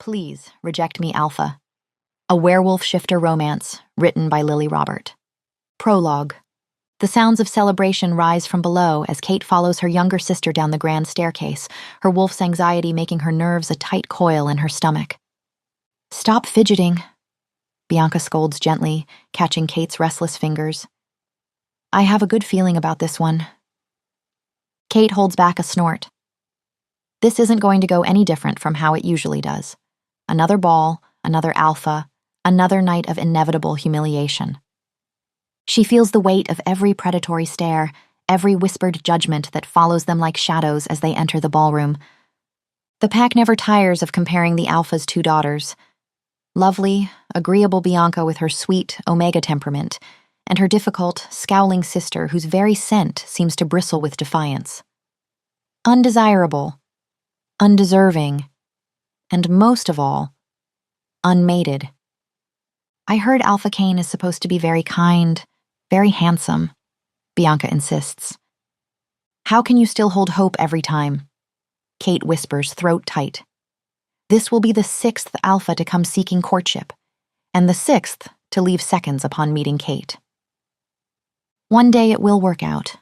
Please Reject Me Alpha. A werewolf shifter romance, written by Lily Robert. Prologue. The sounds of celebration rise from below as Kate follows her younger sister down the grand staircase, her wolf's anxiety making her nerves a tight coil in her stomach. Stop fidgeting, Bianca scolds gently, catching Kate's restless fingers. I have a good feeling about this one. Kate holds back a snort. This isn't going to go any different from how it usually does. Another ball, another alpha, another night of inevitable humiliation. She feels the weight of every predatory stare, every whispered judgment that follows them like shadows as they enter the ballroom. The pack never tires of comparing the alpha's two daughters. Lovely, agreeable Bianca with her sweet Omega temperament, and her difficult, scowling sister whose very scent seems to bristle with defiance. Undesirable, undeserving, and most of all, unmated. I heard Alpha Kane is supposed to be very kind, very handsome, Bianca insists. How can you still hold hope every time? Kate whispers, throat tight. This will be the 6th alpha to come seeking courtship, and the 6th to leave seconds upon meeting Kate. One day it will work out,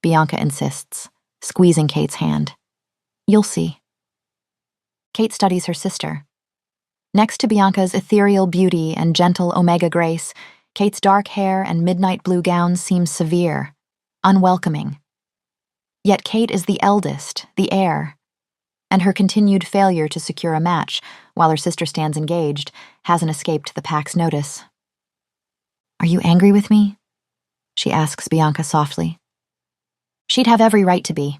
Bianca insists, squeezing Kate's hand. You'll see. Kate studies her sister. Next to Bianca's ethereal beauty and gentle Omega grace, Kate's dark hair and midnight blue gown seem severe, unwelcoming. Yet Kate is the eldest, the heir, and her continued failure to secure a match while her sister stands engaged hasn't escaped the pack's notice. Are you angry with me? She asks Bianca softly. She'd have every right to be.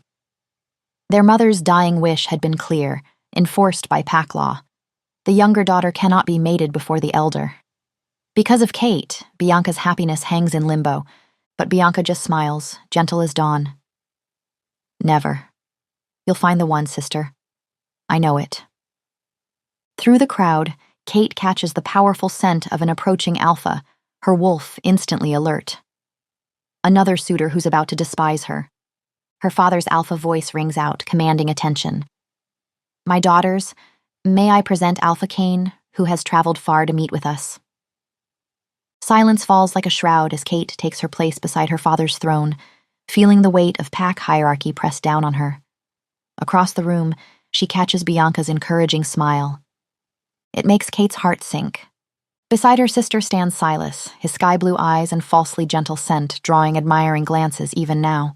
Their mother's dying wish had been clear, enforced by pack law. The younger daughter cannot be mated before the elder. Because of Kate, Bianca's happiness hangs in limbo, but Bianca just smiles, gentle as dawn. Never. You'll find the one, sister. I know it. Through the crowd, Kate catches the powerful scent of an approaching alpha, her wolf instantly alert. Another suitor who's about to despise her. Her father's alpha voice rings out, commanding attention. My daughters, may I present Alpha Kane, who has traveled far to meet with us. Silence falls like a shroud as Kate takes her place beside her father's throne, feeling the weight of pack hierarchy press down on her. Across the room, she catches Bianca's encouraging smile. It makes Kate's heart sink. Beside her sister stands Silas, his sky-blue eyes and falsely gentle scent drawing admiring glances even now.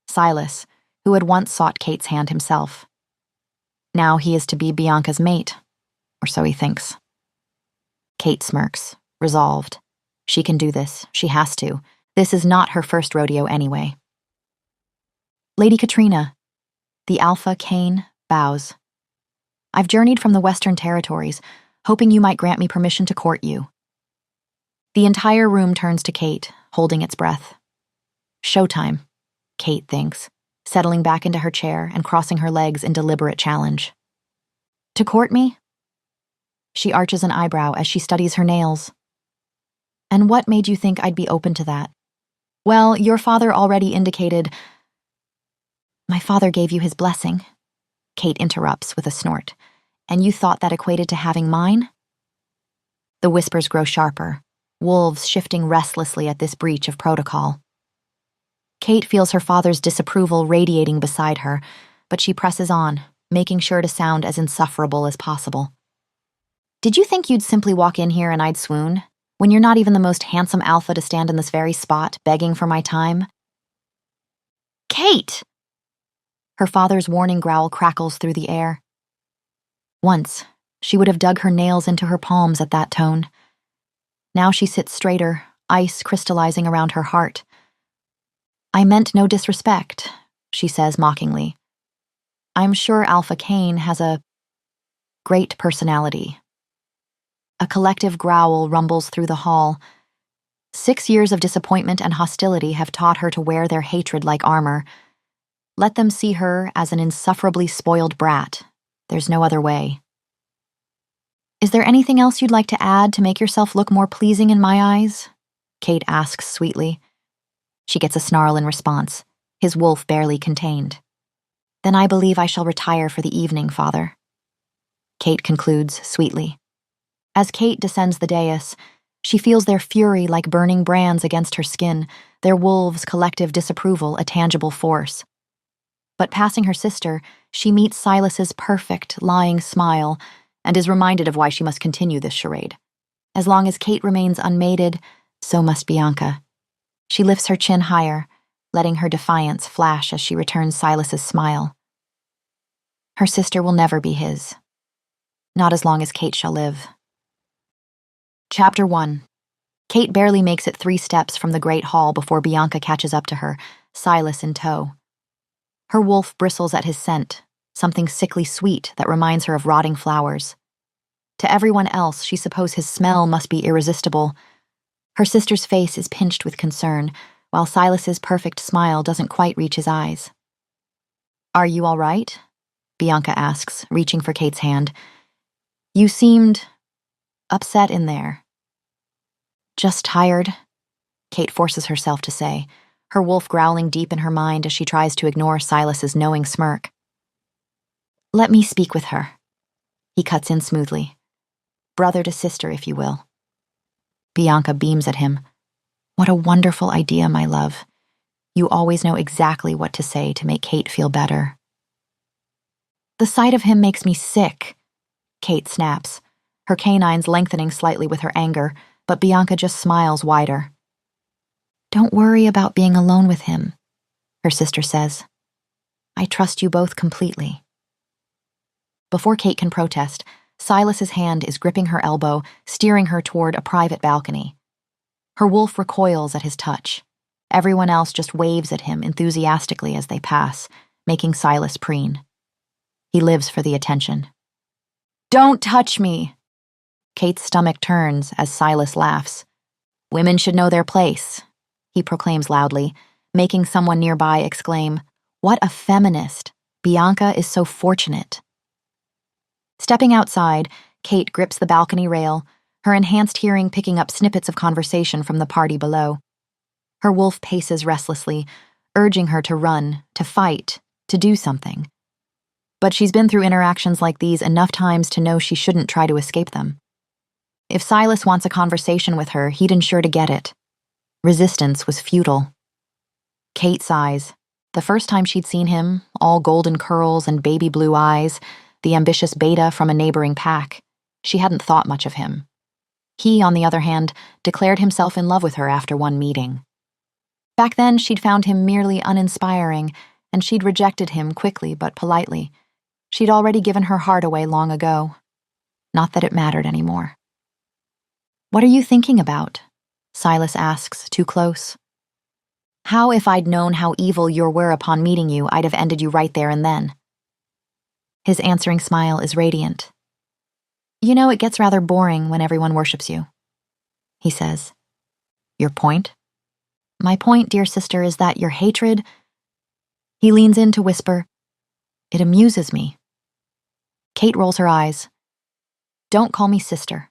Silas, who had once sought Kate's hand himself. Now he is to be Bianca's mate, or so he thinks. Kate smirks, resolved. She can do this, she has to. This is not her first rodeo anyway. Lady Katrina, the Alpha Kane, bows. I've journeyed from the Western Territories, hoping you might grant me permission to court you. The entire room turns to Kate, holding its breath. Showtime, Kate thinks, settling back into her chair and crossing her legs in deliberate challenge. To court me? She arches an eyebrow as she studies her nails. And what made you think I'd be open to that? Well, your father already indicated... My father gave you his blessing, Kate interrupts with a snort. And you thought that equated to having mine? The whispers grow sharper, wolves shifting restlessly at this breach of protocol. Kate feels her father's disapproval radiating beside her, but she presses on, making sure to sound as insufferable as possible. Did you think you'd simply walk in here and I'd swoon, when you're not even the most handsome alpha to stand in this very spot, begging for my time? Kate! Her father's warning growl crackles through the air. Once, she would have dug her nails into her palms at that tone. Now she sits straighter, ice crystallizing around her heart. I meant no disrespect, she says mockingly. I'm sure Alpha Kane has a great personality. A collective growl rumbles through the hall. 6 years of disappointment and hostility have taught her to wear their hatred like armor. Let them see her as an insufferably spoiled brat. There's no other way. Is there anything else you'd like to add to make yourself look more pleasing in my eyes? Kate asks sweetly. She gets a snarl in response, his wolf barely contained. Then I believe I shall retire for the evening, father. Kate concludes sweetly. As Kate descends the dais, she feels their fury like burning brands against her skin, their wolves' collective disapproval a tangible force. But passing her sister, she meets Silas's perfect, lying smile and is reminded of why she must continue this charade. As long as Kate remains unmated, so must Bianca. She lifts her chin higher, letting her defiance flash as she returns Silas's smile. Her sister will never be his. Not as long as Kate shall live. Chapter 1. Kate barely makes it 3 steps from the great hall before Bianca catches up to her, Silas in tow. Her wolf bristles at his scent, something sickly sweet that reminds her of rotting flowers. To everyone else, she supposed his smell must be irresistible. Her sister's face is pinched with concern, while Silas's perfect smile doesn't quite reach his eyes. "Are you all right?" Bianca asks, reaching for Kate's hand. "You seemed upset in there." "Just tired," Kate forces herself to say, her wolf growling deep in her mind as she tries to ignore Silas's knowing smirk. "Let me speak with her." He cuts in smoothly. "Brother to sister, if you will." Bianca beams at him. "What a wonderful idea, my love. You always know exactly what to say to make Kate feel better." "The sight of him makes me sick," Kate snaps, her canines lengthening slightly with her anger, but Bianca just smiles wider. "Don't worry about being alone with him," her sister says. "I trust you both completely." Before Kate can protest, Silas's hand is gripping her elbow, steering her toward a private balcony. Her wolf recoils at his touch. Everyone else just waves at him enthusiastically as they pass, making Silas preen. He lives for the attention. "Don't touch me!" Kate's stomach turns as Silas laughs. "Women should know their place," he proclaims loudly, making someone nearby exclaim, "What a feminist! Bianca is so fortunate." Stepping outside, Kate grips the balcony rail, her enhanced hearing picking up snippets of conversation from the party below. Her wolf paces restlessly, urging her to run, to fight, to do something. But she's been through interactions like these enough times to know she shouldn't try to escape them. If Silas wants a conversation with her, he'd ensure to get it. Resistance was futile. Kate sighs. The first time she'd seen him, all golden curls and baby blue eyes, the ambitious beta from a neighboring pack, she hadn't thought much of him. He, on the other hand, declared himself in love with her after one meeting. Back then, she'd found him merely uninspiring, and she'd rejected him quickly but politely. She'd already given her heart away long ago. Not that it mattered anymore. "What are you thinking about?" Silas asks, too close. "How if I'd known how evil you were upon meeting you, I'd have ended you right there and then?" His answering smile is radiant. "You know, it gets rather boring when everyone worships you," he says. "Your point?" "My point, dear sister, is that your hatred—" He leans in to whisper, "It amuses me." Kate rolls her eyes. "Don't call me sister.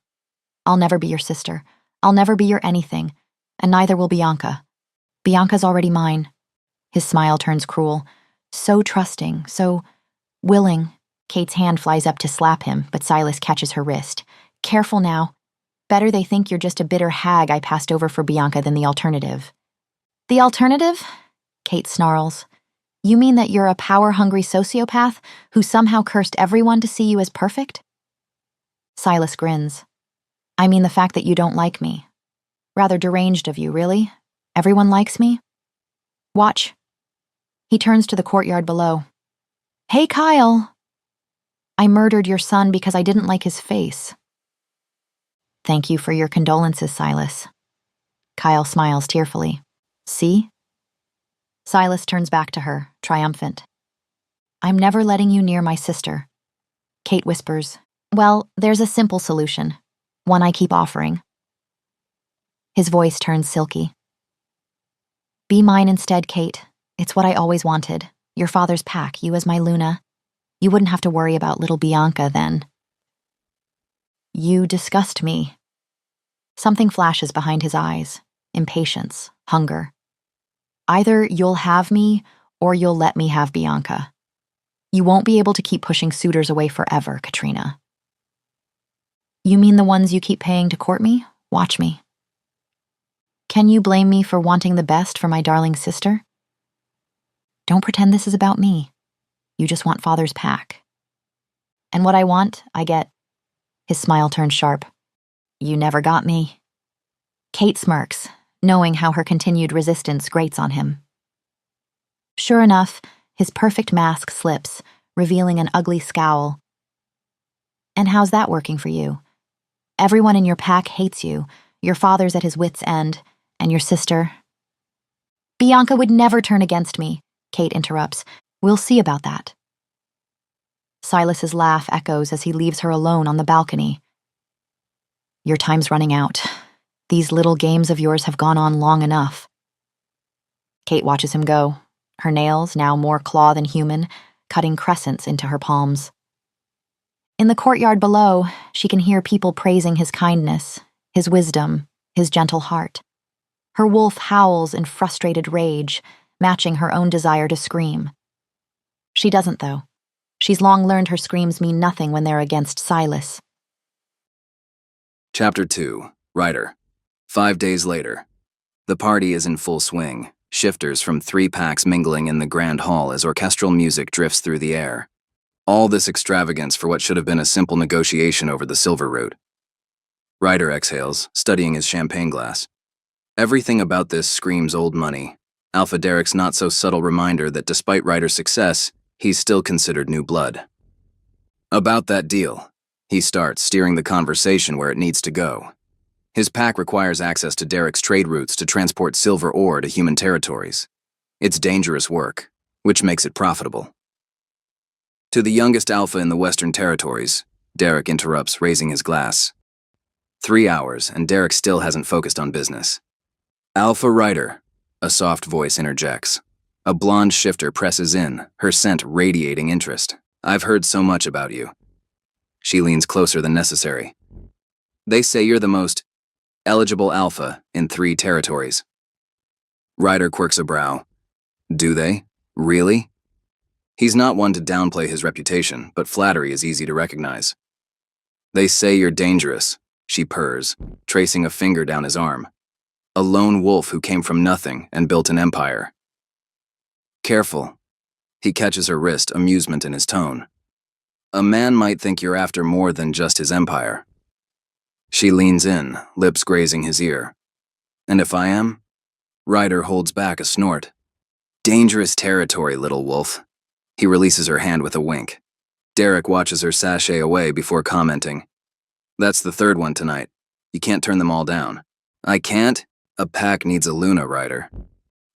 I'll never be your sister. I'll never be your anything, and neither will Bianca. Bianca's already mine." His smile turns cruel. So trusting, so willing. Kate's hand flies up to slap him, but Silas catches her wrist. "Careful now. Better they think you're just a bitter hag I passed over for Bianca than the alternative." "The alternative?" Kate snarls. "You mean that you're a power-hungry sociopath who somehow cursed everyone to see you as perfect?" Silas grins. "I mean the fact that you don't like me. Rather deranged of you, really? Everyone likes me? Watch." He turns to the courtyard below. "Hey, Kyle. I murdered your son because I didn't like his face." "Thank you for your condolences, Silas." Kyle smiles tearfully. "See?" Silas turns back to her, triumphant. "I'm never letting you near my sister." Kate whispers, "Well, there's a simple solution, one I keep offering." His voice turns silky. "Be mine instead, Kate. It's what I always wanted. Your father's pack, you as my Luna. You wouldn't have to worry about little Bianca then." "You disgust me." Something flashes behind his eyes. Impatience, hunger. "Either you'll have me, or you'll let me have Bianca. You won't be able to keep pushing suitors away forever, Katrina. You mean the ones you keep paying to court me? Watch me. Can you blame me for wanting the best for my darling sister? Don't pretend this is about me. You just want Father's pack. And what I want, I get. His smile turned sharp. You never got me. Kate smirks, knowing how her continued resistance grates on him. Sure enough, his perfect mask slips, revealing an ugly scowl. And how's that working for you? Everyone in your pack hates you, your father's at his wit's end, and your sister. Bianca would never turn against me, Kate interrupts. We'll see about that. Silas's laugh echoes as he leaves her alone on the balcony. Your time's running out. These little games of yours have gone on long enough. Kate watches him go, her nails, now more claw than human, cutting crescents into her palms. In the courtyard below, she can hear people praising his kindness, his wisdom, his gentle heart. Her wolf howls in frustrated rage, matching her own desire to scream. She doesn't, though. She's long learned her screams mean nothing when they're against Silas. Chapter 2. Ryder. 5 days later. The party is in full swing, shifters from 3 packs mingling in the grand hall as orchestral music drifts through the air. All this extravagance for what should have been a simple negotiation over the silver route. Ryder exhales, studying his champagne glass. Everything about this screams old money. Alpha Derek's not-so-subtle reminder that despite Ryder's success, he's still considered new blood. About that deal, he starts, steering the conversation where it needs to go. His pack requires access to Derek's trade routes to transport silver ore to human territories. It's dangerous work, which makes it profitable. To the youngest Alpha in the Western Territories, Derek interrupts, raising his glass. 3 hours, and Derek still hasn't focused on business. Alpha Ryder, a soft voice interjects. A blonde shifter presses in, her scent radiating interest. I've heard so much about you. She leans closer than necessary. They say you're the most eligible Alpha in 3 territories. Ryder quirks a brow. Do they? Really? He's not one to downplay his reputation, but flattery is easy to recognize. They say you're dangerous, she purrs, tracing a finger down his arm. A lone wolf who came from nothing and built an empire. Careful. He catches her wrist, amusement in his tone. A man might think you're after more than just his empire. She leans in, lips grazing his ear. And if I am? Ryder holds back a snort. Dangerous territory, little wolf. He releases her hand with a wink. Derek watches her sashay away before commenting. That's the 3rd one tonight. You can't turn them all down. I can't? A pack needs a Luna, Ryder.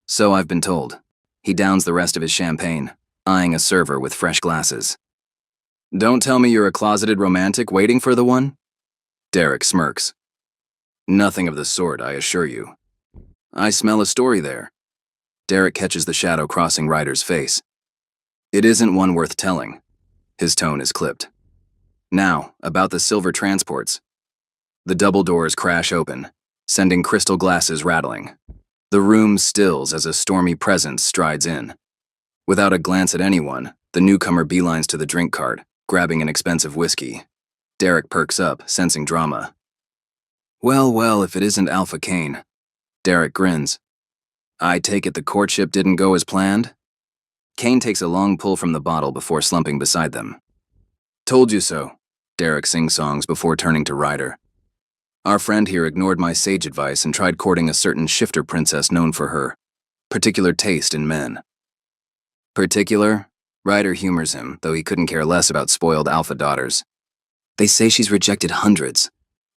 So I've been told. He downs the rest of his champagne, eyeing a server with fresh glasses. Don't tell me you're a closeted romantic waiting for the one? Derek smirks. Nothing of the sort, I assure you. I smell a story there. Derek catches the shadow crossing Ryder's face. It isn't one worth telling. His tone is clipped. Now, about the silver transports. The double doors crash open, sending crystal glasses rattling. The room stills as a stormy presence strides in. Without a glance at anyone, the newcomer beelines to the drink cart, grabbing an expensive whiskey. Derek perks up, sensing drama. Well, if it isn't Alpha Kane. Derek grins. I take it the courtship didn't go as planned? Kane takes a long pull from the bottle before slumping beside them. Told you so, Derek sing-songs before turning to Ryder. Our friend here ignored my sage advice and tried courting a certain shifter princess known for her particular taste in men. Particular? Ryder humors him, though he couldn't care less about spoiled Alpha daughters. They say she's rejected hundreds,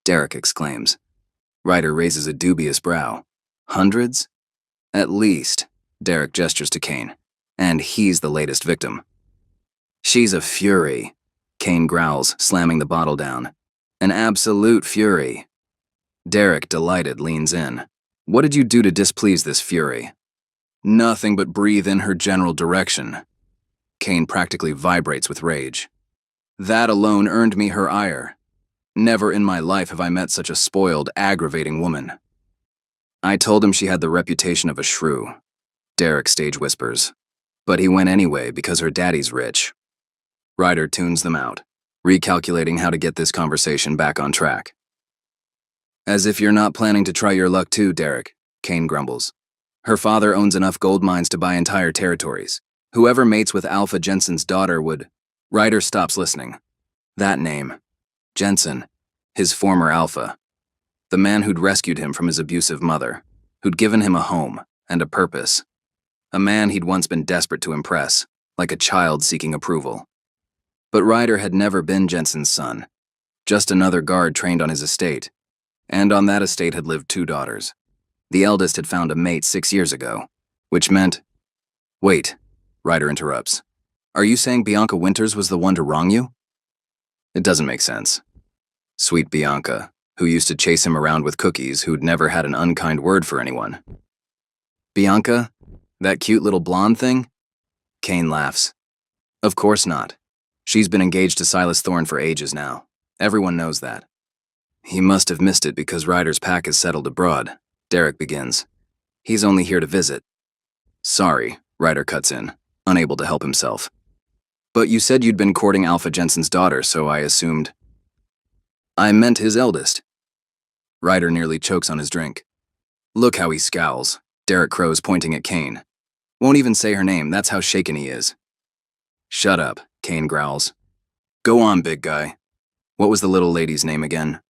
Derek exclaims. Ryder raises a dubious brow. Hundreds? At least, Derek gestures to Kane. And he's the latest victim. She's a fury, Kane growls, slamming the bottle down. An absolute fury. Derek, delighted, leans in. What did you do to displease this fury? Nothing but breathe in her general direction. Kane practically vibrates with rage. That alone earned me her ire. Never in my life have I met such a spoiled, aggravating woman. I told him she had the reputation of a shrew, Derek stage whispers. But he went anyway because her daddy's rich. Ryder tunes them out, recalculating how to get this conversation back on track. As if you're not planning to try your luck too, Derek, Kane grumbles. Her father owns enough gold mines to buy entire territories. Whoever mates with Alpha Jensen's daughter would... Ryder stops listening. That name. Jensen. His former Alpha. The man who'd rescued him from his abusive mother. Who'd given him a home and a purpose. A man he'd once been desperate to impress, like a child seeking approval. But Ryder had never been Jensen's son. Just another guard trained on his estate. And on that estate had lived 2 daughters. The eldest had found a mate 6 years ago, which meant... Wait, Ryder interrupts. Are you saying Bianca Winters was the one to wrong you? It doesn't make sense. Sweet Bianca, who used to chase him around with cookies, who'd never had an unkind word for anyone. Bianca? That cute little blonde thing? Kane laughs. Of course not. She's been engaged to Silas Thorne for ages now. Everyone knows that. He must have missed it because Ryder's pack is settled abroad, Derek begins. He's only here to visit. Sorry, Ryder cuts in, unable to help himself. But you said you'd been courting Alpha Jensen's daughter, so I assumed... I meant his eldest. Ryder nearly chokes on his drink. Look how he scowls, Derek crows, pointing at Kane. Won't even say her name, that's how shaken he is. Shut up, Kane growls. Go on, big guy. What was the little lady's name again?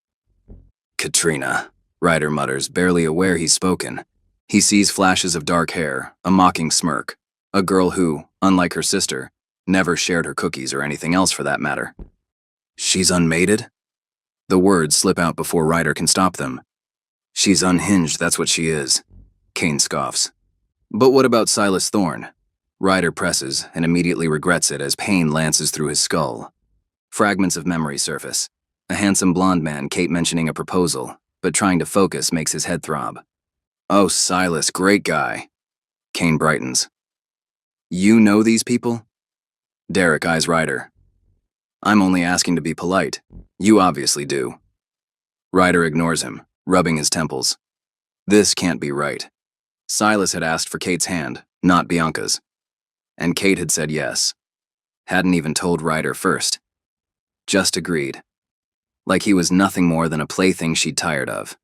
Katrina, Ryder mutters, barely aware he's spoken. He sees flashes of dark hair, a mocking smirk, a girl who, unlike her sister, never shared her cookies or anything else for that matter. She's unmated? The words slip out before Ryder can stop them. She's unhinged, that's what she is. Kane scoffs. But what about Silas Thorne? Ryder presses and immediately regrets it as pain lances through his skull. Fragments of memory surface. A handsome blonde man, Kate mentioning a proposal, but trying to focus makes his head throb. Oh, Silas, great guy. Kane brightens. You know these people? Derek eyes Ryder. I'm only asking to be polite. You obviously do. Ryder ignores him, rubbing his temples. This can't be right. Silas had asked for Kate's hand, not Bianca's. And Kate had said yes. Hadn't even told Ryder first. Just agreed. Like he was nothing more than a plaything she'd tired of.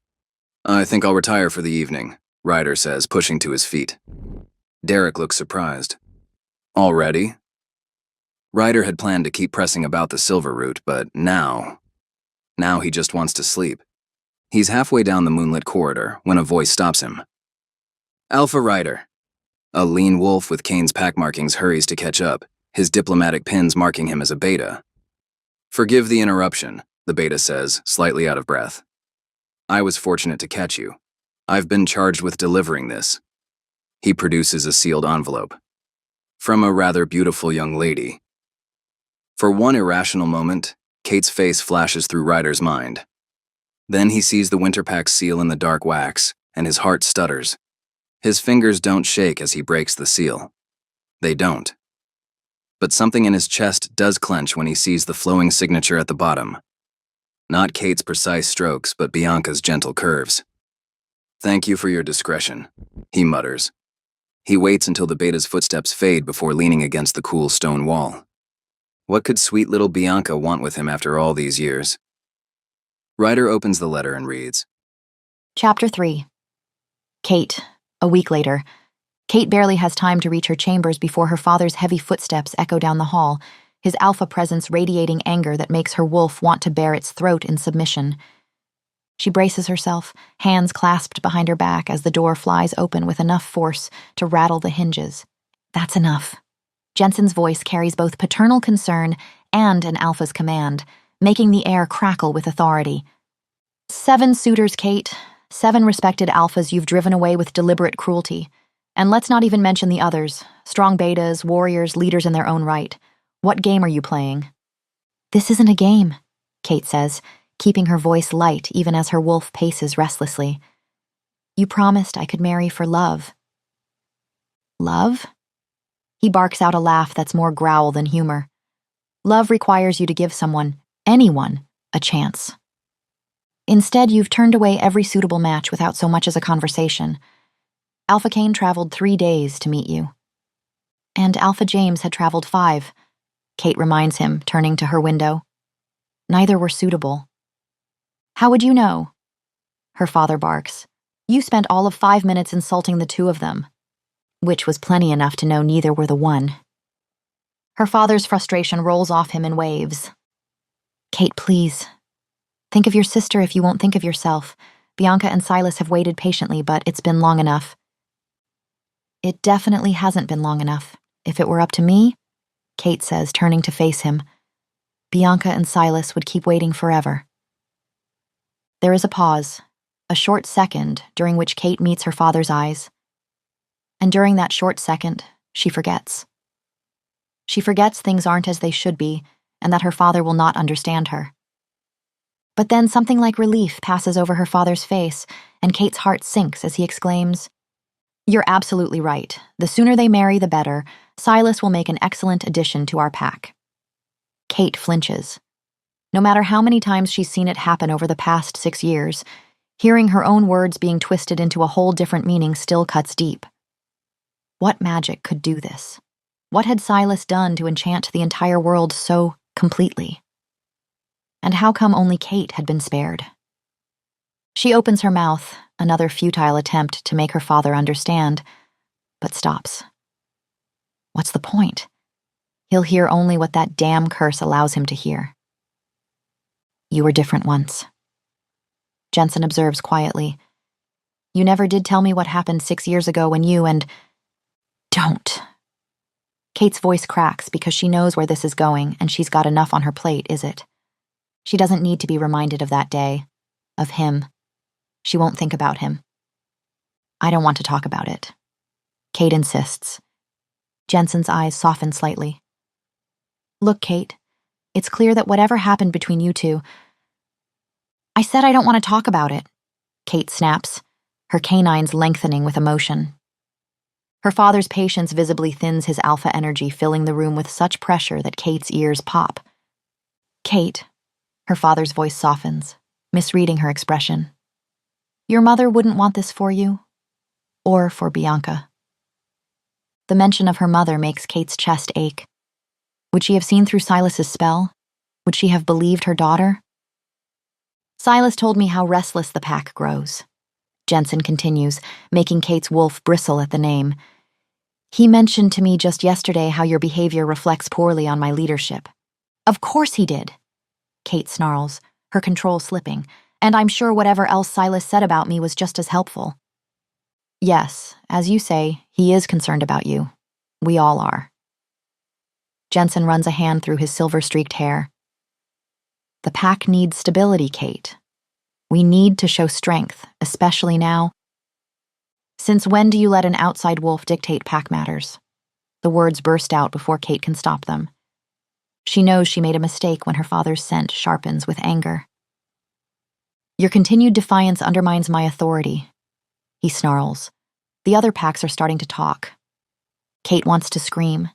I think I'll retire for the evening, Ryder says, pushing to his feet. Derek looks surprised. Already? Ryder had planned to keep pressing about the silver route, but now he just wants to sleep. He's halfway down the moonlit corridor when a voice stops him. Alpha Ryder. A lean wolf with Kane's pack markings hurries to catch up, his diplomatic pins marking him as a beta. Forgive the interruption, the beta says, slightly out of breath. I was fortunate to catch you. I've been charged with delivering this. He produces a sealed envelope. From a rather beautiful young lady. For one irrational moment, Kate's face flashes through Ryder's mind. Then he sees the Winterpack seal in the dark wax, and his heart stutters. His fingers don't shake as he breaks the seal. They don't. But something in his chest does clench when he sees the flowing signature at the bottom. Not Kate's precise strokes, but Bianca's gentle curves. Thank you for your discretion, he mutters. He waits until the beta's footsteps fade before leaning against the cool stone wall. What could sweet little Bianca want with him after all these years? Ryder opens the letter and reads. Chapter 3. Kate. A week later. Kate barely has time to reach her chambers before her father's heavy footsteps echo down the hall, his alpha presence radiating anger that makes her wolf want to bare its throat in submission. She braces herself, hands clasped behind her back as the door flies open with enough force to rattle the hinges. That's enough. Jensen's voice carries both paternal concern and an alpha's command, making the air crackle with authority. 7 suitors, Kate. 7 respected alphas you've driven away with deliberate cruelty. And let's not even mention the others, strong betas, warriors, leaders in their own right. What game are you playing? This isn't a game, Kate says, keeping her voice light even as her wolf paces restlessly. You promised I could marry for love. Love? He barks out a laugh that's more growl than humor. Love requires you to give someone, anyone, a chance. Instead, you've turned away every suitable match without so much as a conversation. Alpha Kane traveled 3 days to meet you. And Alpha James had traveled 5, Kate reminds him, turning to her window. Neither were suitable. How would you know? Her father barks. You spent all of 5 minutes insulting the two of them, which was plenty enough to know neither were the one. Her father's frustration rolls off him in waves. Kate, please. Think of your sister if you won't think of yourself. Bianca and Silas have waited patiently, but it's been long enough. It definitely hasn't been long enough. If it were up to me, Kate says, turning to face him, Bianca and Silas would keep waiting forever. There is a pause, a short second during which Kate meets her father's eyes. And during that short second, she forgets. She forgets things aren't as they should be, and that her father will not understand her. But then something like relief passes over her father's face, and Kate's heart sinks as he exclaims, You're absolutely right. The sooner they marry, the better. Silas will make an excellent addition to our pack. Kate flinches. No matter how many times she's seen it happen over the past 6 years, hearing her own words being twisted into a whole different meaning still cuts deep. What magic could do this? What had Silas done to enchant the entire world so completely? And how come only Kate had been spared? She opens her mouth, another futile attempt to make her father understand, but stops. What's the point? He'll hear only what that damn curse allows him to hear. You were different once. Jensen observes quietly. You never did tell me what happened 6 years ago when you and... Don't. Kate's voice cracks because she knows where this is going, and she's got enough on her plate, is it? She doesn't need to be reminded of that day, of him. She won't think about him. I don't want to talk about it. Kate insists. Jensen's eyes soften slightly. Look, Kate, it's clear that whatever happened between you two... I said I don't want to talk about it, Kate snaps, her canines lengthening with emotion. Her father's patience visibly thins his alpha energy, filling the room with such pressure that Kate's ears pop. Kate, her father's voice softens, misreading her expression. Your mother wouldn't want this for you, or for Bianca. The mention of her mother makes Kate's chest ache. Would she have seen through Silas's spell? Would she have believed her daughter? Silas told me how restless the pack grows. Jensen continues, making Kate's wolf bristle at the name. He mentioned to me just yesterday how your behavior reflects poorly on my leadership. Of course he did, Kate snarls, her control slipping, and I'm sure whatever else Silas said about me was just as helpful. Yes, as you say, he is concerned about you. We all are. Jensen runs a hand through his silver-streaked hair. The pack needs stability, Kate. We need to show strength, especially now. Since when do you let an outside wolf dictate pack matters? The words burst out before Kate can stop them. She knows she made a mistake when her father's scent sharpens with anger. Your continued defiance undermines my authority, he snarls. The other packs are starting to talk. Kate wants to scream.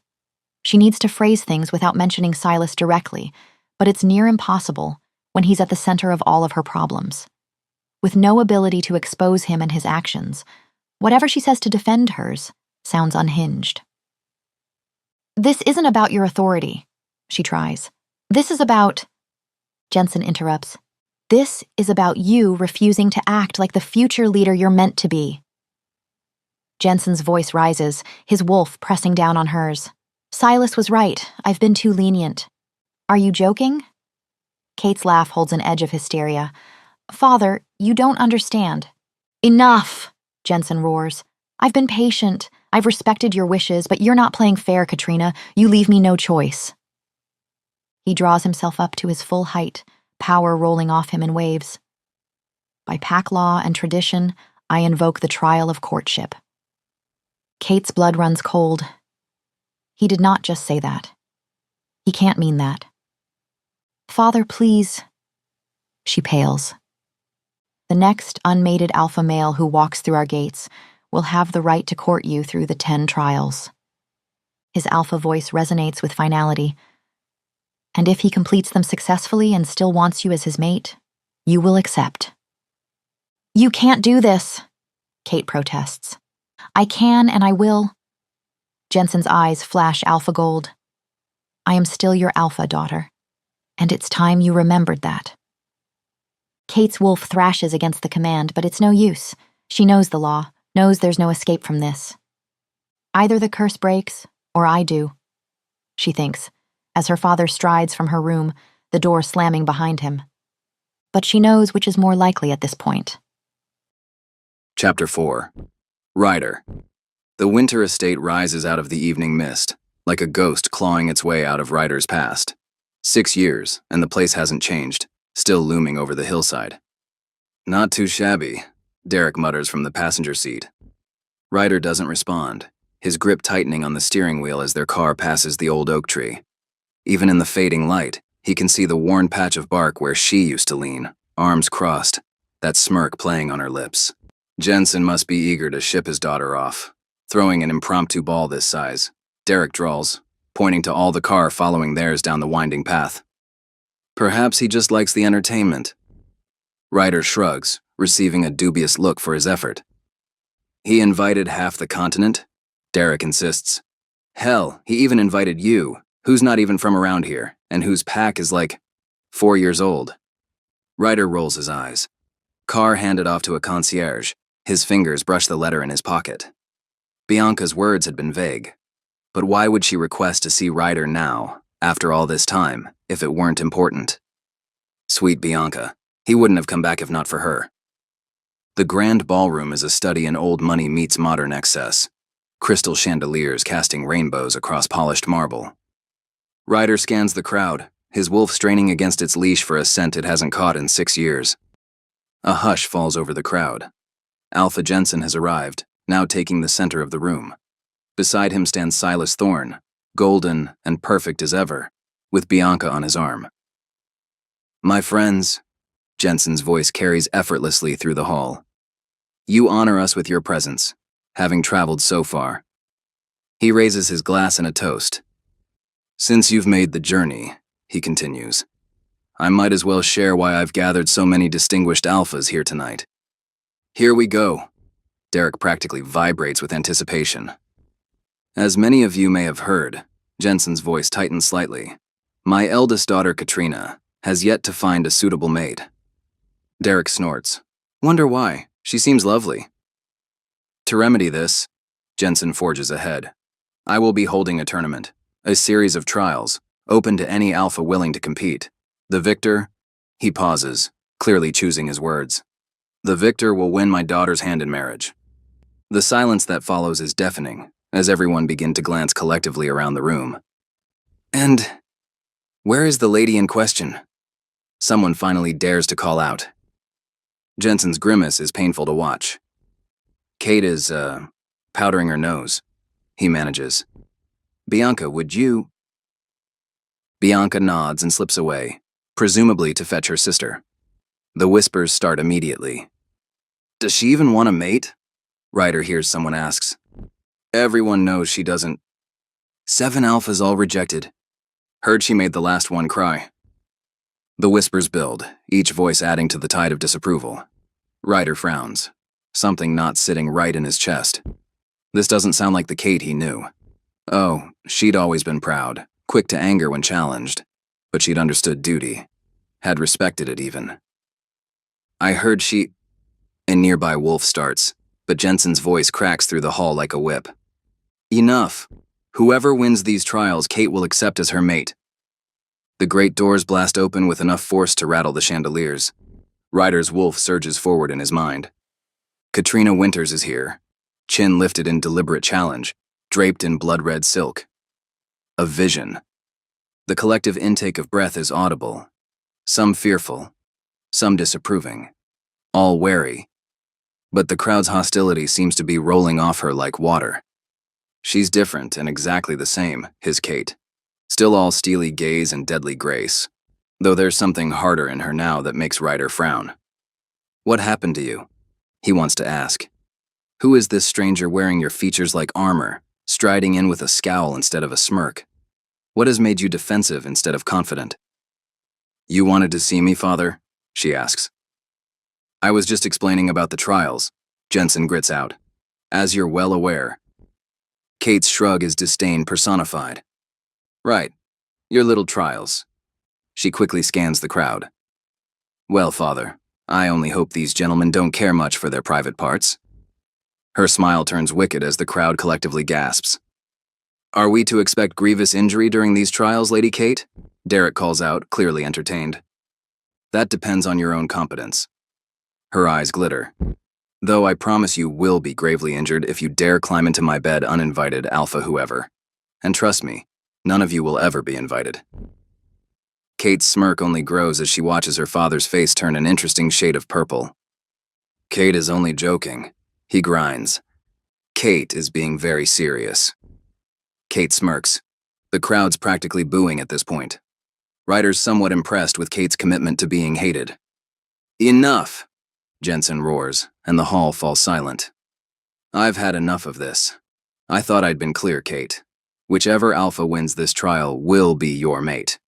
She needs to phrase things without mentioning Silas directly, but it's near impossible when he's at the center of all of her problems. With no ability to expose him and his actions, whatever she says to defend hers sounds unhinged. This isn't about your authority, she tries. This is about... Jensen interrupts. This is about you refusing to act like the future leader you're meant to be. Jensen's voice rises, his wolf pressing down on hers. Silas was right. I've been too lenient. Are you joking? Kate's laugh holds an edge of hysteria. Father, you don't understand. Enough, Jensen roars. I've been patient. I've respected your wishes, but you're not playing fair, Katrina. You leave me no choice. He draws himself up to his full height, power rolling off him in waves. By pack law and tradition, I invoke the trial of courtship. Kate's blood runs cold. He did not just say that. He can't mean that. Father, please. She pales. The next unmated alpha male who walks through our gates will have the right to court you through the 10 trials. His alpha voice resonates with finality. And if he completes them successfully and still wants you as his mate, you will accept. You can't do this, Kate protests. I can and I will. Jensen's eyes flash alpha gold. I am still your alpha, daughter. And it's time you remembered that. Kate's wolf thrashes against the command, but it's no use. She knows the law, knows there's no escape from this. Either the curse breaks, or I do, she thinks, as her father strides from her room, the door slamming behind him. But she knows which is more likely at this point. Chapter 4. Ryder. The winter estate rises out of the evening mist, like a ghost clawing its way out of Ryder's past. 6 years, and the place hasn't changed, still looming over the hillside. Not too shabby, Derek mutters from the passenger seat. Ryder doesn't respond, his grip tightening on the steering wheel as their car passes the old oak tree. Even in the fading light, he can see the worn patch of bark where she used to lean, arms crossed, that smirk playing on her lips. Jensen must be eager to ship his daughter off. Throwing an impromptu ball this size, Derek drawls, pointing to all the car following theirs down the winding path. Perhaps he just likes the entertainment. Ryder shrugs, receiving a dubious look for his effort. He invited half the continent? Derek insists. Hell, he even invited you, who's not even from around here, and whose pack is like 4 years old. Ryder rolls his eyes. Car handed off to a concierge. His fingers brush the letter in his pocket. Bianca's words had been vague. But why would she request to see Ryder now, after all this time, if it weren't important? Sweet Bianca. He wouldn't have come back if not for her. The grand ballroom is a study in old money meets modern excess. Crystal chandeliers casting rainbows across polished marble. Ryder scans the crowd, his wolf straining against its leash for a scent it hasn't caught in 6 years. A hush falls over the crowd. Alpha Jensen has arrived, now taking the center of the room. Beside him stands Silas Thorne, golden and perfect as ever, with Bianca on his arm. My friends, Jensen's voice carries effortlessly through the hall. You honor us with your presence, having traveled so far. He raises his glass in a toast. Since you've made the journey, he continues, I might as well share why I've gathered so many distinguished alphas here tonight. Here we go. Derek practically vibrates with anticipation. As many of you may have heard, Jensen's voice tightens slightly. My eldest daughter, Katrina, has yet to find a suitable mate. Derek snorts. Wonder why? She seems lovely. To remedy this, Jensen forges ahead. I will be holding a tournament, a series of trials, open to any alpha willing to compete. The victor, he pauses, clearly choosing his words. The victor will win my daughter's hand in marriage. The silence that follows is deafening, as everyone begin to glance collectively around the room. And where is the lady in question? Someone finally dares to call out. Jensen's grimace is painful to watch. Kate is, powdering her nose. He manages. Bianca, would you? Bianca nods and slips away, presumably to fetch her sister. The whispers start immediately. Does she even want a mate? Ryder hears someone asks. Everyone knows she doesn't. 7 alphas all rejected. Heard she made the last one cry. The whispers build, each voice adding to the tide of disapproval. Ryder frowns, something not sitting right in his chest. This doesn't sound like the Kate he knew. Oh, she'd always been proud, quick to anger when challenged, but she'd understood duty, had respected it even. I heard she... A nearby wolf starts, but Jensen's voice cracks through the hall like a whip. Enough. Whoever wins these trials, Kate will accept as her mate. The great doors blast open with enough force to rattle the chandeliers. Ryder's wolf surges forward in his mind. Katrina Winters is here, chin lifted in deliberate challenge, draped in blood-red silk. A vision. The collective intake of breath is audible, some fearful, some disapproving, all wary. But the crowd's hostility seems to be rolling off her like water. She's different and exactly the same, his Kate. Still all steely gaze and deadly grace, though there's something harder in her now that makes Ryder frown. What happened to you? He wants to ask. Who is this stranger wearing your features like armor, striding in with a scowl instead of a smirk? What has made you defensive instead of confident? You wanted to see me, father? She asks. I was just explaining about the trials, Jensen grits out. As you're well aware. Kate's shrug is disdain personified. Right, your little trials. She quickly scans the crowd. Well, father, I only hope these gentlemen don't care much for their private parts. Her smile turns wicked as the crowd collectively gasps. Are we to expect grievous injury during these trials, Lady Kate? Derek calls out, clearly entertained. That depends on your own competence. Her eyes glitter. Though I promise you will be gravely injured if you dare climb into my bed uninvited, alpha whoever. And trust me, none of you will ever be invited. Kate's smirk only grows as she watches her father's face turn an interesting shade of purple. Kate is only joking, he grinds. Kate is being very serious. Kate smirks. The crowd's practically booing at this point. Ryder's somewhat impressed with Kate's commitment to being hated. Enough, Jensen roars, and the hall falls silent. I've had enough of this. I thought I'd been clear, Kate. Whichever alpha wins this trial will be your mate.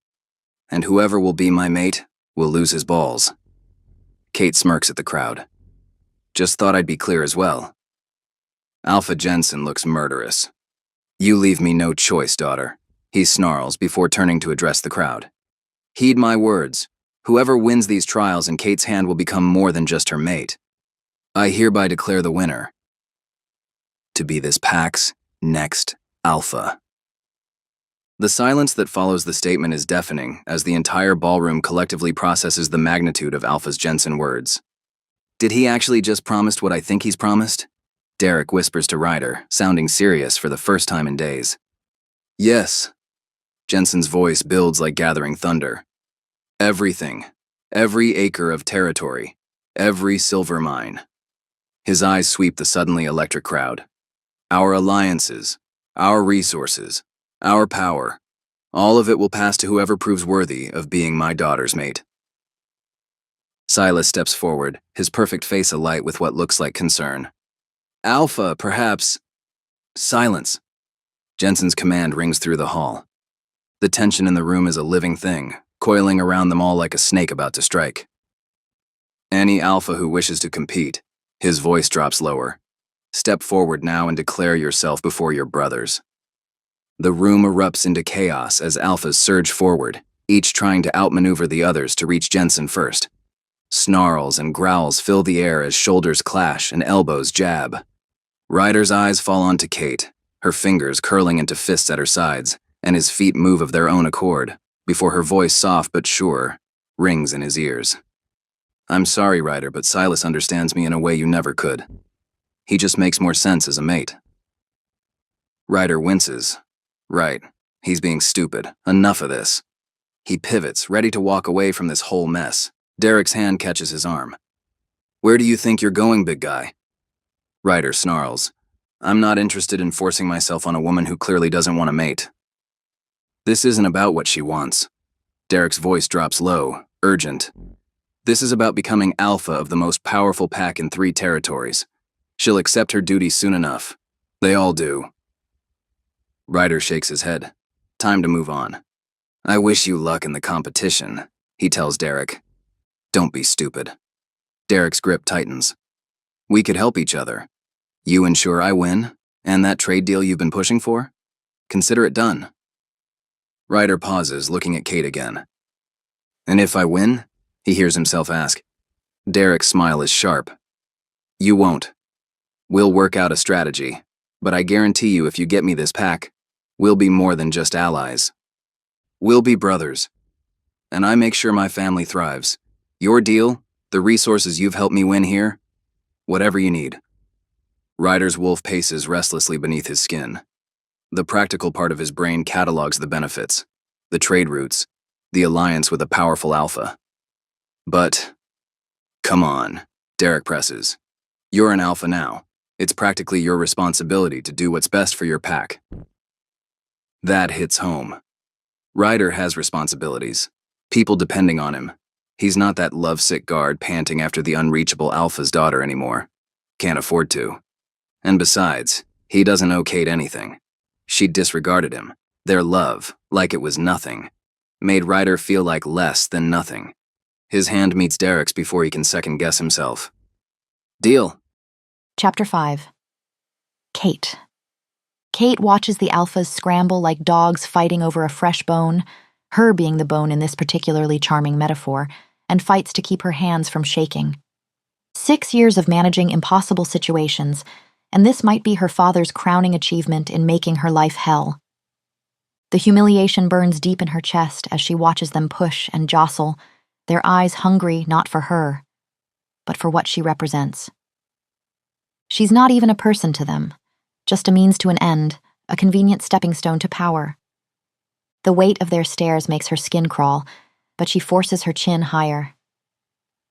And whoever will be my mate will lose his balls. Kate smirks at the crowd. Just thought I'd be clear as well. Alpha Jensen looks murderous. You leave me no choice, daughter, he snarls before turning to address the crowd. Heed my words. Whoever wins these trials in Kate's hand will become more than just her mate. I hereby declare the winner to be this pack's next alpha. The silence that follows the statement is deafening as the entire ballroom collectively processes the magnitude of Alpha's Jensen words. Did he actually just promise what I think he's promised? Derek whispers to Ryder, sounding serious for the first time in days. Yes. Jensen's voice builds like gathering thunder. Everything. Every acre of territory. Every silver mine. His eyes sweep the suddenly electric crowd. Our alliances. Our resources. Our power. All of it will pass to whoever proves worthy of being my daughter's mate. Silas steps forward, his perfect face alight with what looks like concern. Alpha, perhaps. Silence. Jensen's command rings through the hall. The tension in the room is a living thing, coiling around them all like a snake about to strike. Any alpha who wishes to compete, his voice drops lower. Step forward now and declare yourself before your brothers. The room erupts into chaos as alphas surge forward, each trying to outmaneuver the others to reach Jensen first. Snarls and growls fill the air as shoulders clash and elbows jab. Ryder's eyes fall onto Kate, her fingers curling into fists at her sides, and his feet move of their own accord, before her voice, soft but sure, rings in his ears. I'm sorry, Ryder, but Silas understands me in a way you never could. He just makes more sense as a mate. Ryder winces. Right, he's being stupid. Enough of this. He pivots, ready to walk away from this whole mess. Derek's hand catches his arm. Where do you think you're going, big guy? Ryder snarls. I'm not interested in forcing myself on a woman who clearly doesn't want a mate. This isn't about what she wants. Derek's voice drops low, urgent. This is about becoming alpha of the most powerful pack in 3 territories. She'll accept her duty soon enough. They all do. Ryder shakes his head. Time to move on. I wish you luck in the competition, he tells Derek. Don't be stupid. Derek's grip tightens. We could help each other. You ensure I win, and that trade deal you've been pushing for? Consider it done. Ryder pauses, looking at Kate again. And if I win? He hears himself ask. Derek's smile is sharp. You won't. We'll work out a strategy, but I guarantee you if you get me this pack, we'll be more than just allies. We'll be brothers. And I make sure my family thrives. Your deal, the resources you've helped me win here, whatever you need. Ryder's wolf paces restlessly beneath his skin. The practical part of his brain catalogs the benefits, the trade routes, the alliance with a powerful alpha. But, come on, Derek presses. You're an alpha now. It's practically your responsibility to do what's best for your pack. That hits home. Ryder has responsibilities, people depending on him. He's not that lovesick guard panting after the unreachable alpha's daughter anymore. Can't afford to. And besides, he doesn't owe Kate anything. She disregarded him. Their love, like it was nothing, made Ryder feel like less than nothing. His hand meets Derek's before he can second-guess himself. Deal. Chapter 5. Kate. Kate watches the alphas scramble like dogs fighting over a fresh bone, her being the bone in this particularly charming metaphor, and fights to keep her hands from shaking. 6 years of managing impossible situations, and this might be her father's crowning achievement in making her life hell. The humiliation burns deep in her chest as she watches them push and jostle, their eyes hungry not for her, but for what she represents. She's not even a person to them, just a means to an end, a convenient stepping stone to power. The weight of their stares makes her skin crawl, but she forces her chin higher.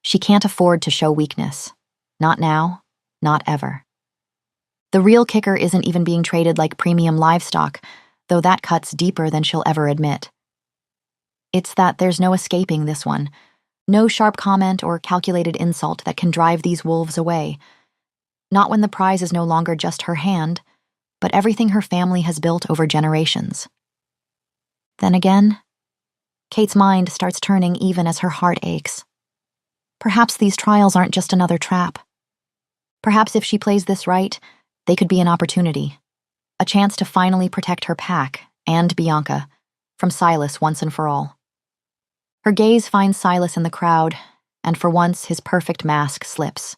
She can't afford to show weakness. Not now, not ever. The real kicker isn't even being traded like premium livestock, though that cuts deeper than she'll ever admit. It's that there's no escaping this one, no sharp comment or calculated insult that can drive these wolves away. Not when the prize is no longer just her hand, but everything her family has built over generations. Then again, Kate's mind starts turning even as her heart aches. Perhaps these trials aren't just another trap. Perhaps if she plays this right, they could be an opportunity, a chance to finally protect her pack, and Bianca, from Silas once and for all. Her gaze finds Silas in the crowd, and for once his perfect mask slips.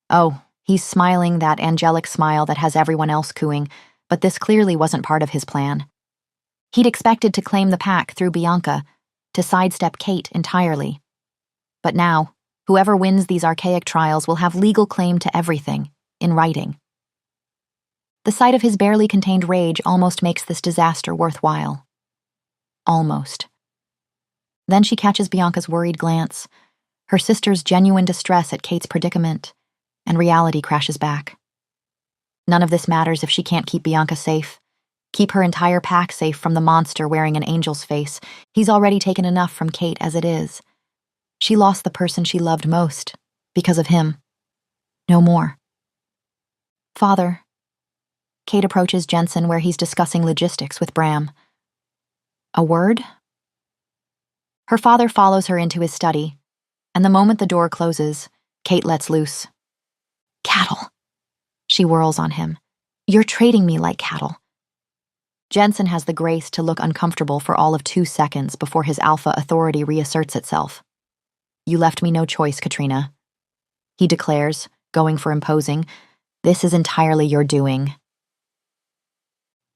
Oh, he's smiling that angelic smile that has everyone else cooing, but this clearly wasn't part of his plan. He'd expected to claim the pack through Bianca, to sidestep Kate entirely. But now, whoever wins these archaic trials will have legal claim to everything, in writing. The sight of his barely contained rage almost makes this disaster worthwhile. Almost. Then she catches Bianca's worried glance, her sister's genuine distress at Kate's predicament, and reality crashes back. None of this matters if she can't keep Bianca safe, keep her entire pack safe from the monster wearing an angel's face. He's already taken enough from Kate as it is. She lost the person she loved most, because of him. No more. Father. Kate approaches Jensen where he's discussing logistics with Bram. A word? Her father follows her into his study, and the moment the door closes, Kate lets loose. Cattle. She whirls on him. You're treating me like cattle. Jensen has the grace to look uncomfortable for all of 2 seconds before his alpha authority reasserts itself. You left me no choice, Katrina. He declares, going for imposing. This is entirely your doing.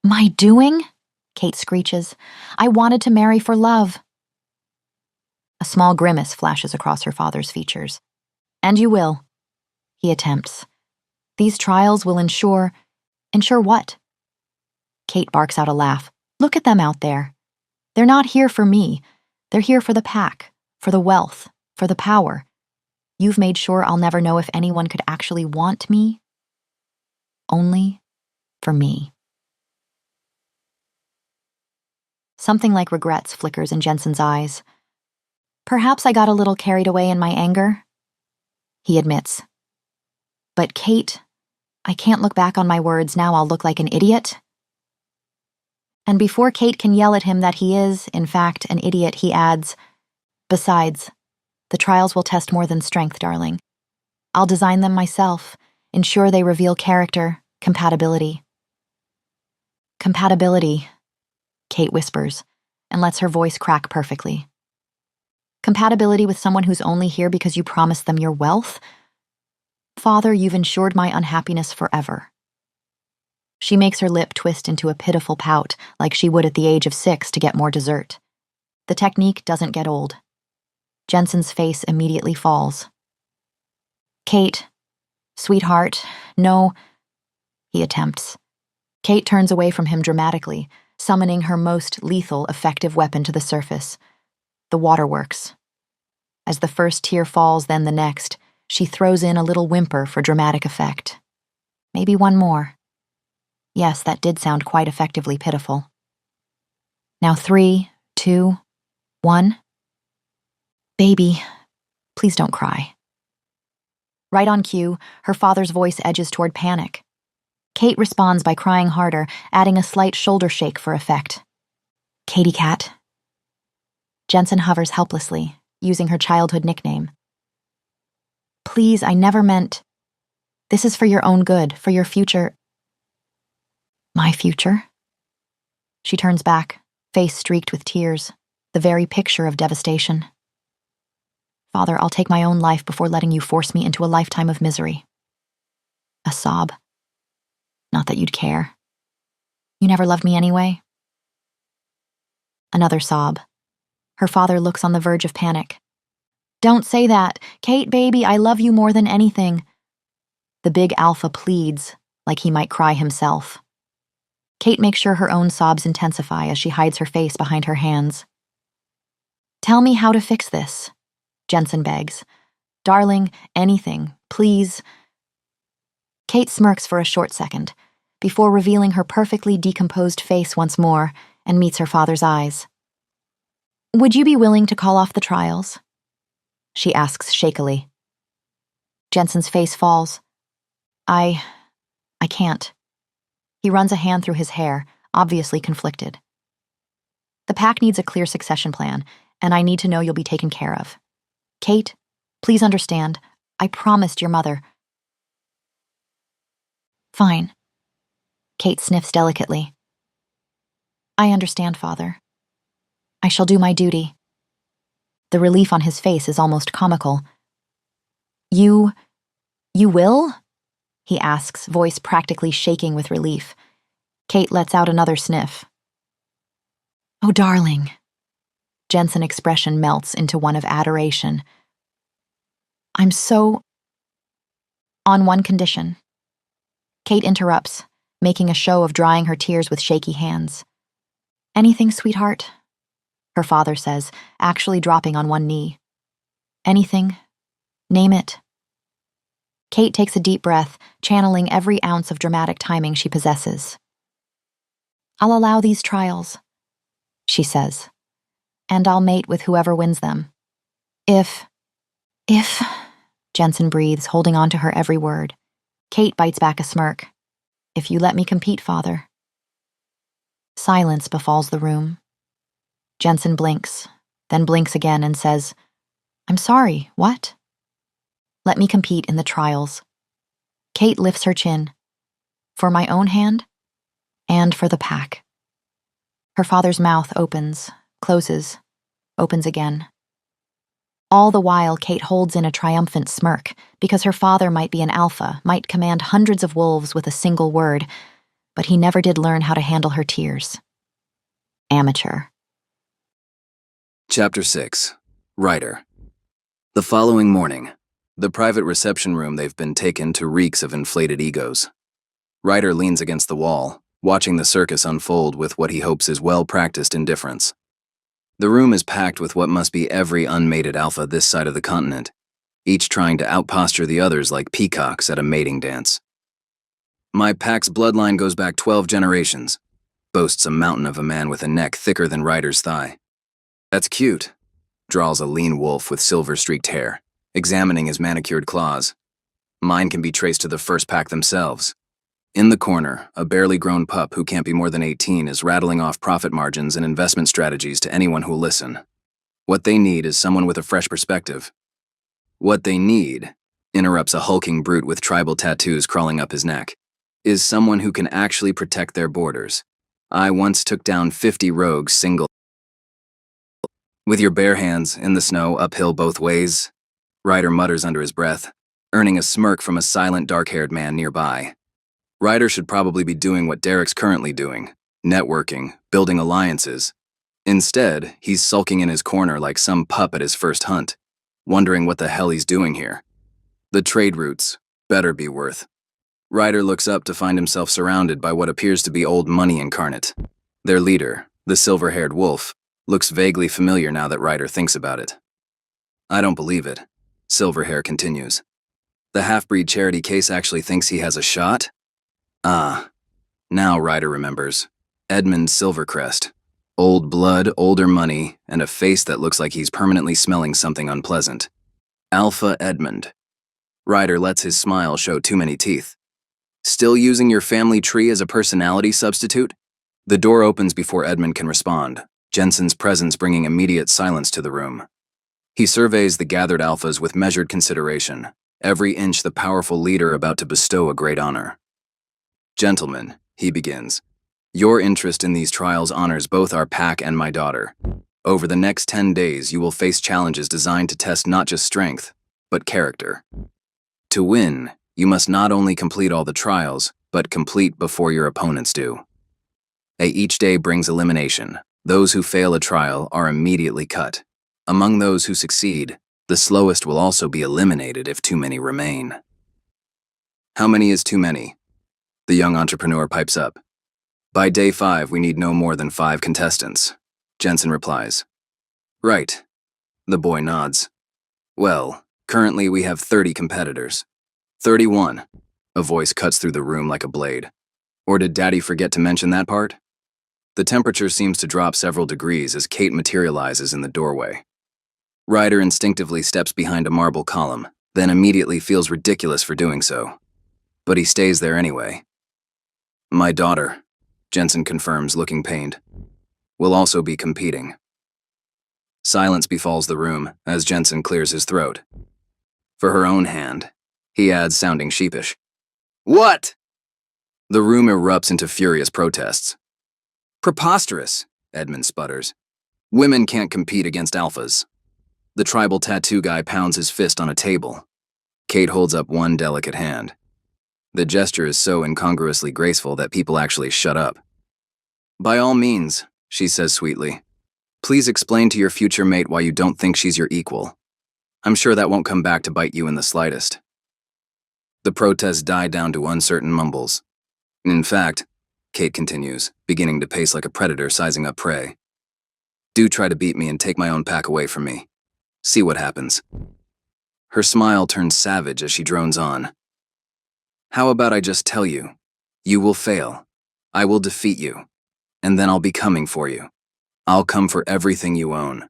My doing? Kate screeches. I wanted to marry for love. A small grimace flashes across her father's features. And you will. He attempts. These trials will ensure what? Kate barks out a laugh. Look at them out there. They're not here for me. They're here for the pack, for the wealth, for the power. You've made sure I'll never know if anyone could actually want me. Only for me. Something like regrets flickers in Jensen's eyes. Perhaps I got a little carried away in my anger, he admits. But Kate, I can't look back on my words now. I'll look like an idiot. And before Kate can yell at him that he is, in fact, an idiot, he adds, besides, the trials will test more than strength, darling. I'll design them myself, ensure they reveal character, compatibility. Compatibility, Kate whispers, and lets her voice crack perfectly. Compatibility with someone who's only here because you promised them your wealth? Father, you've ensured my unhappiness forever. She makes her lip twist into a pitiful pout, like she would at the age of 6 to get more dessert. The technique doesn't get old. Jensen's face immediately falls. Kate, sweetheart, no, he attempts. Kate turns away from him dramatically, summoning her most lethal, effective weapon to the surface. The waterworks. As the first tear falls, then the next, she throws in a little whimper for dramatic effect. Maybe one more. Yes, that did sound quite effectively pitiful. Now 3, 2, 1. Baby, please don't cry. Right on cue, her father's voice edges toward panic. Kate responds by crying harder, adding a slight shoulder shake for effect. Katie Cat. Jensen hovers helplessly, using her childhood nickname. Please, I never meant. This is for your own good, for your future. My future? She turns back, face streaked with tears, the very picture of devastation. Father, I'll take my own life before letting you force me into a lifetime of misery. A sob. Not that you'd care. You never loved me anyway. Another sob. Her father looks on the verge of panic. Don't say that. Kate, baby, I love you more than anything. The big alpha pleads, like he might cry himself. Kate makes sure her own sobs intensify as she hides her face behind her hands. Tell me how to fix this, Jensen begs. Darling, anything, please. Kate smirks for a short second, before revealing her perfectly decomposed face once more and meets her father's eyes. Would you be willing to call off the trials? She asks shakily. Jensen's face falls. I can't. He runs a hand through his hair, obviously conflicted. The pack needs a clear succession plan, and I need to know you'll be taken care of. Kate, please understand, I promised your mother. Fine. Kate sniffs delicately. I understand, Father. I shall do my duty. The relief on his face is almost comical. You will? He asks, voice practically shaking with relief. Kate lets out another sniff. Oh, darling. Jensen's expression melts into one of adoration. I'm so... On one condition. Kate interrupts, making a show of drying her tears with shaky hands. Anything, sweetheart? Her father says, actually dropping on one knee. Anything. Name it. Kate takes a deep breath, channeling every ounce of dramatic timing she possesses. I'll allow these trials, she says, and I'll mate with whoever wins them. If, Jensen breathes, holding on to her every word. Kate bites back a smirk. If you let me compete, Father. Silence befalls the room. Jensen blinks, then blinks again and says, I'm sorry, what? Let me compete in the trials. Kate lifts her chin. For my own hand, and for the pack. Her father's mouth opens, closes, opens again. All the while, Kate holds in a triumphant smirk, because her father might be an alpha, might command hundreds of wolves with a single word, but he never did learn how to handle her tears. Amateur. Chapter 6. Ryder. The following morning, the private reception room they've been taken to reeks of inflated egos. Ryder leans against the wall, watching the circus unfold with what he hopes is well-practiced indifference. The room is packed with what must be every unmated alpha this side of the continent, each trying to outposture the others like peacocks at a mating dance. My pack's bloodline goes back 12 generations, boasts a mountain of a man with a neck thicker than Ryder's thigh. That's cute, drawls a lean wolf with silver-streaked hair, examining his manicured claws. Mine can be traced to the first pack themselves. In the corner, a barely grown pup who can't be more than 18 is rattling off profit margins and investment strategies to anyone who'll listen. What they need is someone with a fresh perspective. What they need, interrupts a hulking brute with tribal tattoos crawling up his neck, is someone who can actually protect their borders. I once took down 50 rogues single. With your bare hands, in the snow, uphill both ways, Ryder mutters under his breath, earning a smirk from a silent dark-haired man nearby. Ryder should probably be doing what Derek's currently doing, networking, building alliances. Instead, he's sulking in his corner like some pup at his first hunt, wondering what the hell he's doing here. The trade routes better be worth. Ryder looks up to find himself surrounded by what appears to be old money incarnate. Their leader, the silver-haired wolf, looks vaguely familiar now that Ryder thinks about it. I don't believe it, Silverhair continues. The half-breed charity case actually thinks he has a shot? Ah, now Ryder remembers. Edmund Silvercrest. Old blood, older money, and a face that looks like he's permanently smelling something unpleasant. Alpha Edmund. Ryder lets his smile show too many teeth. Still using your family tree as a personality substitute? The door opens before Edmund can respond, Jensen's presence bringing immediate silence to the room. He surveys the gathered alphas with measured consideration, every inch the powerful leader about to bestow a great honor. Gentlemen, he begins, your interest in these trials honors both our pack and my daughter. Over the next 10 days, you will face challenges designed to test not just strength, but character. To win, you must not only complete all the trials, but complete before your opponents do. Each day brings elimination. Those who fail a trial are immediately cut. Among those who succeed, the slowest will also be eliminated if too many remain. How many is too many? The young entrepreneur pipes up. By day 5, we need no more than 5 contestants. Jensen replies. Right. The boy nods. Well, currently we have 30 competitors. 31. A voice cuts through the room like a blade. Or did Daddy forget to mention that part? The temperature seems to drop several degrees as Kate materializes in the doorway. Ryder instinctively steps behind a marble column, then immediately feels ridiculous for doing so. But he stays there anyway. My daughter, Jensen confirms, looking pained, will also be competing. Silence befalls the room as Jensen clears his throat. For her own hand, he adds, sounding sheepish. What? The room erupts into furious protests. Preposterous, Edmund sputters. Women can't compete against alphas. The tribal tattoo guy pounds his fist on a table. Kate holds up one delicate hand. The gesture is so incongruously graceful that people actually shut up. By all means, she says sweetly. Please explain to your future mate why you don't think she's your equal. I'm sure that won't come back to bite you in the slightest. The protests die down to uncertain mumbles. In fact, Kate continues, beginning to pace like a predator sizing up prey. Do try to beat me and take my own pack away from me. See what happens. Her smile turns savage as she drones on. How about I just tell you? You will fail. I will defeat you. And then I'll be coming for you. I'll come for everything you own.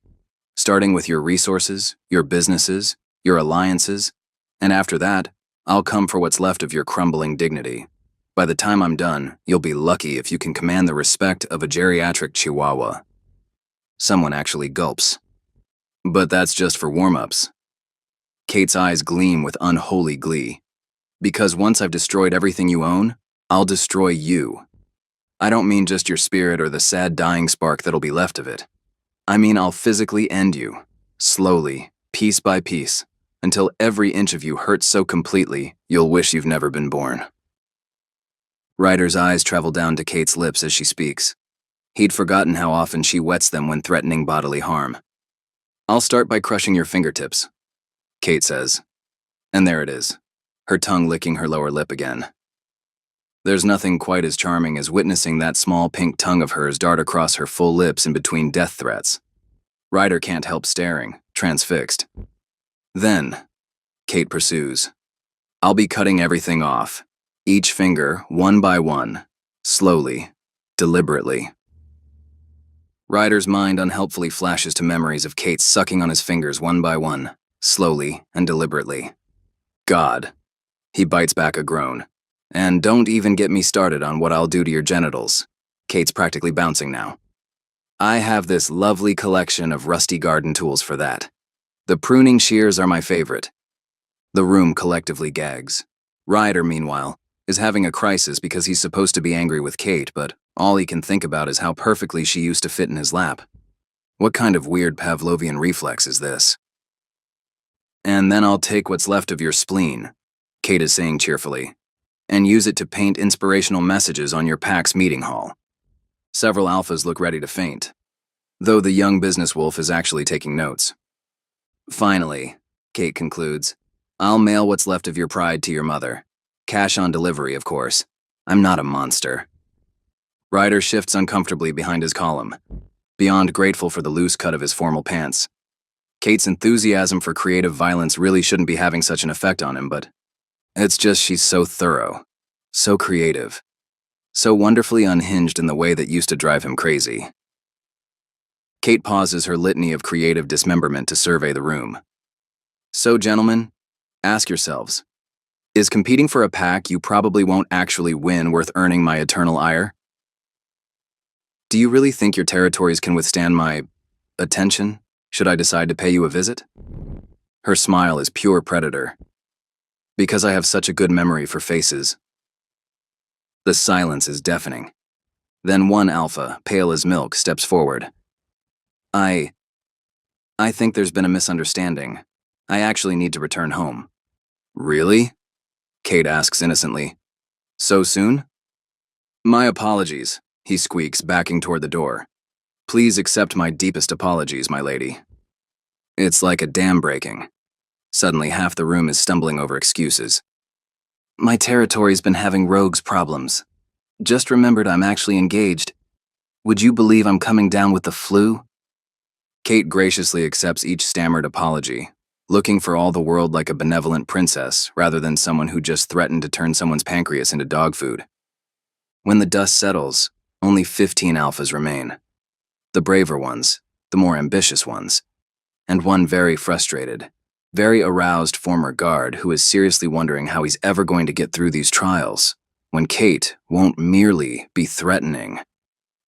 Starting with your resources, your businesses, your alliances, and after that, I'll come for what's left of your crumbling dignity. By the time I'm done, you'll be lucky if you can command the respect of a geriatric chihuahua. Someone actually gulps. But that's just for warm-ups. Kate's eyes gleam with unholy glee. Because once I've destroyed everything you own, I'll destroy you. I don't mean just your spirit or the sad dying spark that'll be left of it. I mean I'll physically end you, slowly, piece by piece, until every inch of you hurts so completely you'll wish you've never been born. Ryder's eyes travel down to Kate's lips as she speaks. He'd forgotten how often she wets them when threatening bodily harm. I'll start by crushing your fingertips, Kate says. And there it is, her tongue licking her lower lip again. There's nothing quite as charming as witnessing that small pink tongue of hers dart across her full lips in between death threats. Ryder can't help staring, transfixed. Then, Kate pursues, I'll be cutting everything off, each finger, one by one, slowly, deliberately. Ryder's mind unhelpfully flashes to memories of Kate sucking on his fingers one by one, slowly and deliberately. God. He bites back a groan. And don't even get me started on what I'll do to your genitals. Kate's practically bouncing now. I have this lovely collection of rusty garden tools for that. The pruning shears are my favorite. The room collectively gags. Ryder, meanwhile, is having a crisis because he's supposed to be angry with Kate, but all he can think about is how perfectly she used to fit in his lap. What kind of weird Pavlovian reflex is this? And then I'll take what's left of your spleen, Kate is saying cheerfully, and use it to paint inspirational messages on your PAX meeting hall. Several alphas look ready to faint, though the young business wolf is actually taking notes. Finally, Kate concludes, I'll mail what's left of your pride to your mother. Cash on delivery, of course. I'm not a monster. Ryder shifts uncomfortably behind his column, beyond grateful for the loose cut of his formal pants. Kate's enthusiasm for creative violence really shouldn't be having such an effect on him, but it's just she's so thorough, so creative, so wonderfully unhinged in the way that used to drive him crazy. Kate pauses her litany of creative dismemberment to survey the room. So, gentlemen, ask yourselves, is competing for a pack you probably won't actually win worth earning my eternal ire? Do you really think your territories can withstand my attention, should I decide to pay you a visit? Her smile is pure predator. Because I have such a good memory for faces. The silence is deafening. Then one alpha, pale as milk, steps forward. I think there's been a misunderstanding. I actually need to return home. Really? Kate asks innocently. So soon? My apologies, he squeaks, backing toward the door. Please accept my deepest apologies, my lady. It's like a dam breaking. Suddenly, half the room is stumbling over excuses. My territory's been having rogues problems. Just remembered I'm actually engaged. Would you believe I'm coming down with the flu? Kate graciously accepts each stammered apology, looking for all the world like a benevolent princess rather than someone who just threatened to turn someone's pancreas into dog food. When the dust settles, only 15 alphas remain. The braver ones, the more ambitious ones, and one very frustrated, very aroused former guard who is seriously wondering how he's ever going to get through these trials when Kate won't merely be threatening,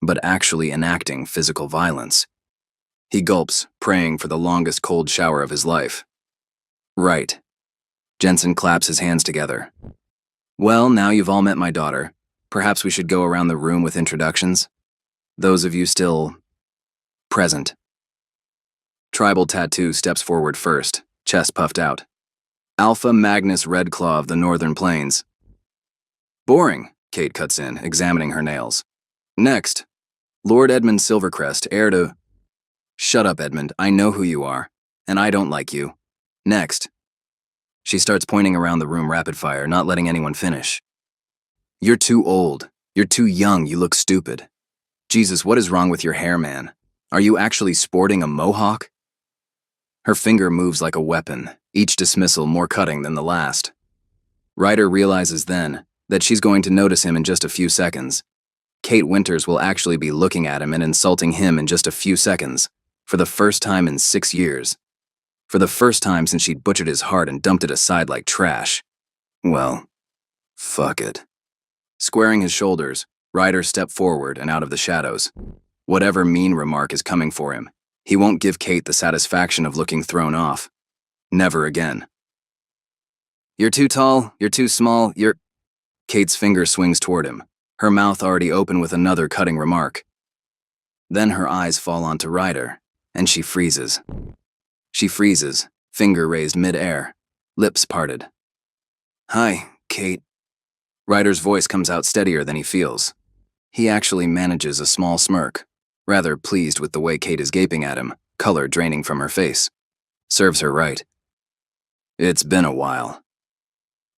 but actually enacting physical violence. He gulps, praying for the longest cold shower of his life. Right. Jensen claps his hands together. Well, now you've all met my daughter. Perhaps we should go around the room with introductions. Those of you still present. Tribal Tattoo steps forward first, chest puffed out. Alpha Magnus Redclaw of the Northern Plains. Boring, Kate cuts in, examining her nails. Next, Lord Edmund Silvercrest, heir to... Shut up, Edmund, I know who you are, and I don't like you. Next. She starts pointing around the room rapid fire, not letting anyone finish. You're too old. You're too young, you look stupid. Jesus, what is wrong with your hair, man? Are you actually sporting a mohawk? Her finger moves like a weapon, each dismissal more cutting than the last. Ryder realizes then that she's going to notice him in just a few seconds. Kate Winters will actually be looking at him and insulting him in just a few seconds, for the first time in 6 years. For the first time since she'd butchered his heart and dumped it aside like trash. Well, fuck it. Squaring his shoulders, Ryder stepped forward and out of the shadows. Whatever mean remark is coming for him, he won't give Kate the satisfaction of looking thrown off. Never again. You're too tall, you're too small, you're... Kate's finger swings toward him, her mouth already open with another cutting remark. Then her eyes fall onto Ryder, and she freezes. She freezes, finger raised mid-air, lips parted. Hi, Kate. Ryder's voice comes out steadier than he feels. He actually manages a small smirk, rather pleased with the way Kate is gaping at him, color draining from her face. Serves her right. It's been a while.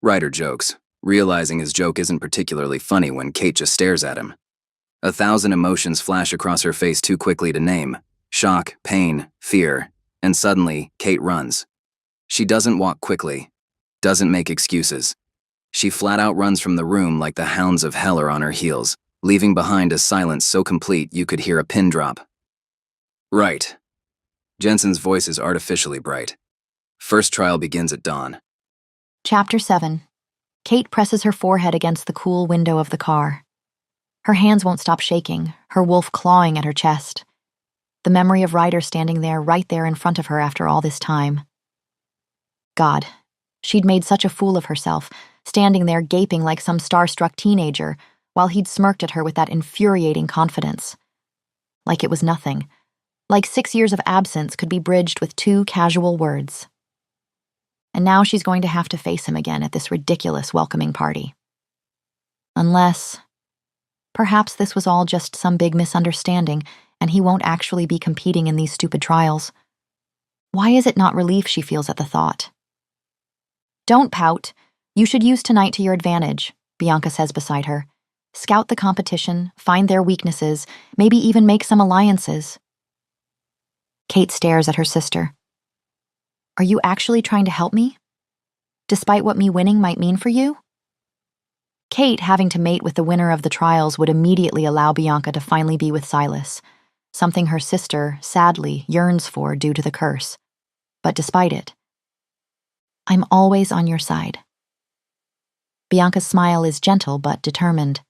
Ryder jokes, realizing his joke isn't particularly funny when Kate just stares at him. 1,000 emotions flash across her face too quickly to name. Shock, pain, fear, and suddenly, Kate runs. She doesn't walk quickly, doesn't make excuses. She flat out runs from the room like the hounds of hell are on her heels, leaving behind a silence so complete you could hear a pin drop. Right. Jensen's voice is artificially bright. First trial begins at dawn. Chapter 7. Kate presses her forehead against the cool window of the car. Her hands won't stop shaking, her wolf clawing at her chest. The memory of Ryder standing there, right there in front of her after all this time. God, she'd made such a fool of herself, standing there gaping like some starstruck teenager, while he'd smirked at her with that infuriating confidence. Like it was nothing. Like 6 years of absence could be bridged with 2 casual words. And now she's going to have to face him again at this ridiculous welcoming party. Unless... perhaps this was all just some big misunderstanding, and he won't actually be competing in these stupid trials. Why is it not relief she feels at the thought? Don't pout. You should use tonight to your advantage, Bianca says beside her. Scout the competition, find their weaknesses, maybe even make some alliances. Kate stares at her sister. Are you actually trying to help me? Despite what me winning might mean for you? Kate having to mate with the winner of the trials would immediately allow Bianca to finally be with Silas, something her sister, sadly, yearns for due to the curse. But despite it, I'm always on your side. Bianca's smile is gentle but determined.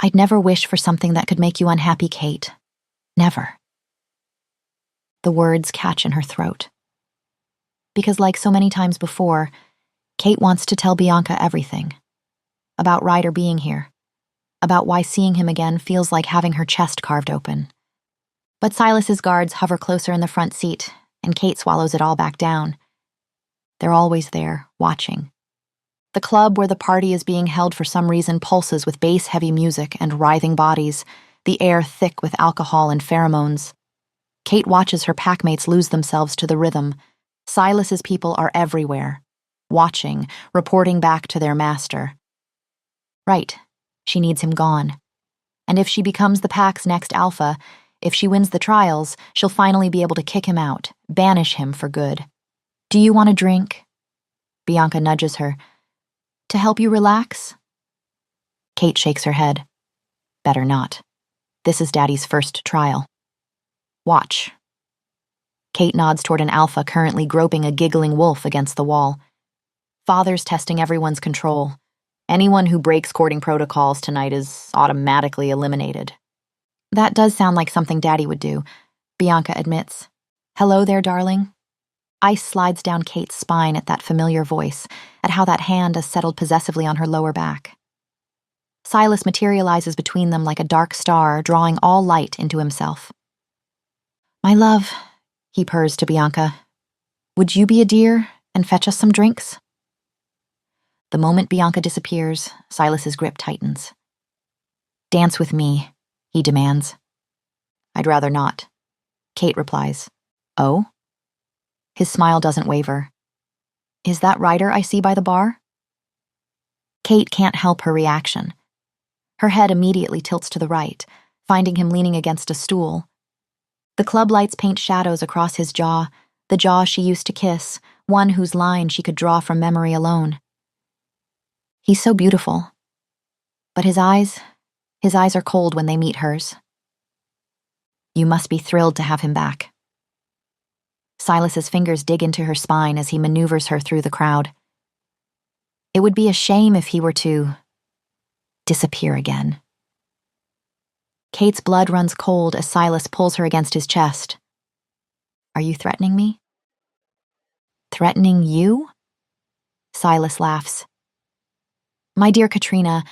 I'd never wish for something that could make you unhappy, Kate. Never. The words catch in her throat. Because like so many times before, Kate wants to tell Bianca everything. About Ryder being here. About why seeing him again feels like having her chest carved open. But Silas's guards hover closer in the front seat, and Kate swallows it all back down. They're always there, watching. The club where the party is being held for some reason pulses with bass-heavy music and writhing bodies, the air thick with alcohol and pheromones. Kate watches her packmates lose themselves to the rhythm. Silas's people are everywhere, watching, reporting back to their master. Right, she needs him gone. And if she becomes the pack's next alpha, if she wins the trials, she'll finally be able to kick him out, banish him for good. Do you want a drink? Bianca nudges her. To help you relax? Kate shakes her head. Better not. This is Daddy's first trial. Watch. Kate nods toward an alpha currently groping a giggling wolf against the wall. Father's testing everyone's control. Anyone who breaks courting protocols tonight is automatically eliminated. That does sound like something Daddy would do, Bianca admits. Hello there, darling. Ice slides down Kate's spine at that familiar voice, at how that hand has settled possessively on her lower back. Silas materializes between them like a dark star, drawing all light into himself. My love, he purrs to Bianca, would you be a dear and fetch us some drinks? The moment Bianca disappears, Silas's grip tightens. Dance with me, he demands. I'd rather not. Kate replies. Oh? His smile doesn't waver. Is that Ryder I see by the bar? Kate can't help her reaction. Her head immediately tilts to the right, finding him leaning against a stool. The club lights paint shadows across his jaw, the jaw she used to kiss, one whose line she could draw from memory alone. He's so beautiful. But his eyes are cold when they meet hers. You must be thrilled to have him back. Silas's fingers dig into her spine as he maneuvers her through the crowd. It would be a shame if he were to disappear again. Kate's blood runs cold as Silas pulls her against his chest. Are you threatening me? Threatening you? Silas laughs. My dear Katrina,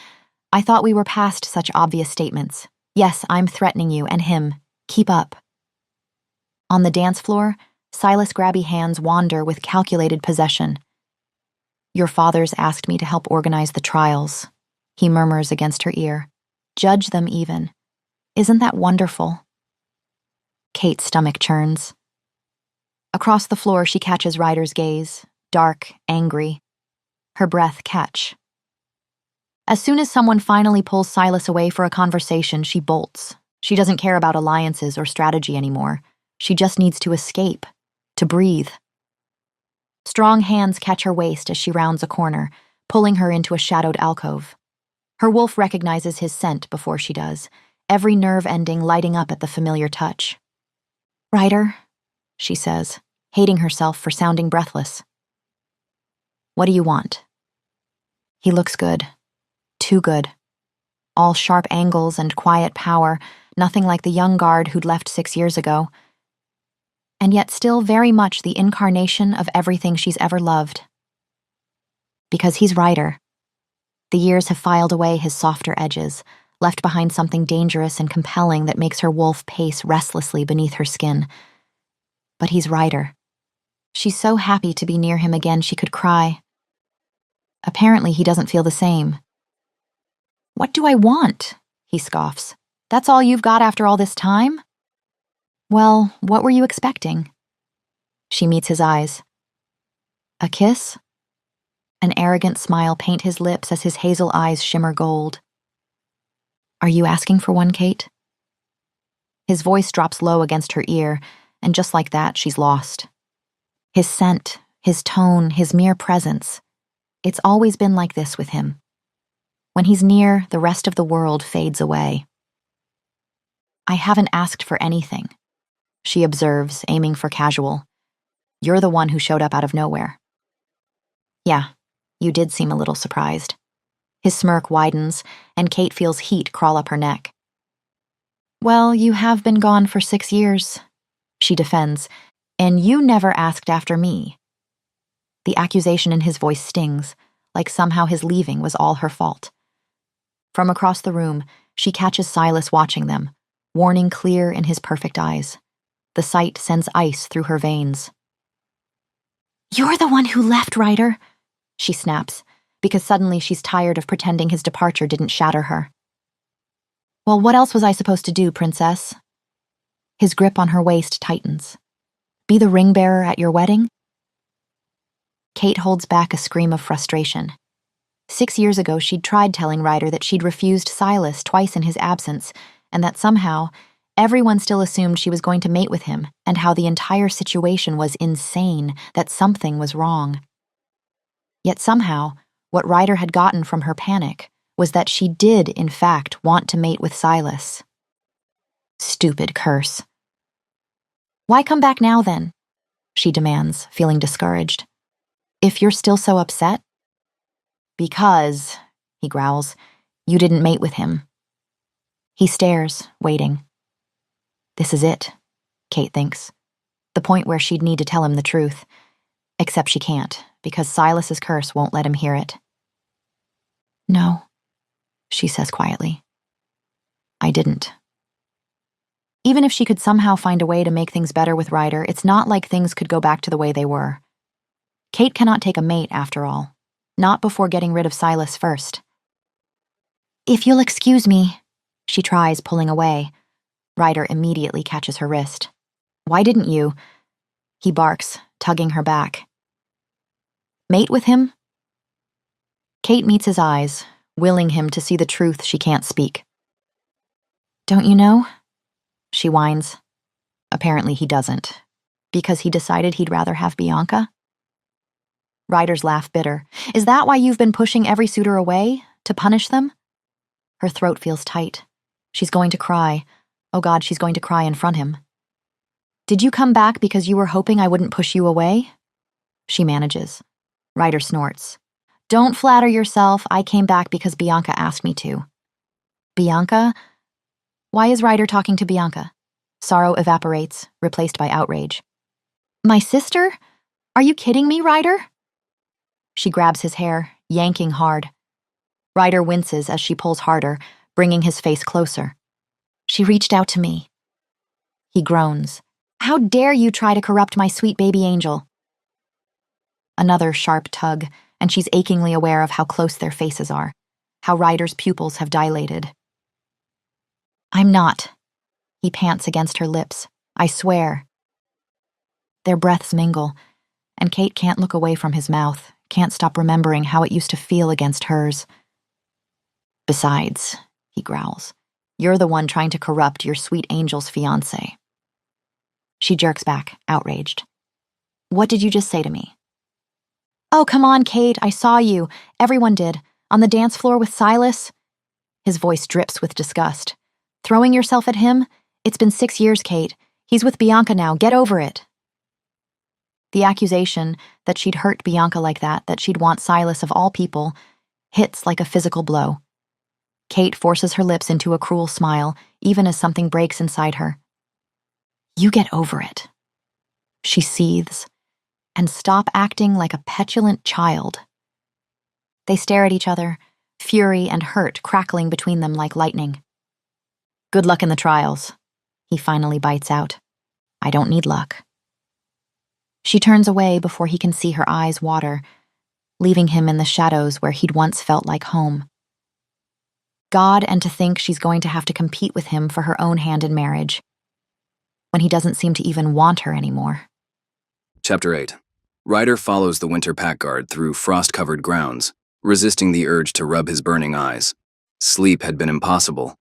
I thought we were past such obvious statements. Yes, I'm threatening you and him. Keep up. On the dance floor, Silas' grabby hands wander with calculated possession. Your father's asked me to help organize the trials, he murmurs against her ear. Judge them even. Isn't that wonderful? Kate's stomach churns. Across the floor, she catches Ryder's gaze, dark, angry. Her breath catch. As soon as someone finally pulls Silas away for a conversation, she bolts. She doesn't care about alliances or strategy anymore. She just needs to escape, to breathe. Strong hands catch her waist as she rounds a corner, pulling her into a shadowed alcove. Her wolf recognizes his scent before she does, every nerve ending lighting up at the familiar touch. Ryder, she says, hating herself for sounding breathless. What do you want? He looks good. Too good. All sharp angles and quiet power, nothing like the young guard who'd left 6 years ago. And yet still very much the incarnation of everything she's ever loved. Because he's Ryder. The years have filed away his softer edges, left behind something dangerous and compelling that makes her wolf pace restlessly beneath her skin. But he's Ryder. She's so happy to be near him again she could cry. Apparently he doesn't feel the same. What do I want? He scoffs. That's all you've got after all this time? Well, what were you expecting? She meets his eyes. A kiss? An arrogant smile paints his lips as his hazel eyes shimmer gold. Are you asking for one, Kate? His voice drops low against her ear, and just like that, she's lost. His scent, his tone, his mere presence. It's always been like this with him. When he's near, the rest of the world fades away. I haven't asked for anything, she observes, aiming for casual. You're the one who showed up out of nowhere. Yeah, you did seem a little surprised. His smirk widens, and Kate feels heat crawl up her neck. Well, you have been gone for 6 years, she defends, and you never asked after me. The accusation in his voice stings, like somehow his leaving was all her fault. From across the room, she catches Silas watching them, warning clear in his perfect eyes. The sight sends ice through her veins. "You're the one who left, Ryder," she snaps, because suddenly she's tired of pretending his departure didn't shatter her. "Well, what else was I supposed to do, princess?" His grip on her waist tightens. "Be the ring bearer at your wedding?" Kate holds back a scream of frustration. 6 years ago, she'd tried telling Ryder that she'd refused Silas twice in his absence, and that somehow, everyone still assumed she was going to mate with him, and how the entire situation was insane, that something was wrong. Yet somehow, what Ryder had gotten from her panic was that she did, in fact, want to mate with Silas. Stupid curse. "Why come back now, then?" she demands, feeling discouraged. "If you're still so upset?" "Because," he growls, "you didn't mate with him." He stares, waiting. This is it, Kate thinks. The point where she'd need to tell him the truth. Except she can't, because Silas's curse won't let him hear it. "No," she says quietly. "I didn't." Even if she could somehow find a way to make things better with Ryder, it's not like things could go back to the way they were. Kate cannot take a mate, after all. Not before getting rid of Silas first. "If you'll excuse me," she tries, pulling away. Ryder immediately catches her wrist. "Why didn't you?" He barks, tugging her back. "Mate with him?" Kate meets his eyes, willing him to see the truth she can't speak. "Don't you know?" she whines. Apparently he doesn't, because he decided he'd rather have Bianca. Ryder's laugh bitter. "Is that why you've been pushing every suitor away? To punish them?" Her throat feels tight. She's going to cry. Oh God, she's going to cry in front of him. "Did you come back because you were hoping I wouldn't push you away?" She manages. Ryder snorts. "Don't flatter yourself. I came back because Bianca asked me to." Bianca? Why is Ryder talking to Bianca? Sorrow evaporates, replaced by outrage. "My sister? Are you kidding me, Ryder?" She grabs his hair, yanking hard. Ryder winces as she pulls harder, bringing his face closer. "She reached out to me." He groans. "How dare you try to corrupt my sweet baby angel?" Another sharp tug, and she's achingly aware of how close their faces are, how Ryder's pupils have dilated. "I'm not." He pants against her lips. "I swear." Their breaths mingle, and Kate can't look away from his mouth, can't stop remembering how it used to feel against hers. "Besides," he growls, "you're the one trying to corrupt your sweet angel's fiancé." She jerks back, outraged. "What did you just say to me?" "Oh, come on, Kate, I saw you. Everyone did. On the dance floor with Silas." His voice drips with disgust. "Throwing yourself at him? It's been 6 years, Kate. He's with Bianca now. Get over it." The accusation that she'd hurt Bianca like that she'd want Silas of all people, hits like a physical blow. Kate forces her lips into a cruel smile, even as something breaks inside her. "You get over it." She seethes. "And stop acting like a petulant child." They stare at each other, fury and hurt crackling between them like lightning. "Good luck in the trials," he finally bites out. "I don't need luck." She turns away before he can see her eyes water, leaving him in the shadows where he'd once felt like home. God, and to think she's going to have to compete with him for her own hand in marriage, when he doesn't seem to even want her anymore. Chapter 8. Ryder follows the winter pack guard through frost-covered grounds, resisting the urge to rub his burning eyes. Sleep had been impossible.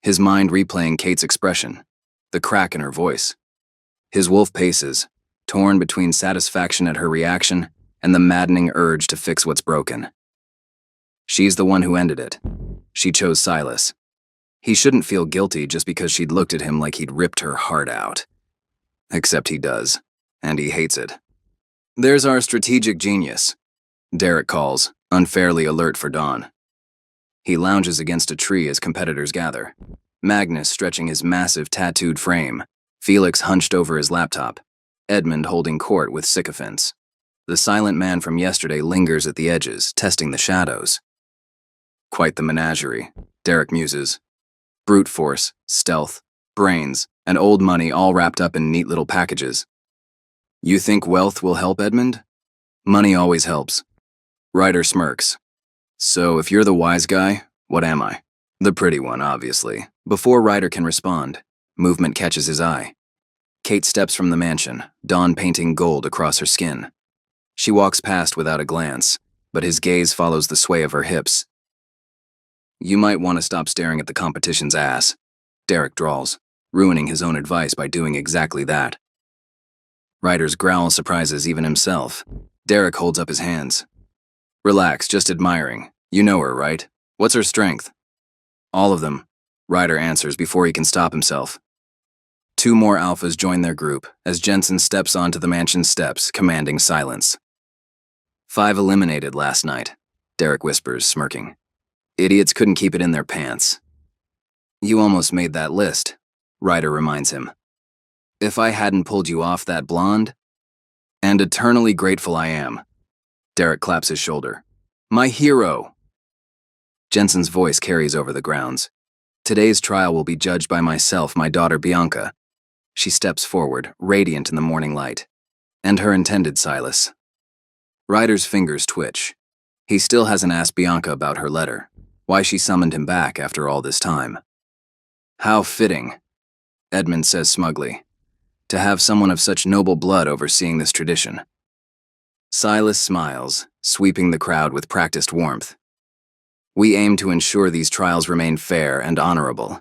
His mind replaying Kate's expression, the crack in her voice. His wolf paces, torn between satisfaction at her reaction and the maddening urge to fix what's broken. She's the one who ended it. She chose Silas. He shouldn't feel guilty just because she'd looked at him like he'd ripped her heart out. Except he does, and he hates it. "There's our strategic genius," Derek calls, unfairly alert for dawn. He lounges against a tree as competitors gather, Magnus stretching his massive tattooed frame, Felix hunched over his laptop, Edmund holding court with sycophants. The silent man from yesterday lingers at the edges, testing the shadows. Quite the menagerie, Derek muses. Brute force, stealth, brains, and old money all wrapped up in neat little packages. You think wealth will help, Edmund? Money always helps. Ryder smirks. So if you're the wise guy, what am I? The pretty one, obviously. Before Ryder can respond, movement catches his eye. Kate steps from the mansion, dawn painting gold across her skin. She walks past without a glance, but his gaze follows the sway of her hips. You might want to stop staring at the competition's ass, Derek drawls, ruining his own advice by doing exactly that. Ryder's growl surprises even himself. Derek holds up his hands. Relax, just admiring. You know her, right? What's her strength? All of them, Ryder answers before he can stop himself. 2 more alphas join their group as Jensen steps onto the mansion steps, commanding silence. 5 eliminated last night, Derek whispers, smirking. Idiots couldn't keep it in their pants. You almost made that list, Ryder reminds him. If I hadn't pulled you off that blonde? And eternally grateful I am. Derek claps his shoulder. My hero! Jensen's voice carries over the grounds. Today's trial will be judged by myself, my daughter Bianca. She steps forward, radiant in the morning light. And her intended Silas. Ryder's fingers twitch. He still hasn't asked Bianca about her letter, why she summoned him back after all this time. How fitting, Edmund says smugly, to have someone of such noble blood overseeing this tradition. Silas smiles, sweeping the crowd with practiced warmth. We aim to ensure these trials remain fair and honorable.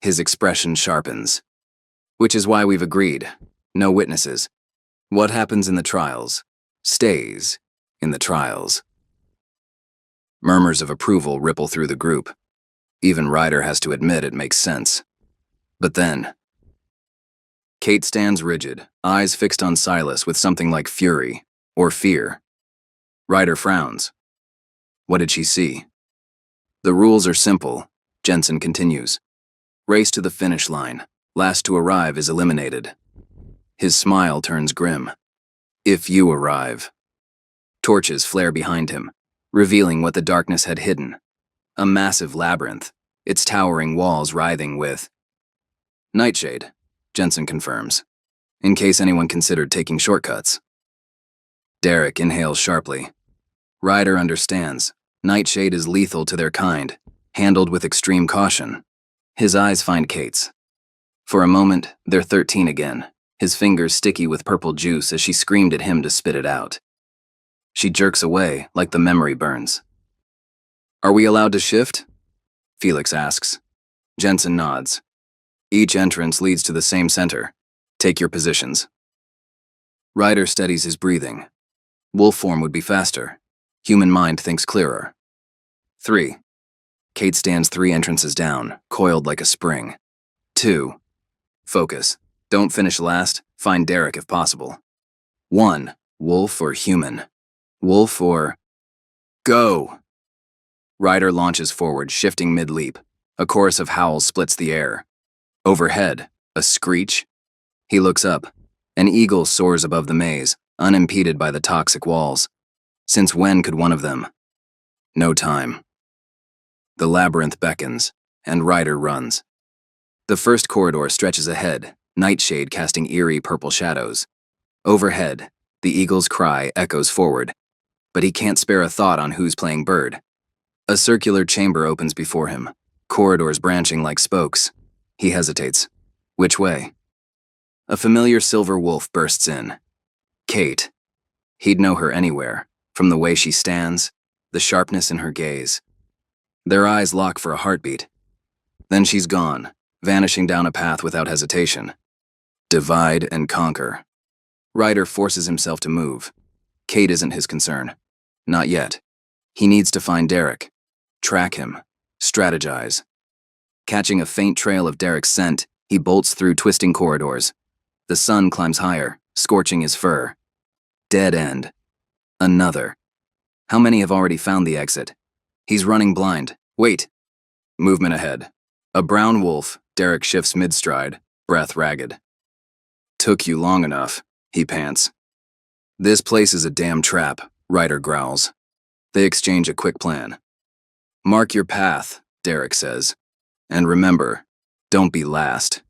His expression sharpens. Which is why we've agreed. No witnesses. What happens in the trials stays in the trials. Murmurs of approval ripple through the group. Even Ryder has to admit it makes sense. But then, Kate stands rigid, eyes fixed on Silas with something like fury or fear. Ryder frowns. What did she see? The rules are simple, Jensen continues. Race to the finish line. Last to arrive is eliminated. His smile turns grim. If you arrive. Torches flare behind him, revealing what the darkness had hidden. A massive labyrinth, its towering walls writhing with Nightshade, Jensen confirms, in case anyone considered taking shortcuts. Derek inhales sharply. Ryder understands. Nightshade is lethal to their kind, handled with extreme caution. His eyes find Kate's. For a moment, they're 13 again, his fingers sticky with purple juice as she screamed at him to spit it out. She jerks away, like the memory burns. Are we allowed to shift? Felix asks. Jensen nods. Each entrance leads to the same center. Take your positions. Ryder steadies his breathing. Wolf form would be faster. Human mind thinks clearer. 3. Kate stands 3 entrances down, coiled like a spring. 2. Focus. Don't finish last. Find Derek if possible. 1. Wolf or human? Wolf or... Go! Ryder launches forward, shifting mid-leap. A chorus of howls splits the air. Overhead, a screech. He looks up. An eagle soars above the maze, unimpeded by the toxic walls. Since when could one of them? No time. The labyrinth beckons, and Ryder runs. The first corridor stretches ahead, Nightshade casting eerie purple shadows. Overhead, the eagle's cry echoes forward, but he can't spare a thought on who's playing bird. A circular chamber opens before him, corridors branching like spokes. He hesitates. Which way? A familiar silver wolf bursts in. Kate. He'd know her anywhere, from the way she stands, the sharpness in her gaze. Their eyes lock for a heartbeat. Then she's gone, vanishing down a path without hesitation. Divide and conquer. Ryder forces himself to move. Kate isn't his concern. Not yet. He needs to find Derek. Track him. Strategize. Catching a faint trail of Derek's scent, he bolts through twisting corridors. The sun climbs higher, scorching his fur. Dead end. Another. How many have already found the exit? He's running blind. Wait. Movement ahead. A brown wolf, Derek shifts mid-stride, breath ragged. Took you long enough, he pants. This place is a damn trap, Ryder growls. They exchange a quick plan. Mark your path, Derek says. And remember, don't be last.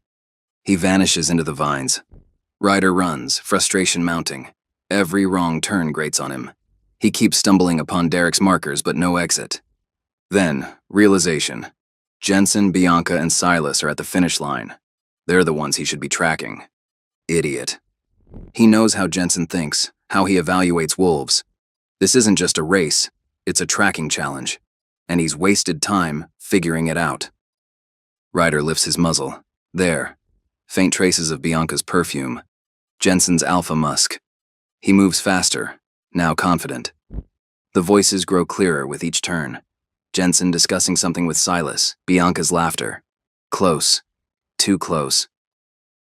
He vanishes into the vines. Ryder runs, frustration mounting. Every wrong turn grates on him. He keeps stumbling upon Derek's markers, but no exit. Then, realization. Jensen, Bianca, and Silas are at the finish line. They're the ones he should be tracking. Idiot. He knows how Jensen thinks, how he evaluates wolves. This isn't just a race, it's a tracking challenge. And he's wasted time figuring it out. Ryder lifts his muzzle. There. Faint traces of Bianca's perfume. Jensen's alpha musk. He moves faster, now confident. The voices grow clearer with each turn. Jensen discussing something with Silas, Bianca's laughter. Close. Too close.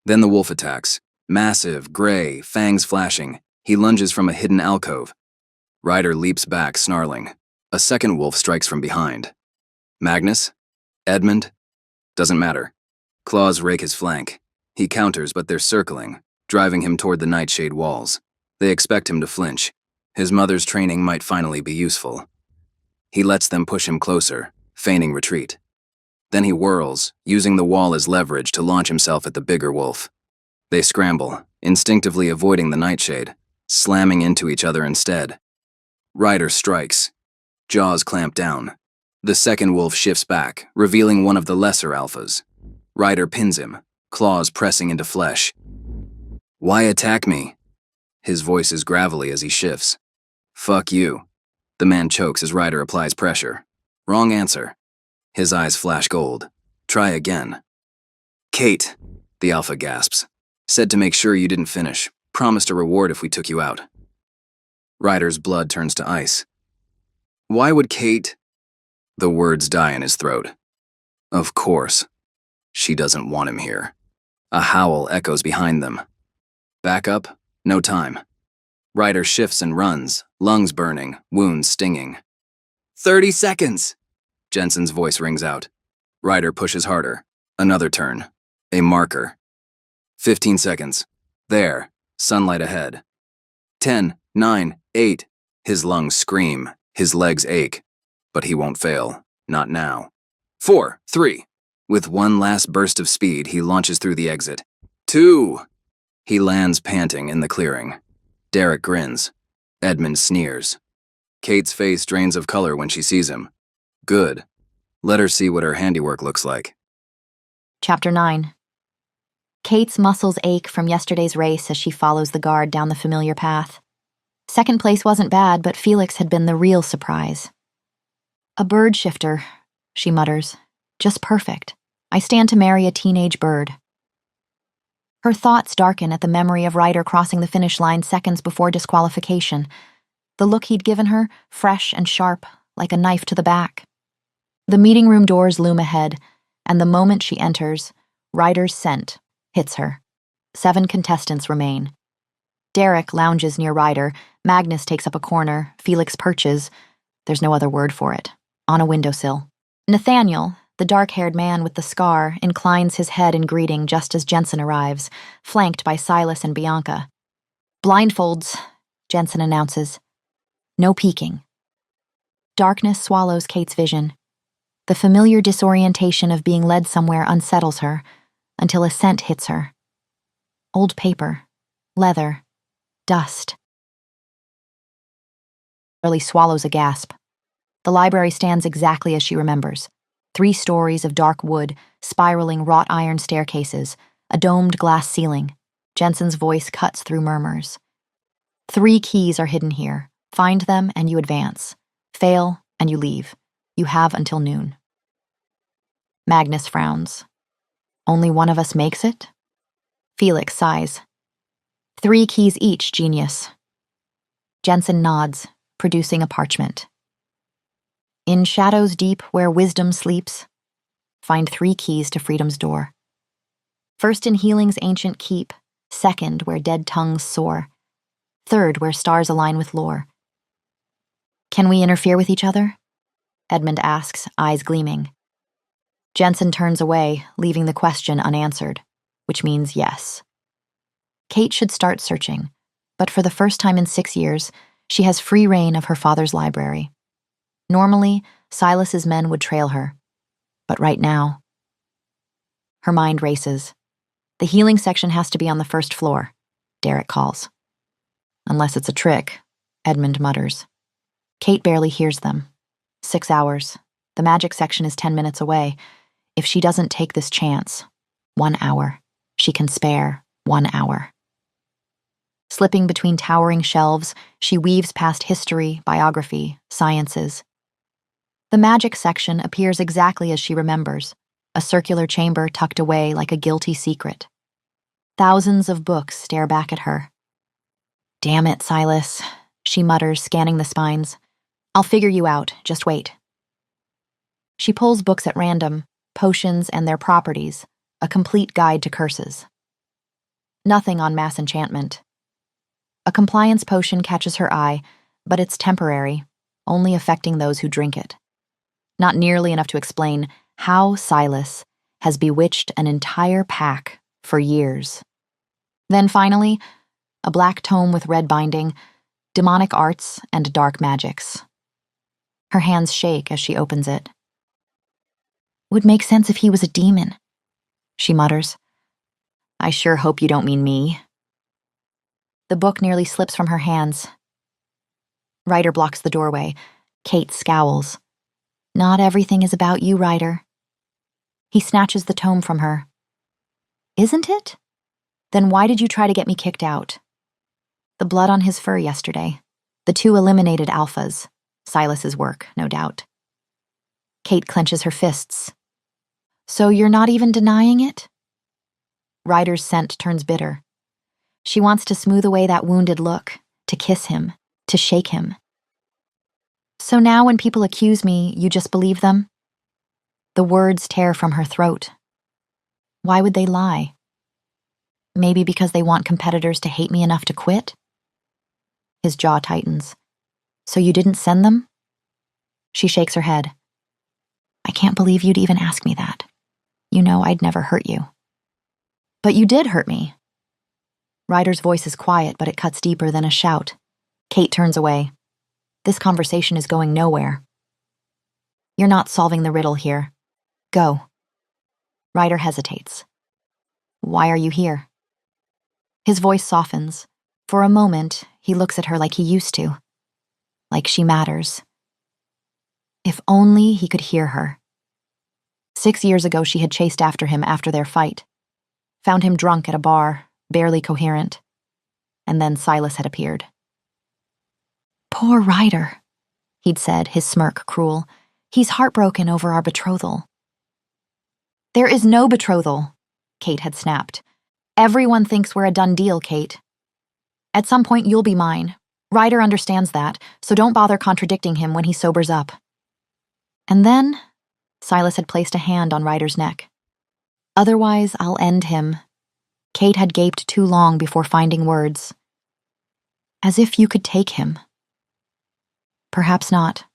Then the wolf attacks. Massive, gray, fangs flashing. He lunges from a hidden alcove. Ryder leaps back, snarling. A second wolf strikes from behind. Magnus? Edmund? Doesn't matter. Claws rake his flank. He counters, but they're circling, driving him toward the nightshade walls. They expect him to flinch. His mother's training might finally be useful. He lets them push him closer, feigning retreat. Then he whirls, using the wall as leverage to launch himself at the bigger wolf. They scramble, instinctively avoiding the nightshade, slamming into each other instead. Ryder strikes. Jaws clamp down. The second wolf shifts back, revealing one of the lesser alphas. Ryder pins him, claws pressing into flesh. Why attack me? His voice is gravelly as he shifts. Fuck you. The man chokes as Ryder applies pressure. Wrong answer. His eyes flash gold. Try again. Kate, the alpha gasps. Said to make sure you didn't finish. Promised a reward if we took you out. Ryder's blood turns to ice. Why would Kate? The words die in his throat. Of course. She doesn't want him here. A howl echoes behind them. Back up? No time. Ryder shifts and runs, lungs burning, wounds stinging. 30 seconds! Jensen's voice rings out. Ryder pushes harder. Another turn. A marker. 15 seconds. There. Sunlight ahead. 10, 9, 8. His lungs scream. His legs ache. But he won't fail. Not now. 4, 3. With one last burst of speed, he launches through the exit. 2. He lands panting in the clearing. Derek grins. Edmund sneers. Kate's face drains of color when she sees him. Good. Let her see what her handiwork looks like. Chapter 9. Kate's muscles ache from yesterday's race as she follows the guard down the familiar path. Second place wasn't bad, but Felix had been the real surprise. A bird shifter, she mutters. Just perfect. I stand to marry a teenage bird. Her thoughts darken at the memory of Ryder crossing the finish line seconds before disqualification. The look he'd given her, fresh and sharp, like a knife to the back. The meeting room doors loom ahead, and the moment she enters, Ryder's scent hits her. 7 contestants remain. Derek lounges near Ryder, Magnus takes up a corner, Felix perches, there's no other word for it, on a windowsill. Nathaniel, the dark-haired man with the scar, inclines his head in greeting just as Jensen arrives, flanked by Silas and Bianca. Blindfolds, Jensen announces. No peeking. Darkness swallows Kate's vision. The familiar disorientation of being led somewhere unsettles her, until a scent hits her. Old paper, leather, dust. Barely swallows a gasp. The library stands exactly as she remembers. 3 stories of dark wood, spiraling wrought iron staircases, a domed glass ceiling. Jensen's voice cuts through murmurs. 3 keys are hidden here. Find them and you advance. Fail and you leave. You have until noon. Magnus frowns. Only one of us makes it? Felix sighs. 3 keys each, genius. Jensen nods, producing a parchment. In shadows deep where wisdom sleeps, find 3 keys to freedom's door. First in healing's ancient keep, second where dead tongues soar, third where stars align with lore. Can we interfere with each other? Edmund asks, eyes gleaming. Jensen turns away, leaving the question unanswered, which means yes. Kate should start searching, but for the first time in 6 years, she has free reign of her father's library. Normally, Silas's men would trail her, but right now... Her mind races. The healing section has to be on the first floor, Derek calls. Unless it's a trick, Edmund mutters. Kate barely hears them. 6 hours. The magic section is 10 minutes away. If she doesn't take this chance, 1 hour. She can spare 1 hour. Slipping between towering shelves, she weaves past history, biography, sciences. The magic section appears exactly as she remembers, a circular chamber tucked away like a guilty secret. Thousands of books stare back at her. Damn it, Silas, she mutters, scanning the spines. I'll figure you out, just wait. She pulls books at random, potions and their properties, a complete guide to curses. Nothing on mass enchantment. A compliance potion catches her eye, but it's temporary, only affecting those who drink it. Not nearly enough to explain how Silas has bewitched an entire pack for years. Then finally, a black tome with red binding, demonic arts and dark magics. Her hands shake as she opens it. Would make sense if he was a demon, she mutters. I sure hope you don't mean me. The book nearly slips from her hands. Ryder blocks the doorway. Kate scowls. Not everything is about you, Ryder. He snatches the tome from her. Isn't it? Then why did you try to get me kicked out? The blood on his fur yesterday. The 2 eliminated alphas. Silas's work, no doubt. Kate clenches her fists. So you're not even denying it? Ryder's scent turns bitter. She wants to smooth away that wounded look, to kiss him, to shake him. So now when people accuse me, you just believe them? The words tear from her throat. Why would they lie? Maybe because they want competitors to hate me enough to quit? His jaw tightens. So you didn't send them? She shakes her head. I can't believe you'd even ask me that. You know I'd never hurt you. But you did hurt me. Ryder's voice is quiet, but it cuts deeper than a shout. Kate turns away. This conversation is going nowhere. You're not solving the riddle here. Go. Ryder hesitates. Why are you here? His voice softens. For a moment, he looks at her like he used to. Like she matters. If only he could hear her. 6 years ago, she had chased after him after their fight. Found him drunk at a bar, barely coherent. And then Silas had appeared. Poor Ryder, he'd said, his smirk cruel. He's heartbroken over our betrothal. There is no betrothal, Kate had snapped. Everyone thinks we're a done deal, Kate. At some point, you'll be mine. Ryder understands that, so don't bother contradicting him when he sobers up. And then, Silas had placed a hand on Ryder's neck. Otherwise, I'll end him. Kate had gaped too long before finding words. As if you could take him. Perhaps not.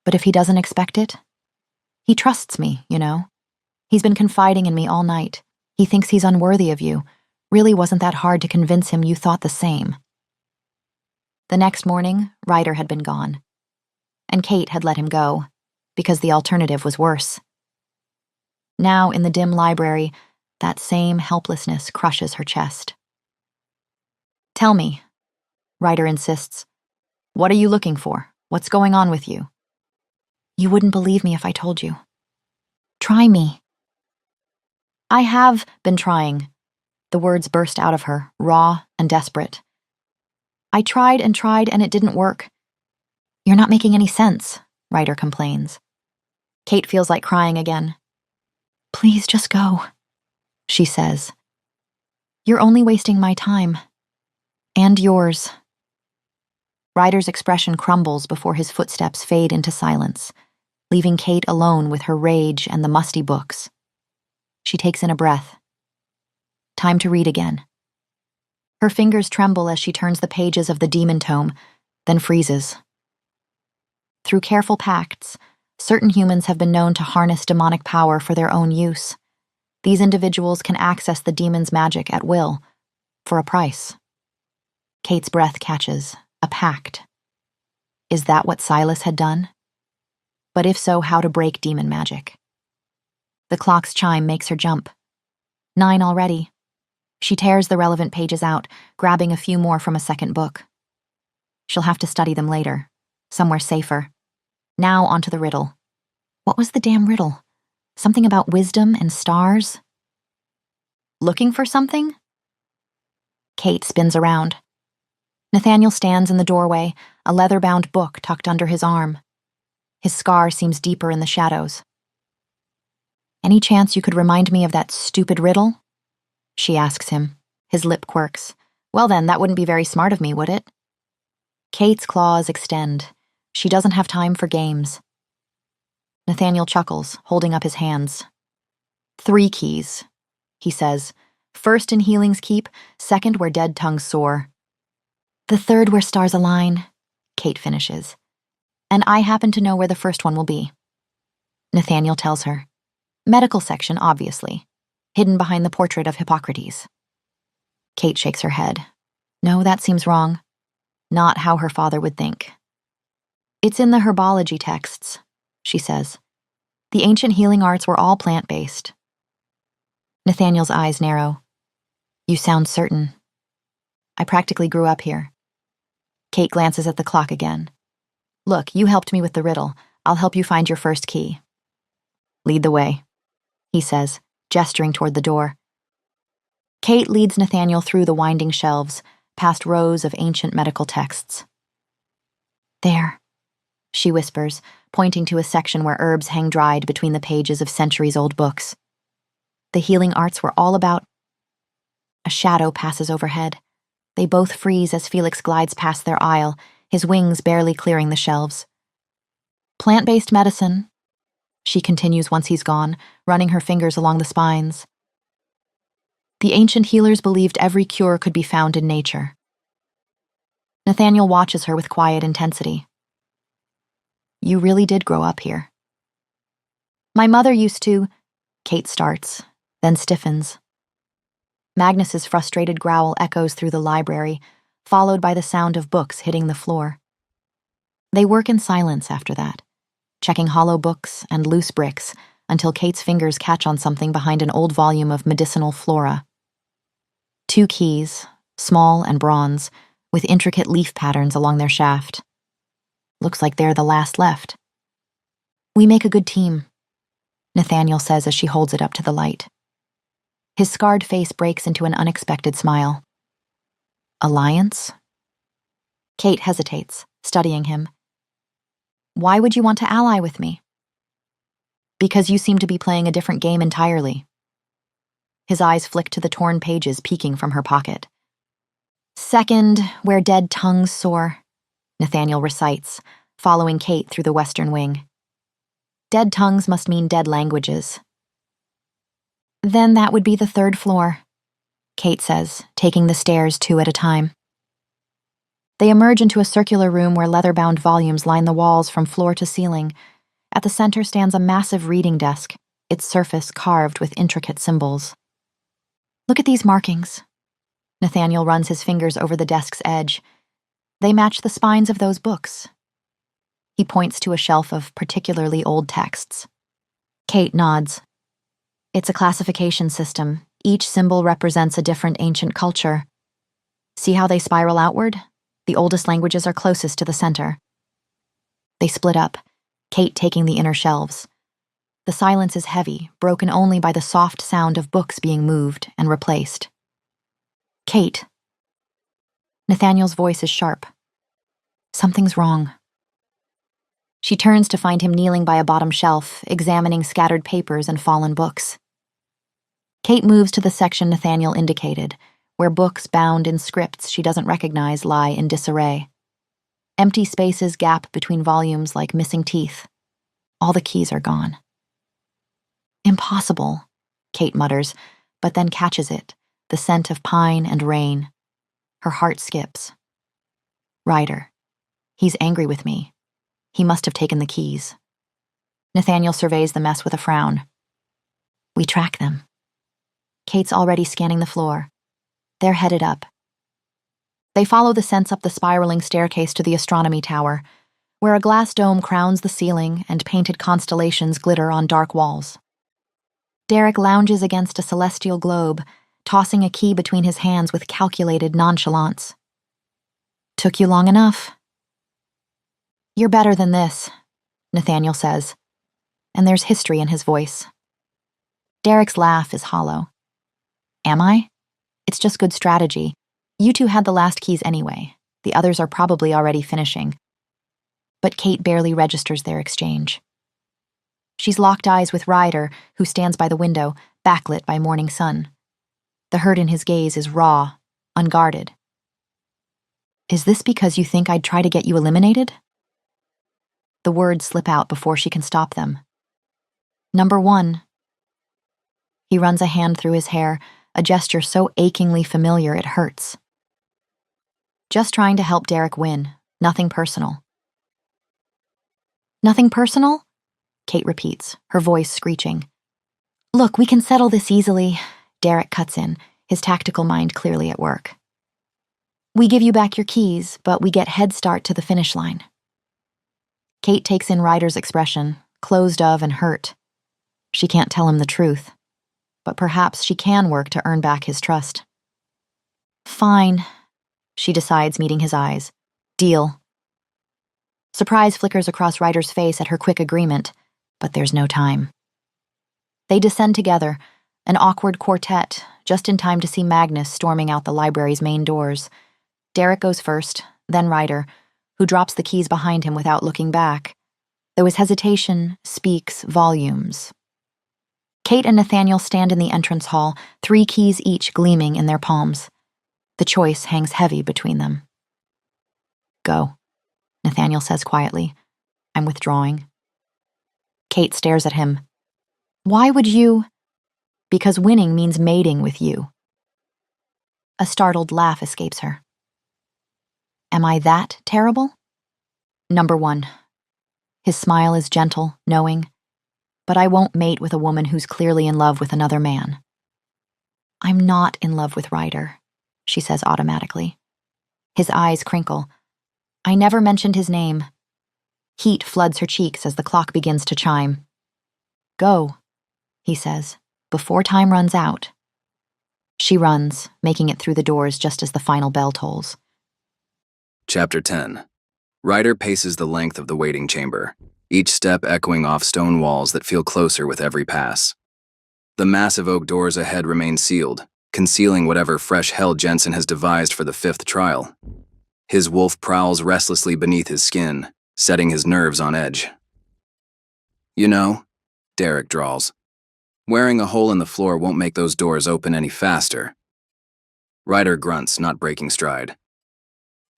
But if he doesn't expect it? He trusts me, you know. He's been confiding in me all night. He thinks he's unworthy of you. Really wasn't that hard to convince him you thought the same. The next morning, Ryder had been gone. And Kate had let him go, because the alternative was worse. Now, in the dim library, that same helplessness crushes her chest. Tell me, Ryder insists. What are you looking for? What's going on with you? You wouldn't believe me if I told you. Try me. I have been trying. The words burst out of her, raw and desperate. I tried and it didn't work. You're not making any sense, Ryder complains. Kate feels like crying again. Please just go, she says. You're only wasting my time. And yours. Ryder's expression crumbles before his footsteps fade into silence, leaving Kate alone with her rage and the musty books. She takes in a breath. Time to read again. Her fingers tremble as she turns the pages of the demon tome, then freezes. Through careful pacts, certain humans have been known to harness demonic power for their own use. These individuals can access the demon's magic at will, for a price. Kate's breath catches. A pact. Is that what Silas had done? But if so, how to break demon magic? The clock's chime makes her jump. 9 already. She tears the relevant pages out, grabbing a few more from a second book. She'll have to study them later, somewhere safer. Now onto the riddle. What was the damn riddle? Something about wisdom and stars? Looking for something? Kate spins around. Nathaniel stands in the doorway, a leather-bound book tucked under his arm. His scar seems deeper in the shadows. Any chance you could remind me of that stupid riddle? She asks him. His lip quirks. Well then, that wouldn't be very smart of me, would it? Kate's claws extend. She doesn't have time for games. Nathaniel chuckles, holding up his hands. 3 keys, he says. First in Healing's Keep, second where dead tongues soar. The third where stars align, Kate finishes. And I happen to know where the first one will be. Nathaniel tells her. Medical section, obviously. Hidden behind the portrait of Hippocrates. Kate shakes her head. No, that seems wrong. Not how her father would think. It's in the herbology texts, she says. The ancient healing arts were all plant-based. Nathaniel's eyes narrow. You sound certain. I practically grew up here. Kate glances at the clock again. Look, you helped me with the riddle. I'll help you find your first key. Lead the way, he says, gesturing toward the door. Kate leads Nathaniel through the winding shelves, past rows of ancient medical texts. There, she whispers, pointing to a section where herbs hang dried between the pages of centuries-old books. The healing arts were all about... A shadow passes overhead. They both freeze as Felix glides past their aisle, his wings barely clearing the shelves. Plant-based medicine, she continues once he's gone, running her fingers along the spines. The ancient healers believed every cure could be found in nature. Nathaniel watches her with quiet intensity. You really did grow up here. My mother used to... Kate starts, then stiffens. Magnus's frustrated growl echoes through the library, followed by the sound of books hitting the floor. They work in silence after that, checking hollow books and loose bricks until Kate's fingers catch on something behind an old volume of medicinal flora. 2 keys, small and bronze, with intricate leaf patterns along their shaft. Looks like they're the last left. We make a good team, Nathaniel says as she holds it up to the light. His scarred face breaks into an unexpected smile. Alliance? Kate hesitates, studying him. Why would you want to ally with me? Because you seem to be playing a different game entirely. His eyes flick to the torn pages peeking from her pocket. Second, where dead tongues soar, Nathaniel recites, following Kate through the western wing. Dead tongues must mean dead languages. Then that would be the 3rd floor, Kate says, taking the stairs 2 at a time. They emerge into a circular room where leather-bound volumes line the walls from floor to ceiling. At the center stands a massive reading desk, its surface carved with intricate symbols. Look at these markings. Nathaniel runs his fingers over the desk's edge. They match the spines of those books. He points to a shelf of particularly old texts. Kate nods. It's a classification system. Each symbol represents a different ancient culture. See how they spiral outward? The oldest languages are closest to the center. They split up, Kate taking the inner shelves. The silence is heavy, broken only by the soft sound of books being moved and replaced. Kate. Nathaniel's voice is sharp. Something's wrong. She turns to find him kneeling by a bottom shelf, examining scattered papers and fallen books. Kate moves to the section Nathaniel indicated, where books bound in scripts she doesn't recognize lie in disarray. Empty spaces gap between volumes like missing teeth. All the keys are gone. Impossible, Kate mutters, but then catches it, the scent of pine and rain. Her heart skips. Ryder. He's angry with me. He must have taken the keys. Nathaniel surveys the mess with a frown. We track them. Kate's already scanning the floor. They're headed up. They follow the scents up the spiraling staircase to the astronomy tower, where a glass dome crowns the ceiling and painted constellations glitter on dark walls. Derek lounges against a celestial globe, tossing a key between his hands with calculated nonchalance. Took you long enough. You're better than this, Nathaniel says, and there's history in his voice. Derek's laugh is hollow. Am I? It's just good strategy. You two had the last keys anyway. The others are probably already finishing. But Kate barely registers their exchange. She's locked eyes with Ryder, who stands by the window, backlit by morning sun. The hurt in his gaze is raw, unguarded. Is this because you think I'd try to get you eliminated? The words slip out before she can stop them. Number 1. He runs a hand through his hair, a gesture so achingly familiar it hurts. Just trying to help Derek win, nothing personal. Nothing personal? Kate repeats, her voice screeching. Look, we can settle this easily, Derek cuts in, his tactical mind clearly at work. We give you back your keys, but we get head start to the finish line. Kate takes in Ryder's expression, closed of and hurt. She can't tell him the truth, but perhaps she can work to earn back his trust. Fine, she decides, meeting his eyes. Deal. Surprise flickers across Ryder's face at her quick agreement, but there's no time. They descend together, an awkward quartet, just in time to see Magnus storming out the library's main doors. Derek goes first, then Ryder, who drops the keys behind him without looking back, though his hesitation speaks volumes. Kate and Nathaniel stand in the entrance hall, 3 keys each gleaming in their palms. The choice hangs heavy between them. Go, Nathaniel says quietly. I'm withdrawing. Kate stares at him. Why would you? Because winning means mating with you. A startled laugh escapes her. Am I that terrible? Number 1. His smile is gentle, knowing, but I won't mate with a woman who's clearly in love with another man. I'm not in love with Ryder, she says automatically. His eyes crinkle. I never mentioned his name. Heat floods her cheeks as the clock begins to chime. Go, he says, before time runs out. She runs, making it through the doors just as the final bell tolls. Chapter 10. Ryder paces the length of the waiting chamber, each step echoing off stone walls that feel closer with every pass. The massive oak doors ahead remain sealed, concealing whatever fresh hell Jensen has devised for the 5th trial. His wolf prowls restlessly beneath his skin, setting his nerves on edge. You know, Derek drawls, wearing a hole in the floor won't make those doors open any faster. Ryder grunts, not breaking stride.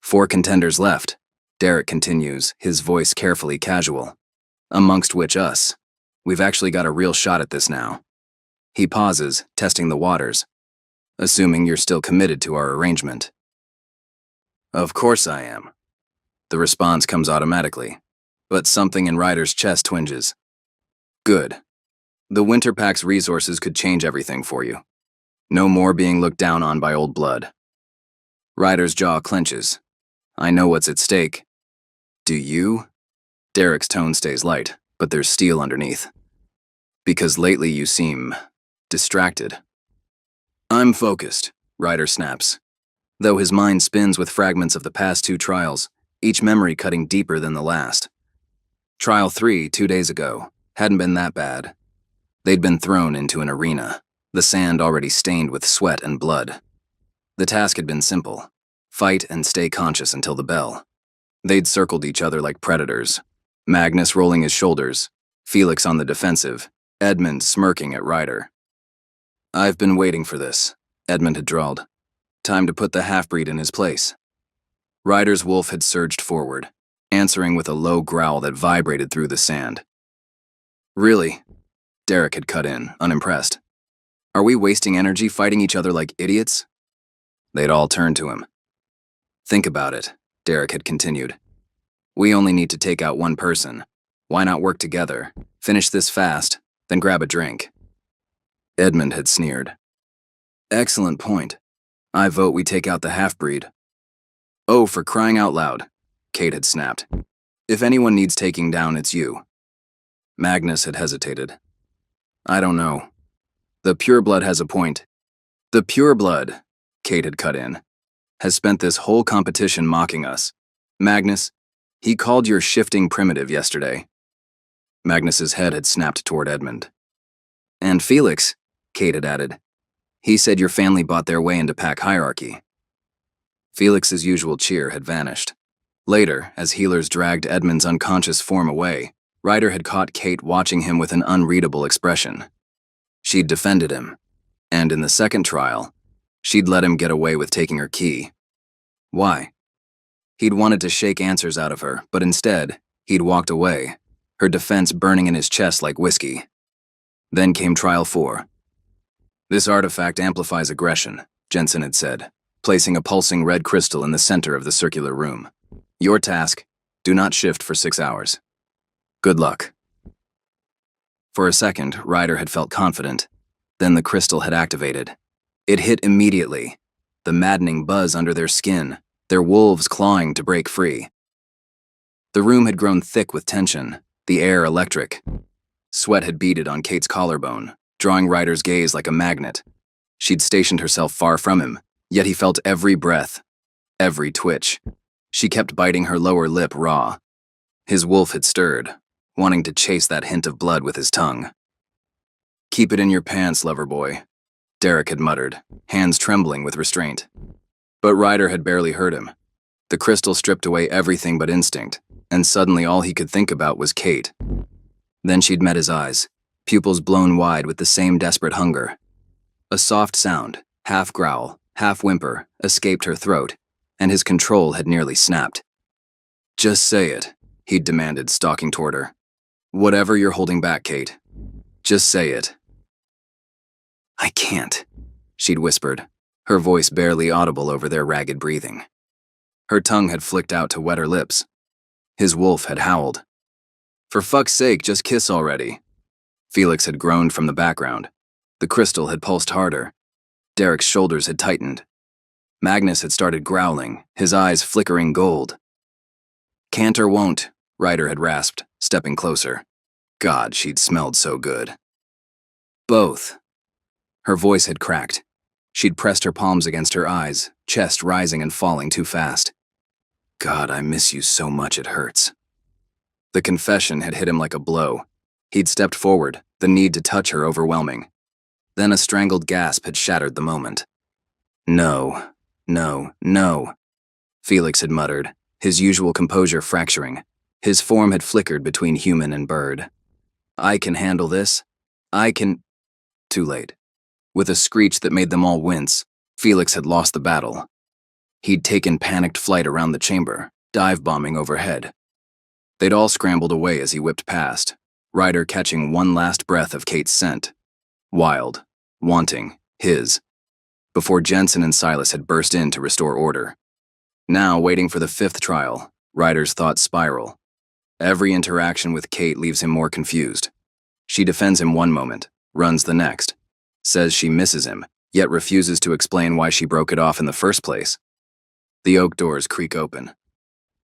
4 contenders left, Derek continues, his voice carefully casual. Amongst which us. We've actually got a real shot at this now. He pauses, testing the waters. Assuming you're still committed to our arrangement. Of course I am. The response comes automatically, but something in Ryder's chest twinges. Good. The Winter Pack's resources could change everything for you. No more being looked down on by old blood. Ryder's jaw clenches. I know what's at stake. Do you? Derek's tone stays light, but there's steel underneath. Because lately you seem distracted. I'm focused, Ryder snaps. Though his mind spins with fragments of the past 2 trials, each memory cutting deeper than the last. Trial 3, 2 days ago, hadn't been that bad. They'd been thrown into an arena, the sand already stained with sweat and blood. The task had been simple. Fight and stay conscious until the bell. They'd circled each other like predators. Magnus rolling his shoulders, Felix on the defensive, Edmund smirking at Ryder. I've been waiting for this, Edmund had drawled. Time to put the half-breed in his place. Ryder's wolf had surged forward, answering with a low growl that vibrated through the sand. Really? Derek had cut in, unimpressed. Are we wasting energy fighting each other like idiots? They'd all turned to him. Think about it, Derek had continued. We only need to take out one person. Why not work together, finish this fast, then grab a drink? Edmund had sneered. Excellent point. I vote we take out the half-breed. Oh, for crying out loud, Kate had snapped. If anyone needs taking down, it's you. Magnus had hesitated. I don't know. The pureblood has a point. The pureblood, Kate had cut in, has spent this whole competition mocking us. Magnus, he called your shifting primitive yesterday. Magnus's head had snapped toward Edmund. And Felix, Kate had added. He said your family bought their way into pack hierarchy. Felix's usual cheer had vanished. Later, as healers dragged Edmund's unconscious form away, Ryder had caught Kate watching him with an unreadable expression. She'd defended him, and in the second trial, she'd let him get away with taking her key. Why? He'd wanted to shake answers out of her, but instead, he'd walked away, her defense burning in his chest like whiskey. Then came trial 4. This artifact amplifies aggression, Jensen had said, placing a pulsing red crystal in the center of the circular room. Your task, do not shift for 6 hours. Good luck. For a second, Ryder had felt confident. Then the crystal had activated. It hit immediately, the maddening buzz under their skin, their wolves clawing to break free. The room had grown thick with tension, the air electric. Sweat had beaded on Kate's collarbone, drawing Ryder's gaze like a magnet. She'd stationed herself far from him, yet he felt every breath, every twitch. She kept biting her lower lip raw. His wolf had stirred, wanting to chase that hint of blood with his tongue. Keep it in your pants, lover boy, Derek had muttered, hands trembling with restraint. But Ryder had barely heard him. The crystal stripped away everything but instinct, and suddenly all he could think about was Kate. Then she'd met his eyes, pupils blown wide with the same desperate hunger. A soft sound, half growl, half whimper, escaped her throat, and his control had nearly snapped. Just say it, he'd demanded, stalking toward her. Whatever you're holding back, Kate. Just say it. I can't, she'd whispered, her voice barely audible over their ragged breathing. Her tongue had flicked out to wet her lips. His wolf had howled. For fuck's sake, just kiss already. Felix had groaned from the background. The crystal had pulsed harder. Derek's shoulders had tightened. Magnus had started growling, his eyes flickering gold. Can't or won't, Ryder had rasped, stepping closer. God, she'd smelled so good. Both. Her voice had cracked. She'd pressed her palms against her eyes, chest rising and falling too fast. God, I miss you so much it hurts. The confession had hit him like a blow. He'd stepped forward, the need to touch her overwhelming. Then a strangled gasp had shattered the moment. No, no, no, Felix had muttered, his usual composure fracturing. His form had flickered between human and bird. I can handle this. I can... Too late. With a screech that made them all wince, Felix had lost the battle. He'd taken panicked flight around the chamber, dive-bombing overhead. They'd all scrambled away as he whipped past, Ryder catching one last breath of Kate's scent. Wild, wanting, his. Before Jensen and Silas had burst in to restore order. Now, waiting for the 5th trial, Ryder's thoughts spiral. Every interaction with Kate leaves him more confused. She defends him one moment, runs the next, says she misses him, yet refuses to explain why she broke it off in the first place. The oak doors creak open.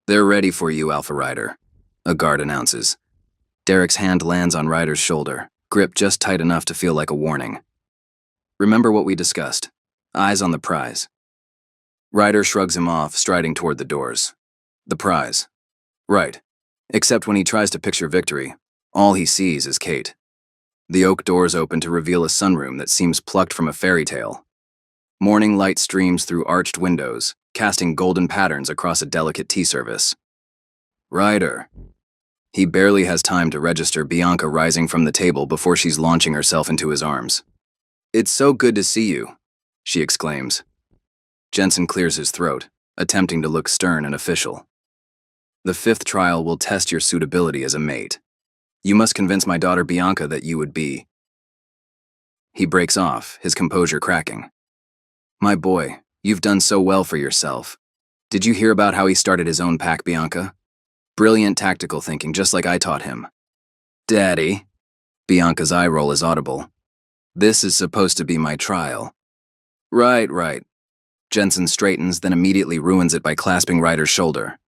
They're ready for you, Alpha Ryder, a guard announces. Derek's hand lands on Ryder's shoulder, grip just tight enough to feel like a warning. Remember what we discussed. Eyes on the prize. Ryder shrugs him off, striding toward the doors. The prize. Right. Except when he tries to picture victory, all he sees is Kate. The oak doors open to reveal a sunroom that seems plucked from a fairy tale. Morning light streams through arched windows, casting golden patterns across a delicate tea service. Ryder. He barely has time to register Bianca rising from the table before she's launching herself into his arms. It's so good to see you, she exclaims. Jensen clears his throat, attempting to look stern and official. The 5th trial will test your suitability as a mate. You must convince my daughter Bianca that you would be. He breaks off, his composure cracking. My boy, you've done so well for yourself. Did you hear about how he started his own pack, Bianca? Brilliant tactical thinking, just like I taught him. Daddy. Bianca's eye roll is audible. This is supposed to be my trial. Right. Jensen straightens, then immediately ruins it by clasping Ryder's shoulder.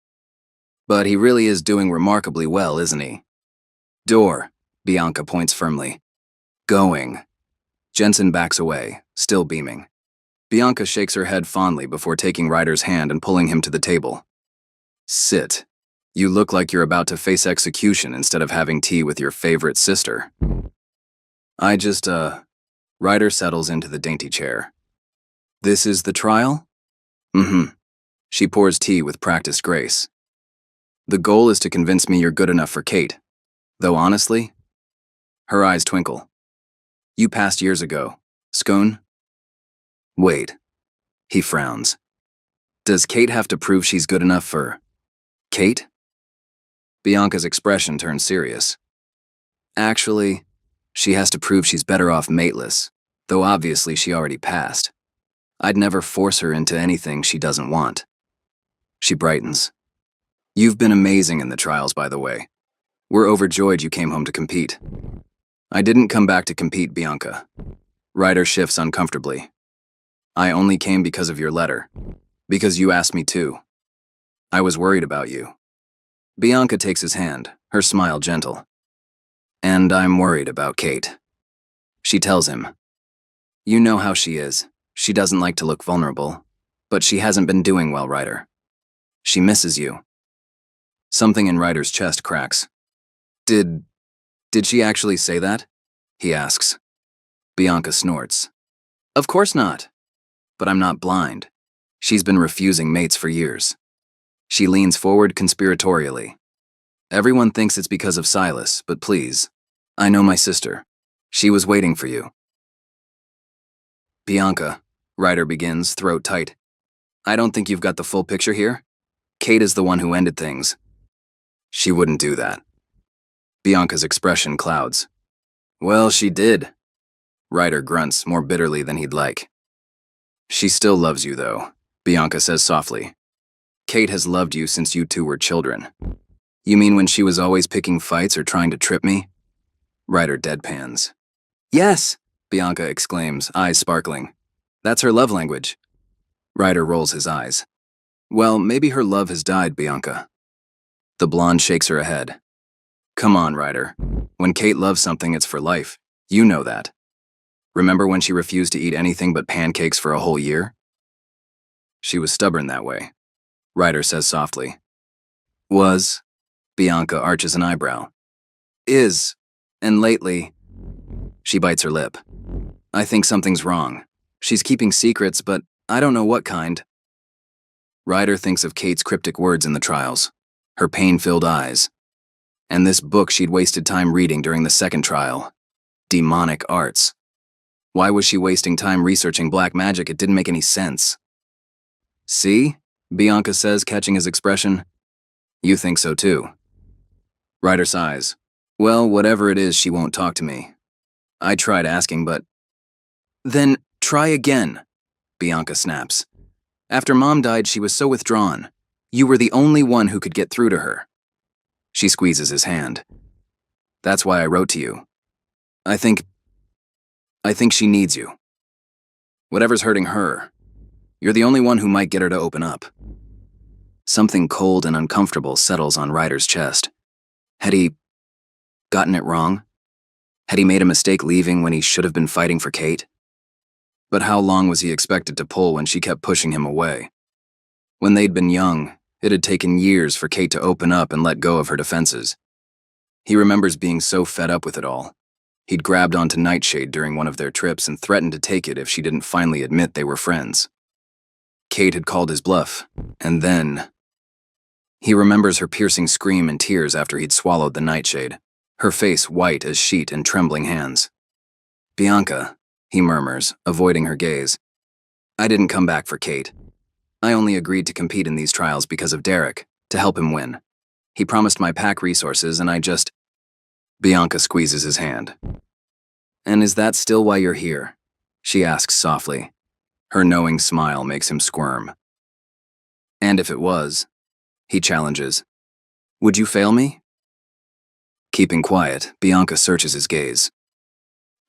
But he really is doing remarkably well, isn't he? Door, Bianca points firmly. Going. Jensen backs away, still beaming. Bianca shakes her head fondly before taking Ryder's hand and pulling him to the table. Sit. You look like you're about to face execution instead of having tea with your favorite sister. Ryder settles into the dainty chair. This is the trial? Mm-hmm. She pours tea with practiced grace. The goal is to convince me you're good enough for Kate. Though honestly, her eyes twinkle. You passed years ago, Scone? Wait. He frowns. Does Kate have to prove she's good enough for Kate? Bianca's expression turns serious. Actually, she has to prove she's better off mateless, though obviously she already passed. I'd never force her into anything she doesn't want. She brightens. You've been amazing in the trials, by the way. We're overjoyed you came home to compete. I didn't come back to compete, Bianca. Ryder shifts uncomfortably. I only came because of your letter. Because you asked me to. I was worried about you. Bianca takes his hand, her smile gentle. And I'm worried about Kate. She tells him. You know how she is. She doesn't like to look vulnerable. But she hasn't been doing well, Ryder. She misses you. Something in Ryder's chest cracks. Did she actually say that? He asks. Bianca snorts. Of course not. But I'm not blind. She's been refusing mates for years. She leans forward conspiratorially. Everyone thinks it's because of Silas, but please, I know my sister. She was waiting for you. Bianca, Ryder begins, throat tight. I don't think you've got the full picture here. Kate is the one who ended things. She wouldn't do that. Bianca's expression clouds. Well, she did. Ryder grunts more bitterly than he'd like. She still loves you, though, Bianca says softly. Kate has loved you since you two were children. You mean when she was always picking fights or trying to trip me? Ryder deadpans. Yes, Bianca exclaims, eyes sparkling. That's her love language. Ryder rolls his eyes. Well, maybe her love has died, Bianca. The blonde shakes her head. Come on, Ryder. When Kate loves something, it's for life. You know that. Remember when she refused to eat anything but pancakes for a whole year? She was stubborn that way, Ryder says softly. Was? Bianca arches an eyebrow. Is. And lately, she bites her lip. I think something's wrong. She's keeping secrets, but I don't know what kind. Ryder thinks of Kate's cryptic words in the trials, her pain-filled eyes, and this book she'd wasted time reading during the second trial, Demonic Arts. Why was she wasting time researching black magic? It didn't make any sense. See? Bianca says, catching his expression. You think so too. Ryder sighs. Well, whatever it is, she won't talk to me. I tried asking, but... Then try again, Bianca snaps. After Mom died, she was so withdrawn. You were the only one who could get through to her. She squeezes his hand. That's why I wrote to you. I think she needs you. Whatever's hurting her, you're the only one who might get her to open up. Something cold and uncomfortable settles on Ryder's chest. Had he gotten it wrong? Had he made a mistake leaving when he should have been fighting for Kate? But how long was he expected to pull when she kept pushing him away? When they'd been young, it had taken years for Kate to open up and let go of her defenses. He remembers being so fed up with it all. He'd grabbed onto Nightshade during one of their trips and threatened to take it if she didn't finally admit they were friends. Kate had called his bluff, and then... He remembers her piercing scream and tears after he'd swallowed the Nightshade, her face white as sheet and trembling hands. Bianca, he murmurs, avoiding her gaze. I didn't come back for Kate. I only agreed to compete in these trials because of Derek, to help him win. He promised my pack resources and I just... Bianca squeezes his hand. And is that still why you're here? She asks softly. Her knowing smile makes him squirm. And if it was, he challenges, would you fail me? Keeping quiet, Bianca searches his gaze.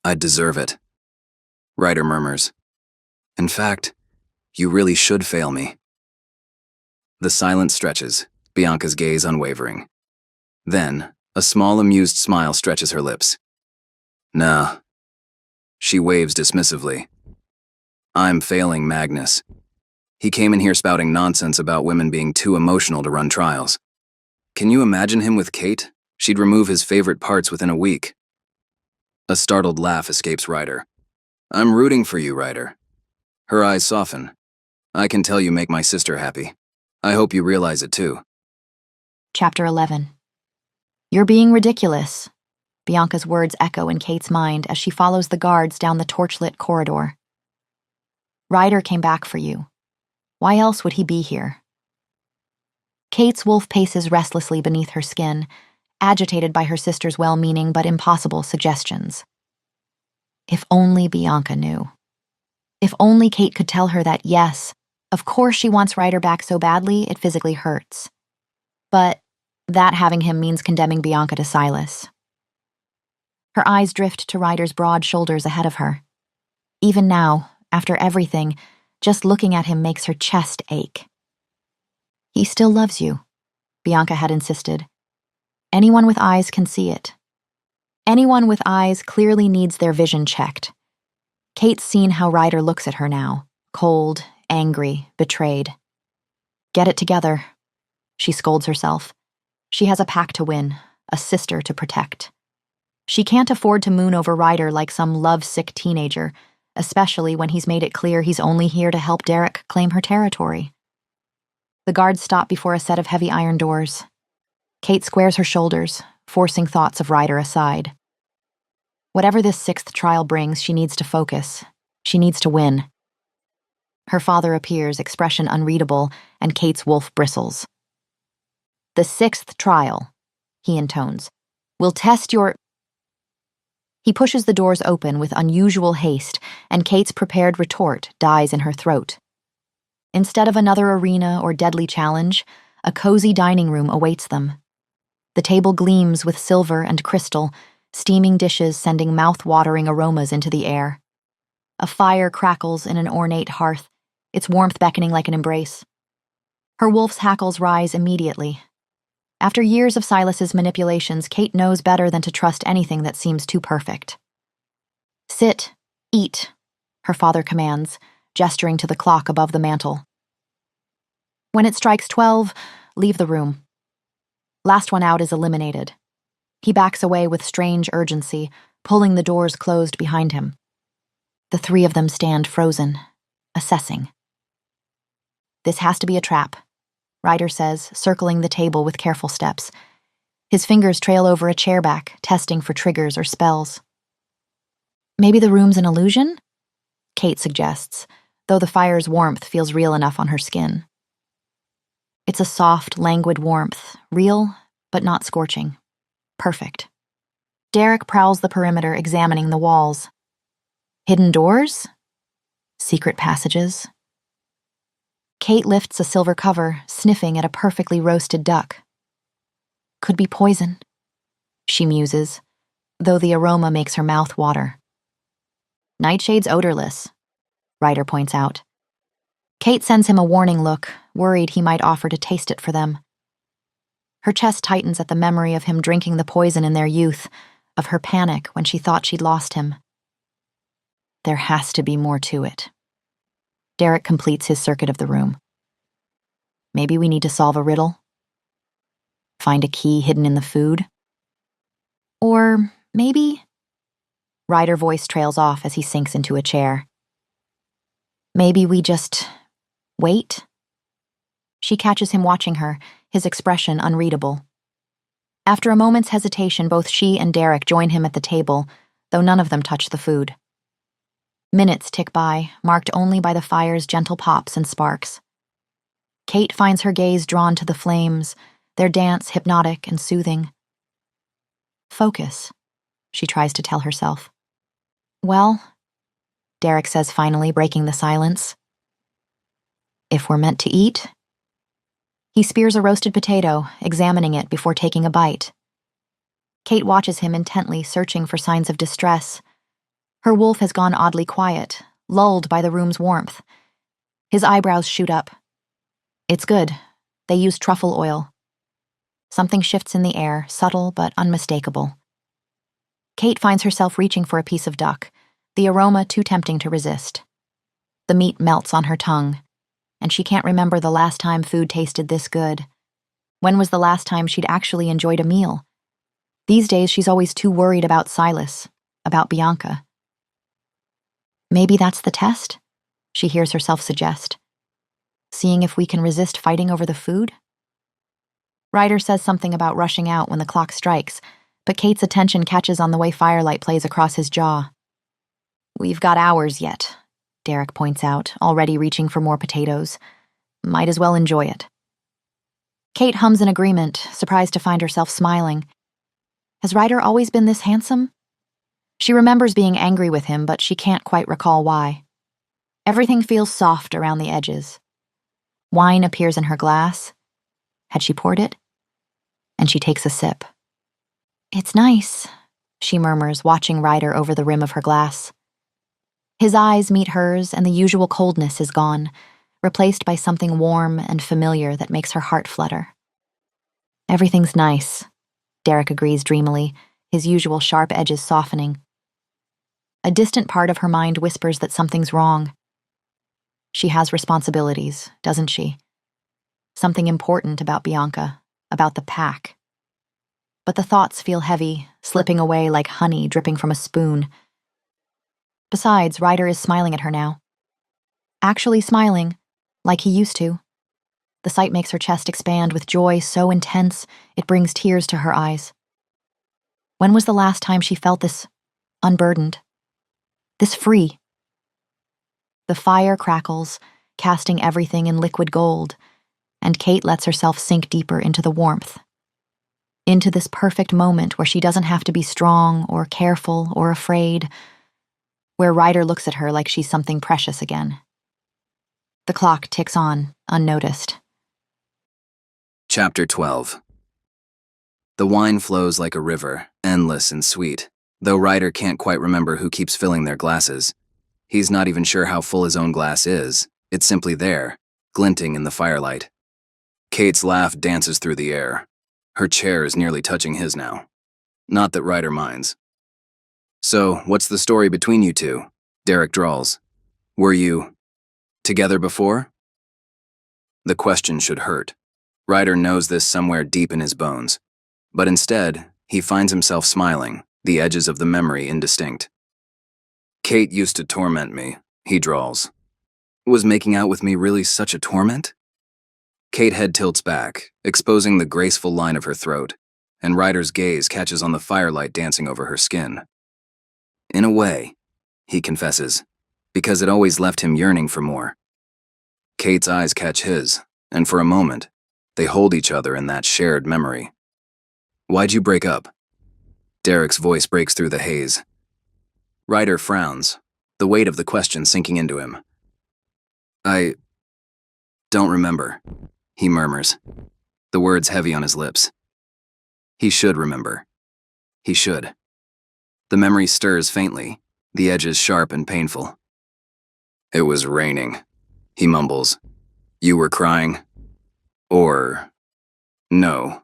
I'd deserve it. Ryder murmurs. In fact, you really should fail me. The silence stretches, Bianca's gaze unwavering. Then, a small amused smile stretches her lips. Nah. She waves dismissively. I'm failing Magnus. He came in here spouting nonsense about women being too emotional to run trials. Can you imagine him with Kate? She'd remove his favorite parts within a week. A startled laugh escapes Ryder. I'm rooting for you, Ryder. Her eyes soften. I can tell you make my sister happy. I hope you realize it too. Chapter 11. You're being ridiculous. Bianca's words echo in Kate's mind as she follows the guards down the torchlit corridor. Ryder came back for you. Why else would he be here? Kate's wolf paces restlessly beneath her skin, agitated by her sister's well-meaning but impossible suggestions. If only Bianca knew. If only Kate could tell her that, yes, of course she wants Ryder back so badly it physically hurts. But that having him means condemning Bianca to Silas. Her eyes drift to Ryder's broad shoulders ahead of her. Even now, after everything, just looking at him makes her chest ache. He still loves you, Bianca had insisted. Anyone with eyes can see it. Anyone with eyes clearly needs their vision checked. Kate's seen how Ryder looks at her now, cold, angry, betrayed. Get it together, she scolds herself. She has a pack to win, a sister to protect. She can't afford to moon over Ryder like some love-sick teenager, especially when he's made it clear he's only here to help Derek claim her territory. The guards stop before a set of heavy iron doors. Kate squares her shoulders, forcing thoughts of Ryder aside. Whatever this sixth trial brings, she needs to focus. She needs to win. Her father appears, expression unreadable, and Kate's wolf bristles. The sixth trial, he intones, will test your... He pushes the doors open with unusual haste, and Kate's prepared retort dies in her throat. Instead of another arena or deadly challenge, a cozy dining room awaits them. The table gleams with silver and crystal, steaming dishes sending mouth-watering aromas into the air. A fire crackles in an ornate hearth, its warmth beckoning like an embrace. Her wolf's hackles rise immediately. After years of Silas's manipulations, Kate knows better than to trust anything that seems too perfect. Sit, eat, her father commands, gesturing to the clock above the mantel. When it strikes 12, leave the room. Last one out is eliminated. He backs away with strange urgency, pulling the doors closed behind him. The three of them stand frozen, assessing. This has to be a trap, Ryder says, circling the table with careful steps. His fingers trail over a chair back, testing for triggers or spells. Maybe the room's an illusion? Kate suggests, though the fire's warmth feels real enough on her skin. It's a soft, languid warmth, real, but not scorching. Perfect. Derek prowls the perimeter, examining the walls. Hidden doors? Secret passages? Kate lifts a silver cover, sniffing at a perfectly roasted duck. Could be poison, she muses, though the aroma makes her mouth water. Nightshade's odorless, Ryder points out. Kate sends him a warning look, worried he might offer to taste it for them. Her chest tightens at the memory of him drinking the poison in their youth, of her panic when she thought she'd lost him. There has to be more to it. Derek completes his circuit of the room. Maybe we need to solve a riddle? Find a key hidden in the food? Or maybe... Ryder's voice trails off as he sinks into a chair. Maybe we just... wait? She catches him watching her, his expression unreadable. After a moment's hesitation, both she and Derek join him at the table, though none of them touch the food. Minutes tick by, marked only by the fire's gentle pops and sparks. Kate finds her gaze drawn to the flames, their dance hypnotic and soothing. Focus, she tries to tell herself. Well, Derek says finally, breaking the silence. If we're meant to eat? He spears a roasted potato, examining it before taking a bite. Kate watches him intently, searching for signs of distress. Her wolf has gone oddly quiet, lulled by the room's warmth. His eyebrows shoot up. It's good. They use truffle oil. Something shifts in the air, subtle but unmistakable. Kate finds herself reaching for a piece of duck, the aroma too tempting to resist. The meat melts on her tongue, and she can't remember the last time food tasted this good. When was the last time she'd actually enjoyed a meal? These days, she's always too worried about Silas, about Bianca. Maybe that's the test, she hears herself suggest. Seeing if we can resist fighting over the food? Ryder says something about rushing out when the clock strikes, but Kate's attention catches on the way firelight plays across his jaw. We've got hours yet, Derek points out, already reaching for more potatoes. Might as well enjoy it. Kate hums in agreement, surprised to find herself smiling. Has Ryder always been this handsome? She remembers being angry with him, but she can't quite recall why. Everything feels soft around the edges. Wine appears in her glass. Had she poured it? And she takes a sip. It's nice, she murmurs, watching Ryder over the rim of her glass. His eyes meet hers, and the usual coldness is gone, replaced by something warm and familiar that makes her heart flutter. Everything's nice, Derek agrees dreamily, his usual sharp edges softening. A distant part of her mind whispers that something's wrong. She has responsibilities, doesn't she? Something important about Bianca, about the pack. But the thoughts feel heavy, slipping away like honey dripping from a spoon. Besides, Ryder is smiling at her now. Actually smiling, like he used to. The sight makes her chest expand with joy so intense it brings tears to her eyes. When was the last time she felt this unburdened? This free? The fire crackles, casting everything in liquid gold, and Kate lets herself sink deeper into the warmth. Into this perfect moment where she doesn't have to be strong or careful or afraid, where Ryder looks at her like she's something precious again. The clock ticks on, unnoticed. Chapter 12. The wine flows like a river, endless and sweet, though Ryder can't quite remember who keeps filling their glasses. He's not even sure how full his own glass is. It's simply there, glinting in the firelight. Kate's laugh dances through the air. Her chair is nearly touching his now. Not that Ryder minds. So, what's the story between you two? Derek drawls. Were you together before? The question should hurt. Ryder knows this somewhere deep in his bones. But instead, he finds himself smiling, the edges of the memory indistinct. Kate used to torment me, he drawls. Was making out with me really such a torment? Kate's head tilts back, exposing the graceful line of her throat, and Ryder's gaze catches on the firelight dancing over her skin. In a way, he confesses, because it always left him yearning for more. Kate's eyes catch his, and for a moment, they hold each other in that shared memory. Why'd you break up? Derek's voice breaks through the haze. Ryder frowns, the weight of the question sinking into him. I don't remember, he murmurs, the words heavy on his lips. He should remember. He should. The memory stirs faintly, the edges sharp and painful. It was raining, he mumbles. You were crying? Or... no,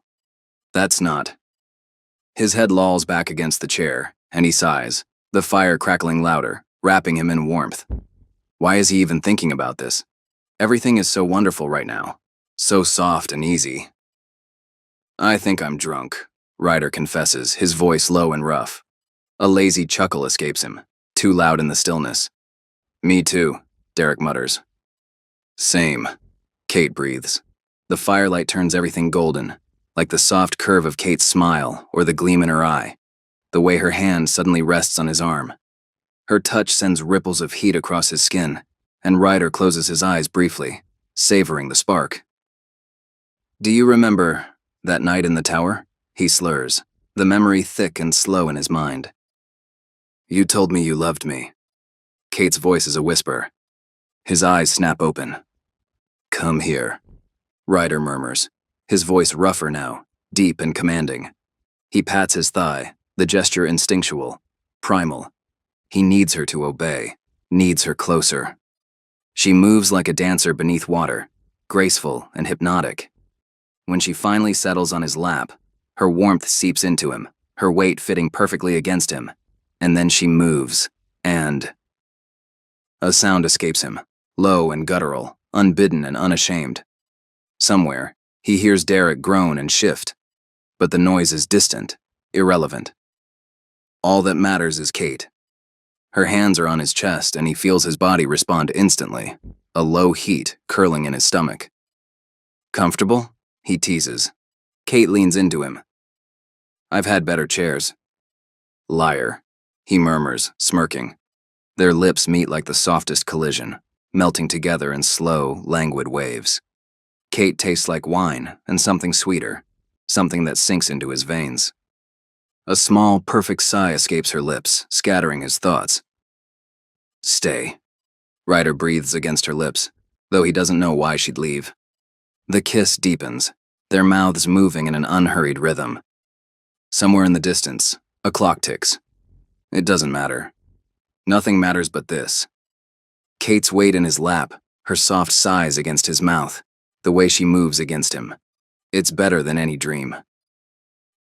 that's not. His head lolls back against the chair, and he sighs, the fire crackling louder, wrapping him in warmth. Why is he even thinking about this? Everything is so wonderful right now, so soft and easy. I think I'm drunk, Ryder confesses, his voice low and rough. A lazy chuckle escapes him, too loud in the stillness. Me too, Derek mutters. Same, Kate breathes. The firelight turns everything golden, like the soft curve of Kate's smile or the gleam in her eye, the way her hand suddenly rests on his arm. Her touch sends ripples of heat across his skin, and Ryder closes his eyes briefly, savoring the spark. Do you remember that night in the tower? He slurs, the memory thick and slow in his mind. You told me you loved me. Kate's voice is a whisper. His eyes snap open. Come here, Ryder murmurs, his voice rougher now, deep and commanding. He pats his thigh, the gesture instinctual, primal. He needs her to obey, needs her closer. She moves like a dancer beneath water, graceful and hypnotic. When she finally settles on his lap, her warmth seeps into him, her weight fitting perfectly against him, and then she moves, And a sound escapes him, low and guttural, unbidden and unashamed. Somewhere, he hears Derek groan and shift, but the noise is distant, irrelevant. All that matters is Kate. Her hands are on his chest and he feels his body respond instantly, a low heat curling in his stomach. Comfortable? He teases. Kate leans into him. I've had better chairs. Liar, he murmurs, smirking. Their lips meet like the softest collision, melting together in slow, languid waves. Kate tastes like wine and something sweeter, something that sinks into his veins. A small, perfect sigh escapes her lips, scattering his thoughts. Stay. Ryder breathes against her lips, though he doesn't know why she'd leave. The kiss deepens, their mouths moving in an unhurried rhythm. Somewhere in the distance, a clock ticks. It doesn't matter. Nothing matters but this. Kate's weight in his lap, her soft sighs against his mouth, the way she moves against him. It's better than any dream.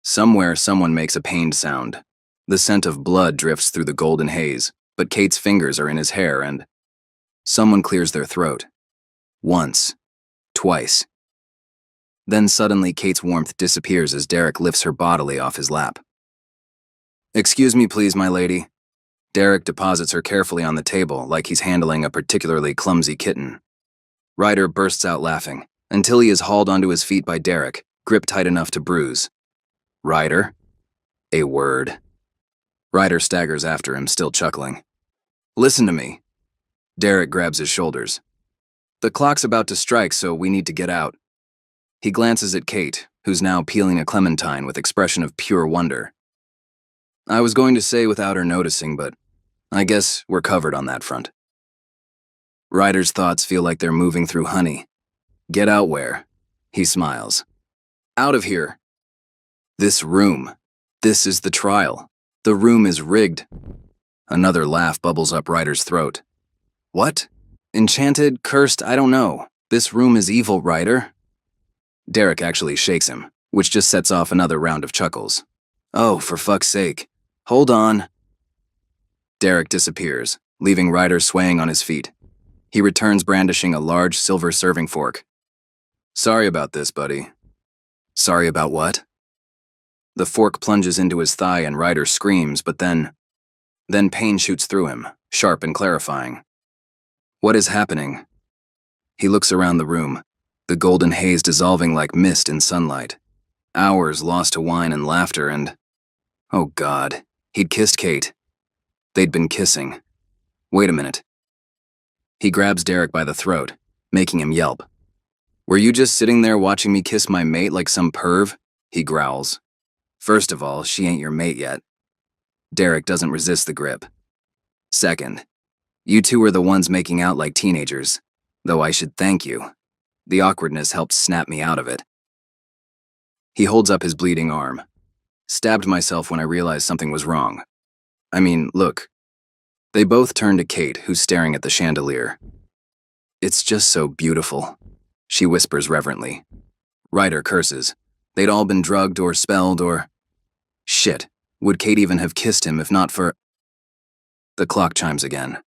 Somewhere, someone makes a pained sound. The scent of blood drifts through the golden haze, but Kate's fingers are in his hair and someone clears their throat. Once. Twice. Then suddenly Kate's warmth disappears as Derek lifts her bodily off his lap. Excuse me, please, my lady. Derek deposits her carefully on the table like he's handling a particularly clumsy kitten. Ryder bursts out laughing, until he is hauled onto his feet by Derek, gripped tight enough to bruise. Ryder? A word. Ryder staggers after him, still chuckling. Listen to me. Derek grabs his shoulders. The clock's about to strike, so we need to get out. He glances at Kate, who's now peeling a clementine with expression of pure wonder. I was going to say without her noticing, but I guess we're covered on that front. Ryder's thoughts feel like they're moving through honey. Get out where? He smiles. Out of here. This room. This is the trial. The room is rigged. Another laugh bubbles up Ryder's throat. What? Enchanted, cursed, I don't know. This room is evil, Ryder. Derek actually shakes him, which just sets off another round of chuckles. Oh, for fuck's sake. Hold on. Derek disappears, leaving Ryder swaying on his feet. He returns brandishing a large silver serving fork. Sorry about this, buddy. Sorry about what? The fork plunges into his thigh and Ryder screams, but then pain shoots through him, sharp and clarifying. What is happening? He looks around the room, the golden haze dissolving like mist in sunlight. Hours lost to wine and laughter and... Oh God, he'd kissed Kate. They'd been kissing. Wait a minute. He grabs Derek by the throat, making him yelp. Were you just sitting there watching me kiss my mate like some perv? He growls. First of all, she ain't your mate yet. Derek doesn't resist the grip. Second, you two are the ones making out like teenagers, though I should thank you. The awkwardness helped snap me out of it. He holds up his bleeding arm. Stabbed myself when I realized something was wrong. I mean, look. They both turn to Kate, who's staring at the chandelier. It's just so beautiful, she whispers reverently. Ryder curses. They'd all been drugged or spelled or... Shit, would Kate even have kissed him if not for... The clock chimes again.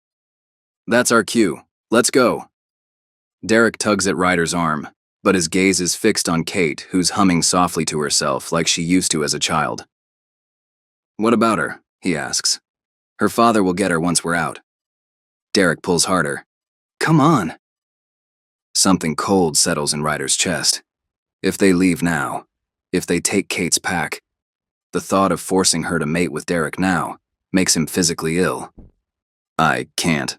That's our cue. Let's go. Derek tugs at Ryder's arm, but his gaze is fixed on Kate, who's humming softly to herself like she used to as a child. What about her? He asks. Her father will get her once we're out. Derek pulls harder. Come on. Something cold settles in Ryder's chest. If they leave now, if they take Kate's pack, the thought of forcing her to mate with Derek now makes him physically ill. I can't,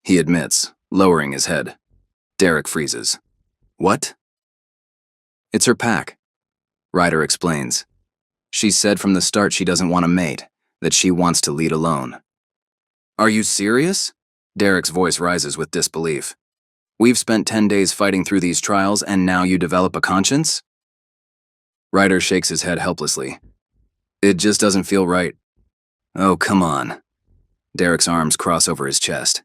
he admits, lowering his head. Derek freezes. What? It's her pack, Ryder explains. She said from the start she doesn't want a mate, that she wants to lead alone. Are you serious? Derek's voice rises with disbelief. We've spent 10 days fighting through these trials and now you develop a conscience? Ryder shakes his head helplessly. It just doesn't feel right. Oh, come on. Derek's arms cross over his chest.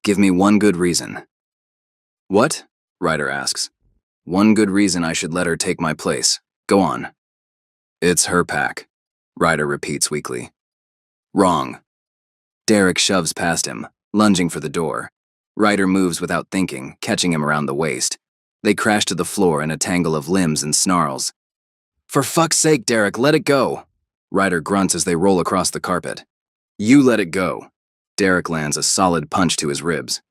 Give me one good reason. What? Ryder asks. One good reason I should let her take my place. Go on. It's her pack, Ryder repeats weakly. Wrong. Derek shoves past him, lunging for the door. Ryder moves without thinking, catching him around the waist. They crash to the floor in a tangle of limbs and snarls. "For fuck's sake, Derek, let it go!" Ryder grunts as they roll across the carpet. "You let it go." Derek lands a solid punch to his ribs.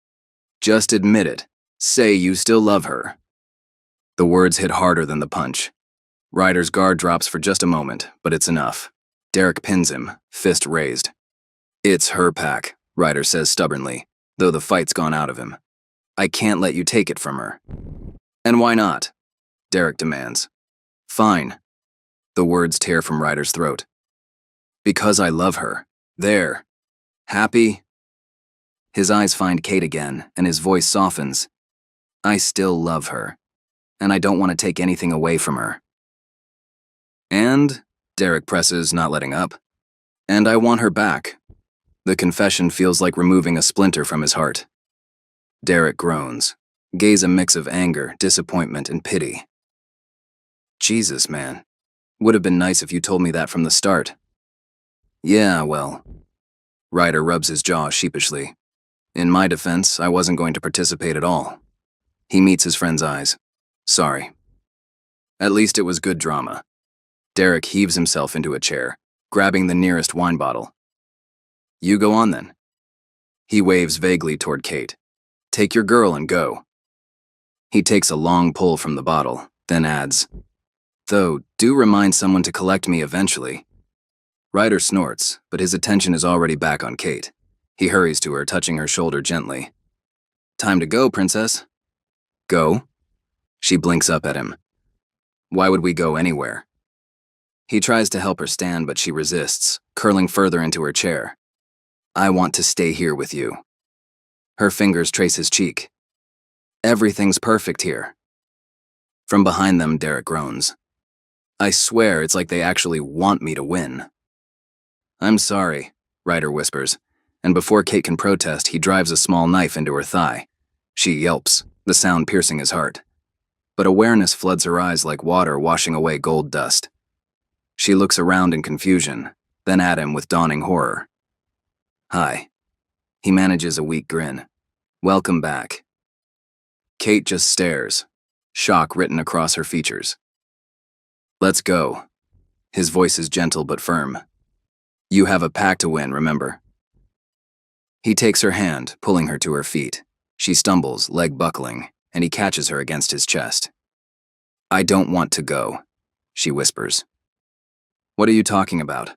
"Just admit it. Say you still love her." The words hit harder than the punch. Ryder's guard drops for just a moment, but it's enough. Derek pins him, fist raised. "It's her pack," Ryder says stubbornly, though the fight's gone out of him. "I can't let you take it from her." "And why not?" Derek demands. "Fine." The words tear from Ryder's throat. "Because I love her. There. Happy?" His eyes find Kate again, and his voice softens. "I still love her, and I don't want to take anything away from her." "And?" Derek presses, not letting up. "And I want her back." The confession feels like removing a splinter from his heart. Derek groans, gaze a mix of anger, disappointment, and pity. "Jesus, man. Would have been nice if you told me that from the start." "Yeah, well." Ryder rubs his jaw sheepishly. "In my defense, I wasn't going to participate at all." He meets his friend's eyes. "Sorry." "At least it was good drama." Derek heaves himself into a chair, grabbing the nearest wine bottle. "You go on then." He waves vaguely toward Kate. "Take your girl and go." He takes a long pull from the bottle, then adds, "Though, do remind someone to collect me eventually." Ryder snorts, but his attention is already back on Kate. He hurries to her, touching her shoulder gently. "Time to go, princess." "Go?" She blinks up at him. "Why would we go anywhere?" He tries to help her stand, but she resists, curling further into her chair. "I want to stay here with you." Her fingers trace his cheek. "Everything's perfect here." From behind them, Derek groans. "I swear it's like they actually want me to win." "I'm sorry," Ryder whispers, and before Kate can protest, he drives a small knife into her thigh. She yelps, the sound piercing his heart. But awareness floods her eyes like water washing away gold dust. She looks around in confusion, then at him with dawning horror. "Hi." He manages a weak grin. "Welcome back." Kate just stares, shock written across her features. "Let's go." His voice is gentle but firm. "You have a pack to win, remember?" He takes her hand, pulling her to her feet. She stumbles, leg buckling, and he catches her against his chest. "I don't want to go," she whispers. "What are you talking about?"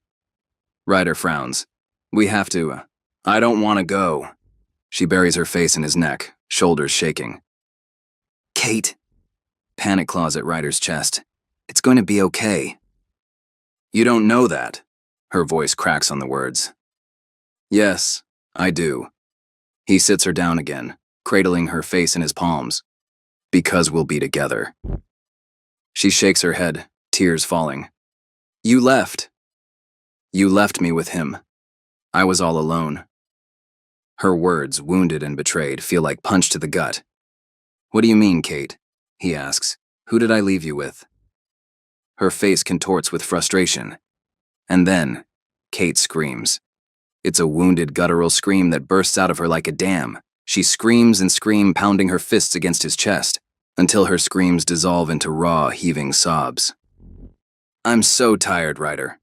Ryder frowns. "We have to. I don't want to go." She buries her face in his neck, shoulders shaking. "Kate." Panic claws at Ryder's chest. "It's going to be okay." "You don't know that." Her voice cracks on the words. "Yes, I do." He sits her down again, cradling her face in his palms. "Because we'll be together." She shakes her head, tears falling. "You left." "You left me with him. I was all alone." Her words, wounded and betrayed, feel like punch to the gut. "What do you mean, Kate?" he asks. "Who did I leave you with?" Her face contorts with frustration. And then, Kate screams. It's a wounded, guttural scream that bursts out of her like a dam. She screams and screams, pounding her fists against his chest, until her screams dissolve into raw, heaving sobs. "I'm so tired, Ryder."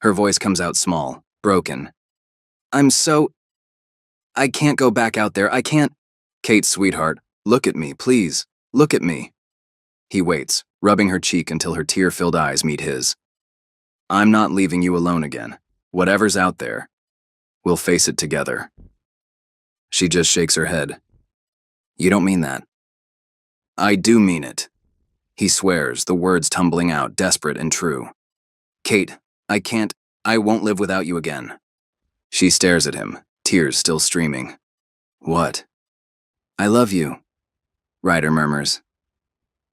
Her voice comes out small, broken. I can't go back out there, I can't." "Kate, sweetheart, look at me, please. Look at me." He waits, rubbing her cheek until her tear-filled eyes meet his. "I'm not leaving you alone again. Whatever's out there, we'll face it together." She just shakes her head. "You don't mean that." "I do mean it." He swears, the words tumbling out, desperate and true. "Kate, I won't live without you again." She stares at him, tears still streaming. "What?" "I love you," Ryder murmurs.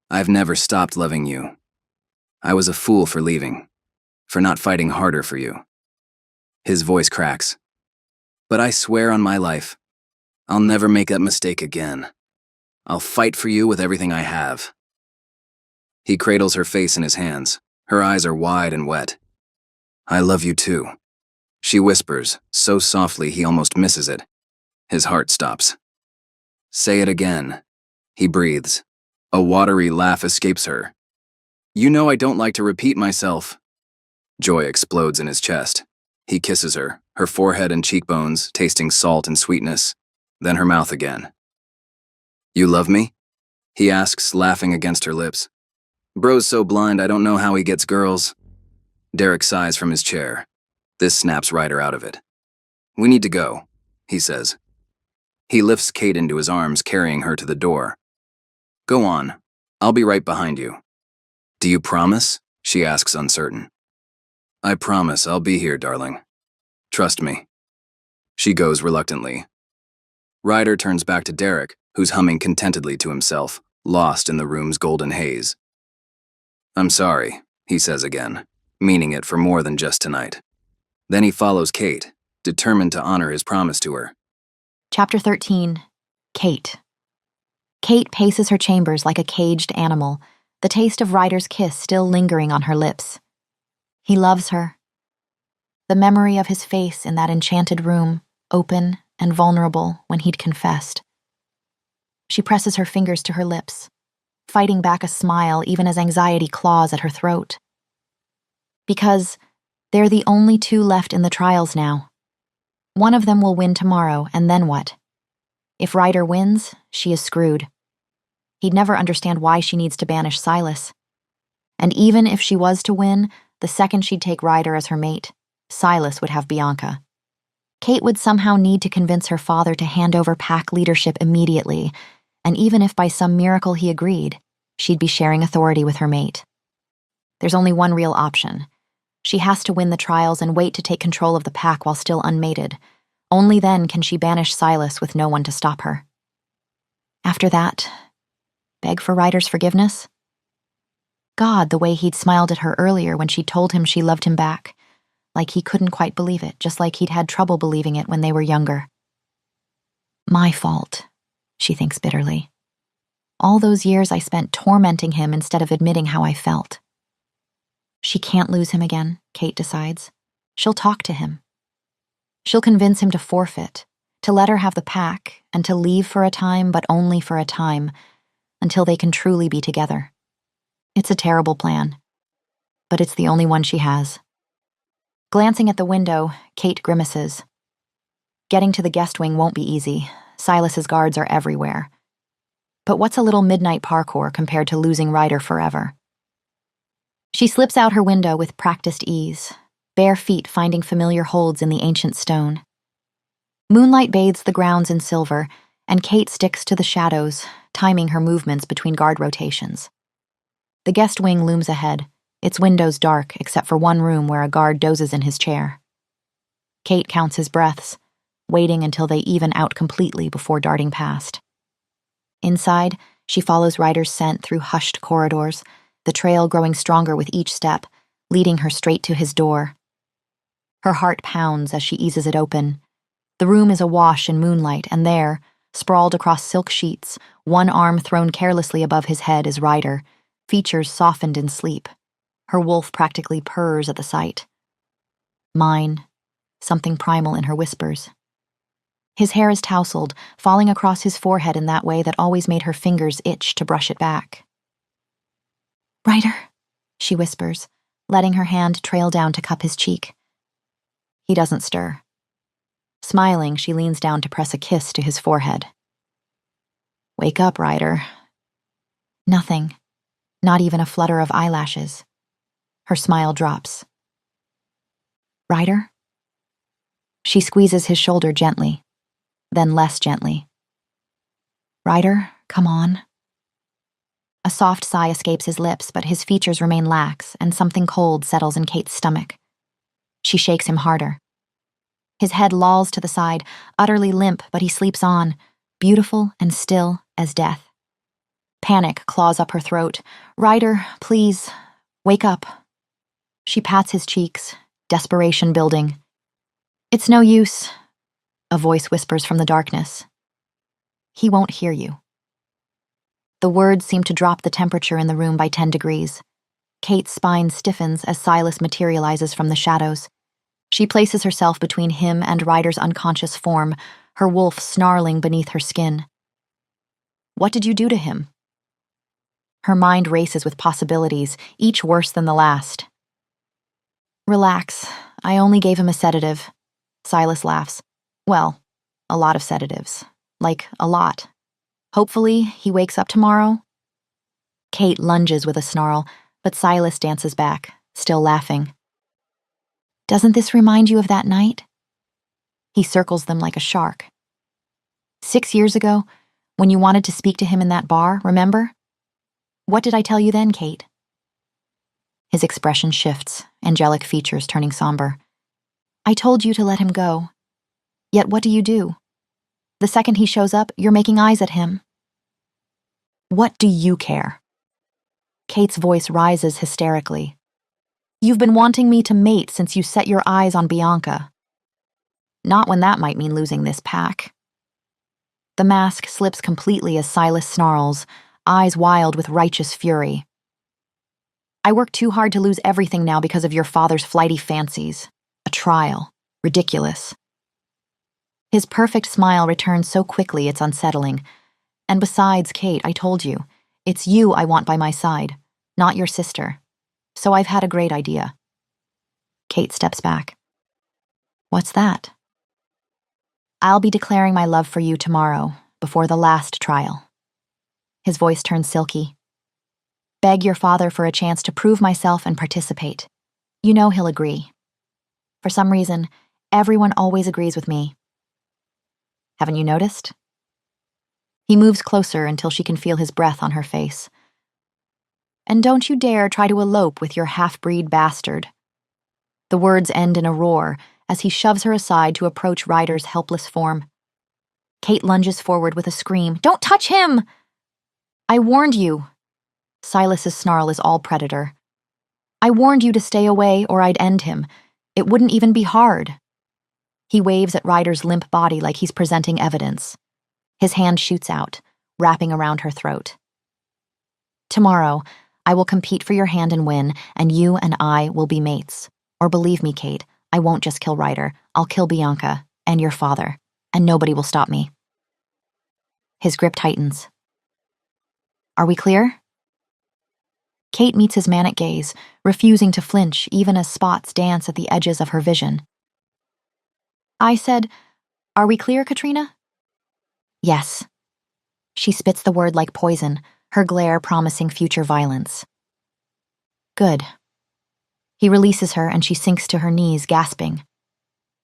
"I've never stopped loving you. I was a fool for leaving, for not fighting harder for you." His voice cracks. "But I swear on my life, I'll never make that mistake again. I'll fight for you with everything I have." He cradles her face in his hands. Her eyes are wide and wet. "I love you too." She whispers, so softly he almost misses it. His heart stops. Say it again. He breathes. A watery laugh escapes her. You know I don't like to repeat myself. Joy explodes in his chest. He kisses her, her forehead and cheekbones, tasting salt and sweetness, then her mouth again. You love me? He asks, laughing against her lips. Bro's so blind I don't know how he gets girls. Derek sighs from his chair. This snaps Ryder out of it. We need to go, he says. He lifts Kate into his arms, carrying her to the door. Go on. I'll be right behind you. Do you promise? She asks, uncertain. I promise I'll be here, darling. Trust me. She goes reluctantly. Ryder turns back to Derek, who's humming contentedly to himself, lost in the room's golden haze. I'm sorry, he says again, meaning it for more than just tonight. Then he follows Kate, determined to honor his promise to her. Chapter 13. Kate. Kate paces her chambers like a caged animal, the taste of Ryder's kiss still lingering on her lips. He loves her. The memory of his face in that enchanted room, open and vulnerable when he'd confessed. She presses her fingers to her lips, fighting back a smile even as anxiety claws at her throat. Because they're the only two left in the trials now. One of them will win tomorrow, and then what? If Ryder wins, she is screwed. He'd never understand why she needs to banish Silas. And even if she was to win, the second she'd take Ryder as her mate, Silas would have Bianca. Kate would somehow need to convince her father to hand over pack leadership immediately, and even if by some miracle he agreed, she'd be sharing authority with her mate. There's only one real option. She has to win the trials and wait to take control of the pack while still unmated. Only then can she banish Silas with no one to stop her. After that, beg for Ryder's forgiveness? God, the way he'd smiled at her earlier when she told him she loved him back. Like he couldn't quite believe it, just like he'd had trouble believing it when they were younger. My fault, she thinks bitterly. All those years I spent tormenting him instead of admitting how I felt. She can't lose him again, Kate decides. She'll talk to him. She'll convince him to forfeit, to let her have the pack, and to leave for a time, but only for a time, until they can truly be together. It's a terrible plan, but it's the only one she has. Glancing at the window, Kate grimaces. Getting to the guest wing won't be easy. Silas's guards are everywhere. But what's a little midnight parkour compared to losing Ryder forever? She slips out her window with practiced ease, bare feet finding familiar holds in the ancient stone. Moonlight bathes the grounds in silver, and Kate sticks to the shadows, timing her movements between guard rotations. The guest wing looms ahead, its windows dark except for one room where a guard dozes in his chair. Kate counts his breaths, waiting until they even out completely before darting past. Inside, she follows Ryder's scent through hushed corridors, the trail growing stronger with each step, leading her straight to his door. Her heart pounds as she eases it open. The room is awash in moonlight, and there, sprawled across silk sheets, one arm thrown carelessly above his head, is Ryder, features softened in sleep. Her wolf practically purrs at the sight. Mine, something primal in her whispers. His hair is tousled, falling across his forehead in that way that always made her fingers itch to brush it back. Ryder, she whispers, letting her hand trail down to cup his cheek. He doesn't stir. Smiling, she leans down to press a kiss to his forehead. Wake up, Ryder. Nothing, not even a flutter of eyelashes. Her smile drops. Ryder? She squeezes his shoulder gently, then less gently. Ryder, come on. A soft sigh escapes his lips, but his features remain lax, and something cold settles in Kate's stomach. She shakes him harder. His head lolls to the side, utterly limp, but he sleeps on, beautiful and still as death. Panic claws up her throat. Ryder, please, wake up. She pats his cheeks, desperation building. It's no use, a voice whispers from the darkness. He won't hear you. The words seem to drop the temperature in the room by 10 degrees. Kate's spine stiffens as Silas materializes from the shadows. She places herself between him and Ryder's unconscious form, her wolf snarling beneath her skin. What did you do to him? Her mind races with possibilities, each worse than the last. Relax. I only gave him a sedative. Silas laughs. Well, a lot of sedatives. Like, a lot. Hopefully, he wakes up tomorrow. Kate lunges with a snarl, but Silas dances back, still laughing. Doesn't this remind you of that night? He circles them like a shark. 6 years ago, when you wanted to speak to him in that bar, remember? What did I tell you then, Kate? His expression shifts, angelic features turning somber. I told you to let him go. Yet what do? The second he shows up, you're making eyes at him. What do you care? Kate's voice rises hysterically. You've been wanting me to mate since you set your eyes on Bianca. Not when that might mean losing this pack. The mask slips completely as Silas snarls, eyes wild with righteous fury. I worked too hard to lose everything now because of your father's flighty fancies. A trial. Ridiculous. His perfect smile returns so quickly it's unsettling. And besides, Kate, I told you, it's you I want by my side, not your sister. So I've had a great idea. Kate steps back. What's that? I'll be declaring my love for you tomorrow, before the last trial. His voice turns silky. Beg your father for a chance to prove myself and participate. You know he'll agree. For some reason, everyone always agrees with me. Haven't you noticed? He moves closer until she can feel his breath on her face. And don't you dare try to elope with your half-breed bastard. The words end in a roar as he shoves her aside to approach Ryder's helpless form. Kate lunges forward with a scream. Don't touch him! I warned you. Silas's snarl is all predator. I warned you to stay away or I'd end him. It wouldn't even be hard. He waves at Ryder's limp body like he's presenting evidence. His hand shoots out, wrapping around her throat. Tomorrow, I will compete for your hand and win, and you and I will be mates. Or believe me, Kate, I won't just kill Ryder. I'll kill Bianca, and your father, and nobody will stop me. His grip tightens. Are we clear? Kate meets his manic gaze, refusing to flinch even as spots dance at the edges of her vision. I said, are we clear, Katrina? Yes. She spits the word like poison, her glare promising future violence. Good. He releases her and she sinks to her knees, gasping.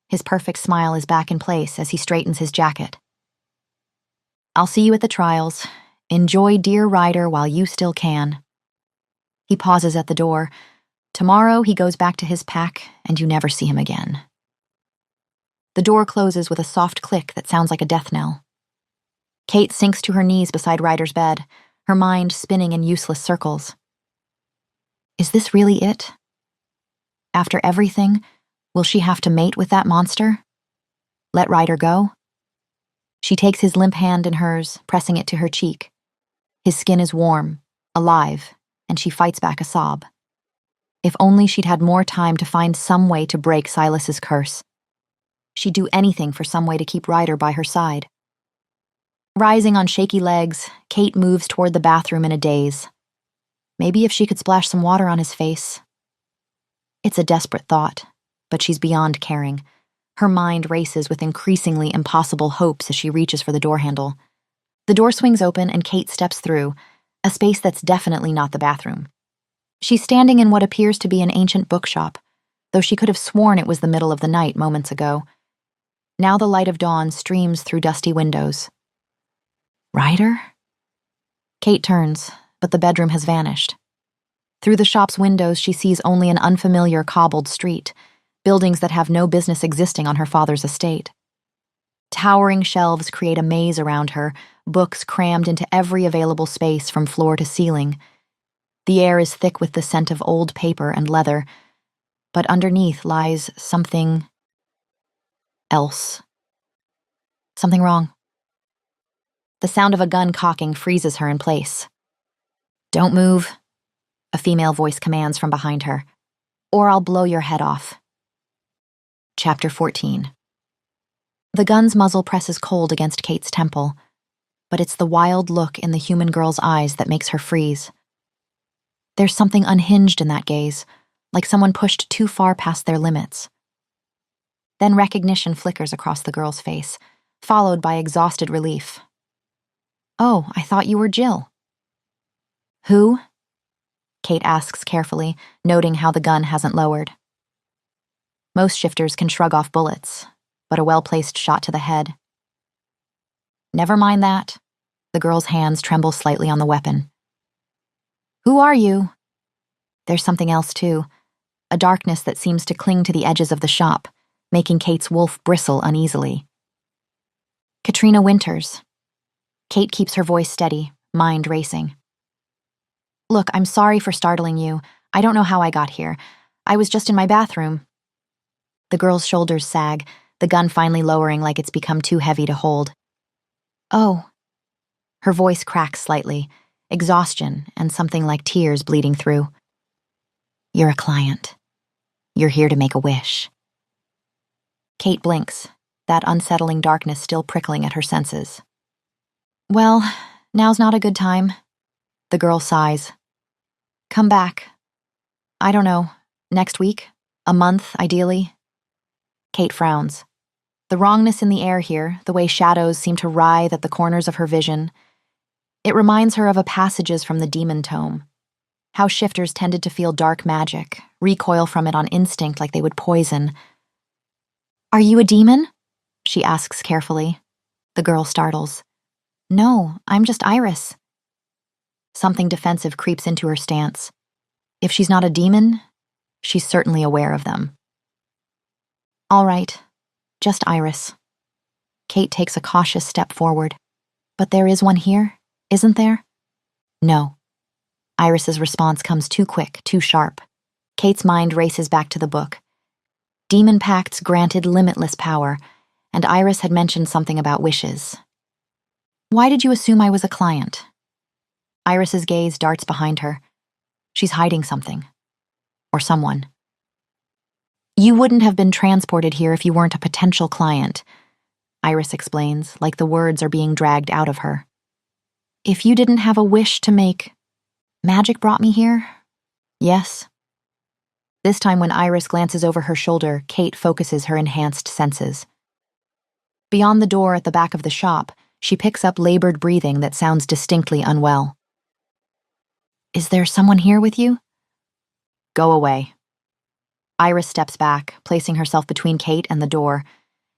His perfect smile is back in place as he straightens his jacket. I'll see you at the trials. Enjoy Dear Ryder while you still can. He pauses at the door. Tomorrow he goes back to his pack and you never see him again. The door closes with a soft click that sounds like a death knell. Kate sinks to her knees beside Ryder's bed, her mind spinning in useless circles. Is this really it? After everything, will she have to mate with that monster? Let Ryder go? She takes his limp hand in hers, pressing it to her cheek. His skin is warm, alive, and she fights back a sob. If only she'd had more time to find some way to break Silas's curse. She'd do anything for some way to keep Ryder by her side. Rising on shaky legs, Kate moves toward the bathroom in a daze. Maybe if she could splash some water on his face. It's a desperate thought, but she's beyond caring. Her mind races with increasingly impossible hopes as she reaches for the door handle. The door swings open and Kate steps through, a space that's definitely not the bathroom. She's standing in what appears to be an ancient bookshop, though she could have sworn it was the middle of the night moments ago. Now the light of dawn streams through dusty windows. Ryder? Kate turns, but the bedroom has vanished. Through the shop's windows, she sees only an unfamiliar cobbled street, buildings that have no business existing on her father's estate. Towering shelves create a maze around her, books crammed into every available space from floor to ceiling. The air is thick with the scent of old paper and leather, but underneath lies something else. Something wrong. The sound of a gun cocking freezes her in place. Don't move, a female voice commands from behind her, or I'll blow your head off. Chapter 14. The gun's muzzle presses cold against Kate's temple, but it's the wild look in the human girl's eyes that makes her freeze. There's something unhinged in that gaze, like someone pushed too far past their limits. Then recognition flickers across the girl's face, followed by exhausted relief. "Oh, I thought you were Jill." "Who?" Kate asks carefully, noting how the gun hasn't lowered. Most shifters can shrug off bullets, but a well-placed shot to the head. "Never mind that." The girl's hands tremble slightly on the weapon. "Who are you?" There's something else, too, a darkness that seems to cling to the edges of the shop, making Kate's wolf bristle uneasily. "Katrina Winters." Kate keeps her voice steady, mind racing. "Look, I'm sorry for startling you. I don't know how I got here. I was just in my bathroom." The girl's shoulders sag, the gun finally lowering like it's become too heavy to hold. "Oh." Her voice cracks slightly, exhaustion and something like tears bleeding through. "You're a client. You're here to make a wish." Kate blinks, that unsettling darkness still prickling at her senses. "Well, now's not a good time." The girl sighs. "Come back. I don't know, next week? A month, ideally?" Kate frowns. The wrongness in the air here, the way shadows seem to writhe at the corners of her vision, it reminds her of a passages from the Demon Tome. How shifters tended to feel dark magic, recoil from it on instinct like they would poison. "Are you a demon?" she asks carefully. The girl startles. "No, I'm just Iris." Something defensive creeps into her stance. If she's not a demon, she's certainly aware of them. "All right, just Iris." Kate takes a cautious step forward. "But there is one here, isn't there?" "No." Iris's response comes too quick, too sharp. Kate's mind races back to the book. Demon pacts granted limitless power, and Iris had mentioned something about wishes. "Why did you assume I was a client?" Iris's gaze darts behind her. She's hiding something. Or someone. "You wouldn't have been transported here if you weren't a potential client," Iris explains, like the words are being dragged out of her. "If you didn't have a wish to make, magic brought me here?" "Yes." This time when Iris glances over her shoulder, Kate focuses her enhanced senses. Beyond the door at the back of the shop, she picks up labored breathing that sounds distinctly unwell. "Is there someone here with you?" "Go away." Iris steps back, placing herself between Kate and the door,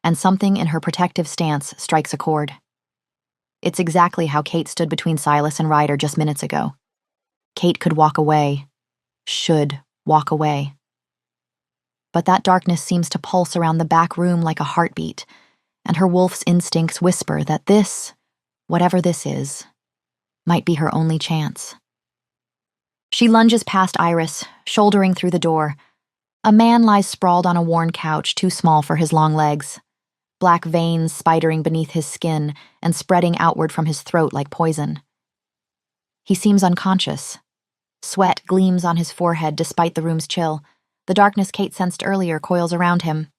and something in her protective stance strikes a chord. It's exactly how Kate stood between Silas and Ryder just minutes ago. Kate could walk away, should walk away. But that darkness seems to pulse around the back room like a heartbeat, and her wolf's instincts whisper that this, whatever this is, might be her only chance. She lunges past Iris, shouldering through the door. A man lies sprawled on a worn couch too small for his long legs, black veins spidering beneath his skin and spreading outward from his throat like poison. He seems unconscious. Sweat gleams on his forehead despite the room's chill. The darkness Kate sensed earlier coils around him.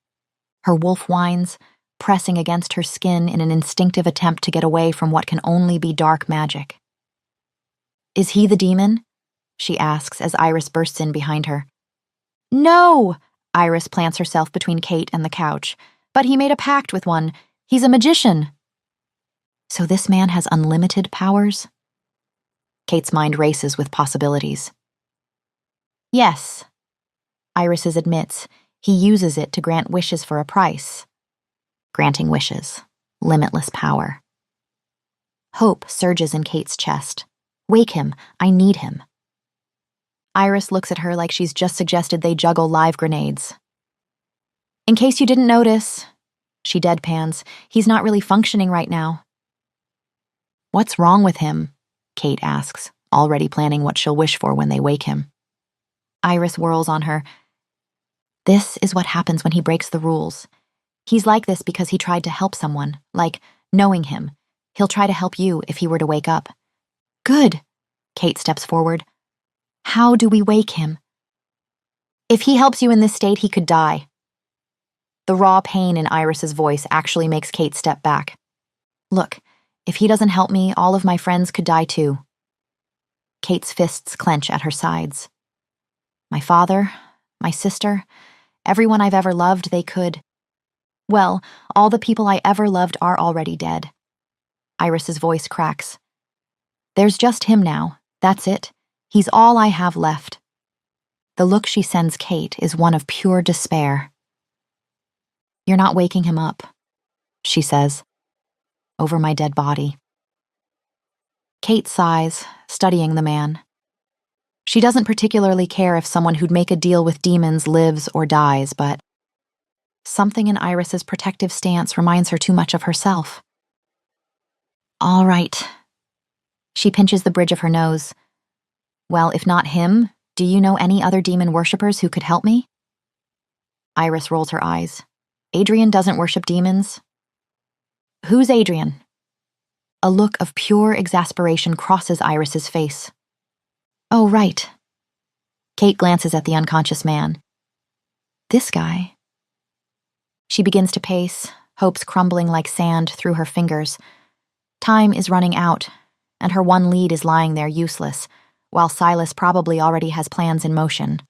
Her wolf whines, pressing against her skin in an instinctive attempt to get away from what can only be dark magic. "Is he the demon?" she asks as Iris bursts in behind her. "No!" Iris plants herself between Kate and the couch. "But he made a pact with one. He's a magician." So this man has unlimited powers? Kate's mind races with possibilities. "Yes," Iris admits. He uses it to grant wishes for a price. Granting wishes. Limitless power. Hope surges in Kate's chest. "Wake him. I need him." Iris looks at her like she's just suggested they juggle live grenades. "In case you didn't notice," she deadpans, "he's not really functioning right now." "What's wrong with him?" Kate asks, already planning what she'll wish for when they wake him. Iris whirls on her. "This is what happens when he breaks the rules. He's like this because he tried to help someone, like knowing him. He'll try to help you if he were to wake up." "Good." Kate steps forward. "How do we wake him?" "If he helps you in this state, he could die." The raw pain in Iris's voice actually makes Kate step back. Look, if he doesn't help me, all of my friends could die too. Kate's fists clench at her sides. My father, my sister, everyone I've ever loved, they could. Well, all the people I ever loved are already dead. Iris's voice cracks. There's just him now. That's it. He's all I have left. The look she sends Kate is one of pure despair. You're not waking him up, she says, over my dead body. Kate sighs, studying the man. She doesn't particularly care if someone who'd make a deal with demons lives or dies, but something in Iris's protective stance reminds her too much of herself. All right. She pinches the bridge of her nose. Well, if not him, do you know any other demon worshippers who could help me? Iris rolls her eyes. Adrian doesn't worship demons. Who's Adrian? A look of pure exasperation crosses Iris's face. Oh, right. Kate glances at the unconscious man. This guy. She begins to pace, hopes crumbling like sand through her fingers. Time is running out, and her one lead is lying there useless, while Silas probably already has plans in motion.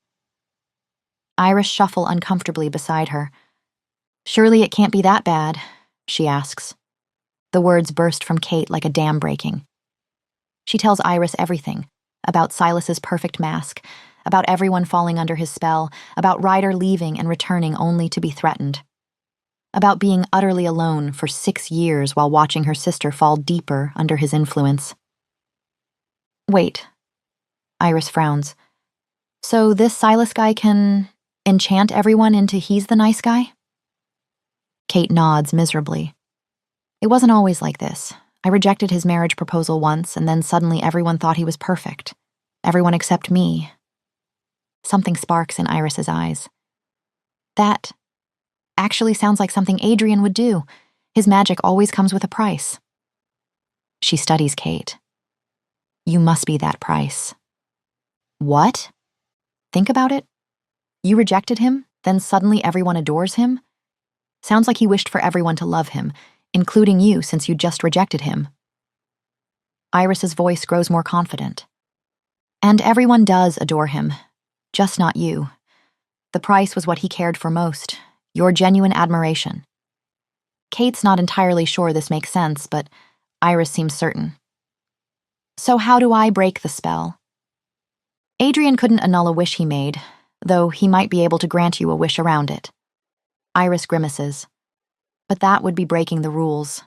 Iris shuffles uncomfortably beside her. Surely it can't be that bad, she asks. The words burst from Kate like a dam breaking. She tells Iris everything, about Silas's perfect mask, about everyone falling under his spell, about Ryder leaving and returning only to be threatened, about being utterly alone for 6 years while watching her sister fall deeper under his influence. Wait. Iris frowns. So this Silas guy can enchant everyone into he's the nice guy? Kate nods miserably. It wasn't always like this. I rejected his marriage proposal once, and then suddenly everyone thought he was perfect. Everyone except me. Something sparks in Iris's eyes. That actually sounds like something Adrian would do. His magic always comes with a price. She studies Kate. You must be that price. What? Think about it. You rejected him, then suddenly everyone adores him? Sounds like he wished for everyone to love him, including you since you just rejected him. Iris's voice grows more confident. And everyone does adore him, just not you. The price was what he cared for most, your genuine admiration. Kate's not entirely sure this makes sense, but Iris seems certain. So how do I break the spell? Adrian couldn't annul a wish he made, though he might be able to grant you a wish around it. Iris grimaces. But that would be breaking the rules.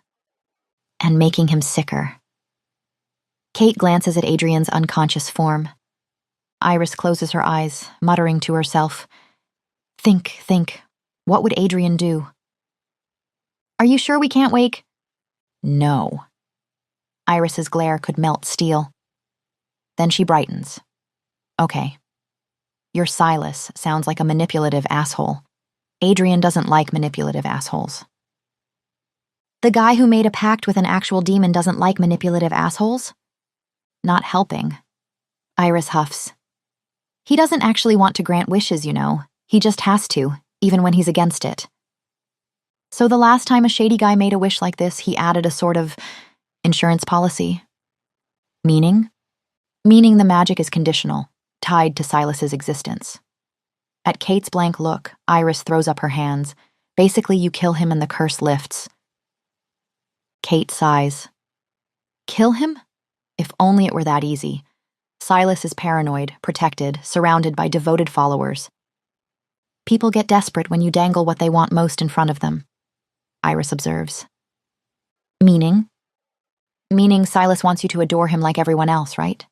And making him sicker. Kate glances at Adrian's unconscious form. Iris closes her eyes, muttering to herself. Think. What would Adrian do? Are you sure we can't wake? No. Iris's glare could melt steel. Then she brightens. Okay. Your Silas sounds like a manipulative asshole. Adrian doesn't like manipulative assholes. The guy who made a pact with an actual demon doesn't like manipulative assholes? Not helping. Iris huffs. He doesn't actually want to grant wishes, you know. He just has to, even when he's against it. So the last time a shady guy made a wish like this, he added a sort of insurance policy. Meaning? Meaning the magic is conditional, tied to Silas's existence. At Kate's blank look, Iris throws up her hands. Basically, you kill him and the curse lifts. Kate sighs. Kill him? If only it were that easy. Silas is paranoid, protected, surrounded by devoted followers. People get desperate when you dangle what they want most in front of them, Iris observes. Meaning? Meaning Silas wants you to adore him like everyone else, right?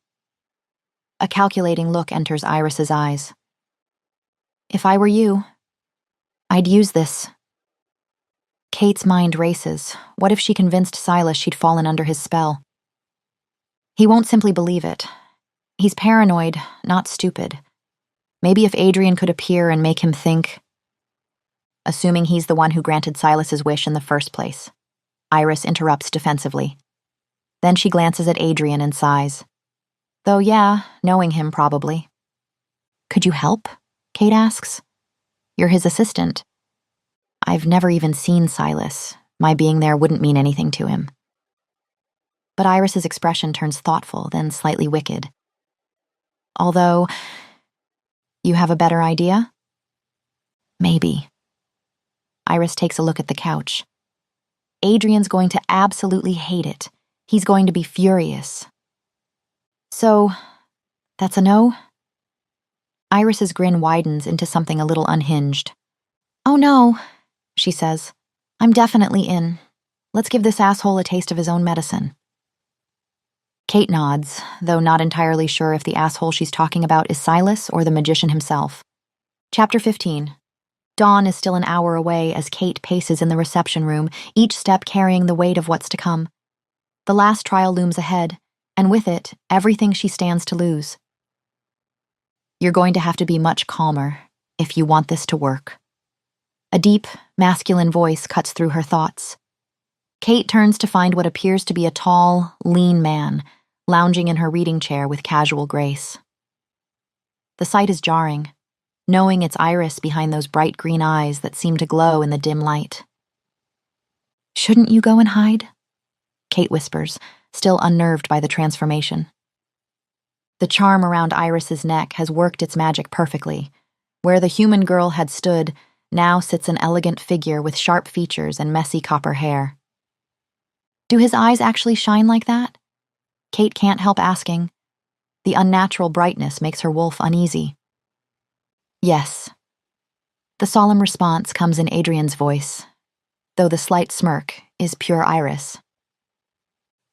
A calculating look enters Iris's eyes. If I were you, I'd use this. Kate's mind races. What if she convinced Silas she'd fallen under his spell? He won't simply believe it. He's paranoid, not stupid. Maybe if Adrian could appear and make him think. Assuming he's the one who granted Silas's wish in the first place. Iris interrupts defensively. Then she glances at Adrian and sighs. Though yeah, knowing him probably. Could you help? Kate asks. You're his assistant. I've never even seen Silas. My being there wouldn't mean anything to him. But Iris's expression turns thoughtful, then slightly wicked. Although, you have a better idea? Maybe. Iris takes a look at the couch. Adrian's going to absolutely hate it. He's going to be furious. So, that's a no? Iris's grin widens into something a little unhinged. Oh no, she says. I'm definitely in. Let's give this asshole a taste of his own medicine. Kate nods, though not entirely sure if the asshole she's talking about is Silas or the magician himself. Chapter 15. Dawn is still an hour away as Kate paces in the reception room, each step carrying the weight of what's to come. The last trial looms ahead, and with it, everything she stands to lose. You're going to have to be much calmer if you want this to work. A deep, masculine voice cuts through her thoughts. Kate turns to find what appears to be a tall, lean man, lounging in her reading chair with casual grace. The sight is jarring, knowing it's Iris behind those bright green eyes that seem to glow in the dim light. Shouldn't you go and hide? Kate whispers, still unnerved by the transformation. The charm around Iris's neck has worked its magic perfectly. Where the human girl had stood, now sits an elegant figure with sharp features and messy copper hair. Do his eyes actually shine like that? Kate can't help asking. The unnatural brightness makes her wolf uneasy. Yes. The solemn response comes in Adrian's voice, though the slight smirk is pure Iris.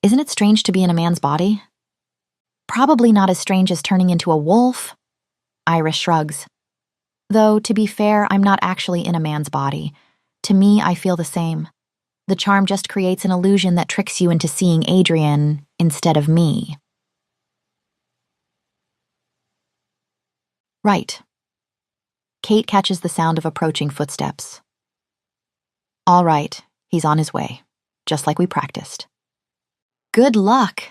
Isn't it strange to be in a man's body? Probably not as strange as turning into a wolf. Iris shrugs. Though, to be fair, I'm not actually in a man's body. To me, I feel the same. The charm just creates an illusion that tricks you into seeing Adrian instead of me. Right. Kate catches the sound of approaching footsteps. All right, he's on his way, just like we practiced. Good luck!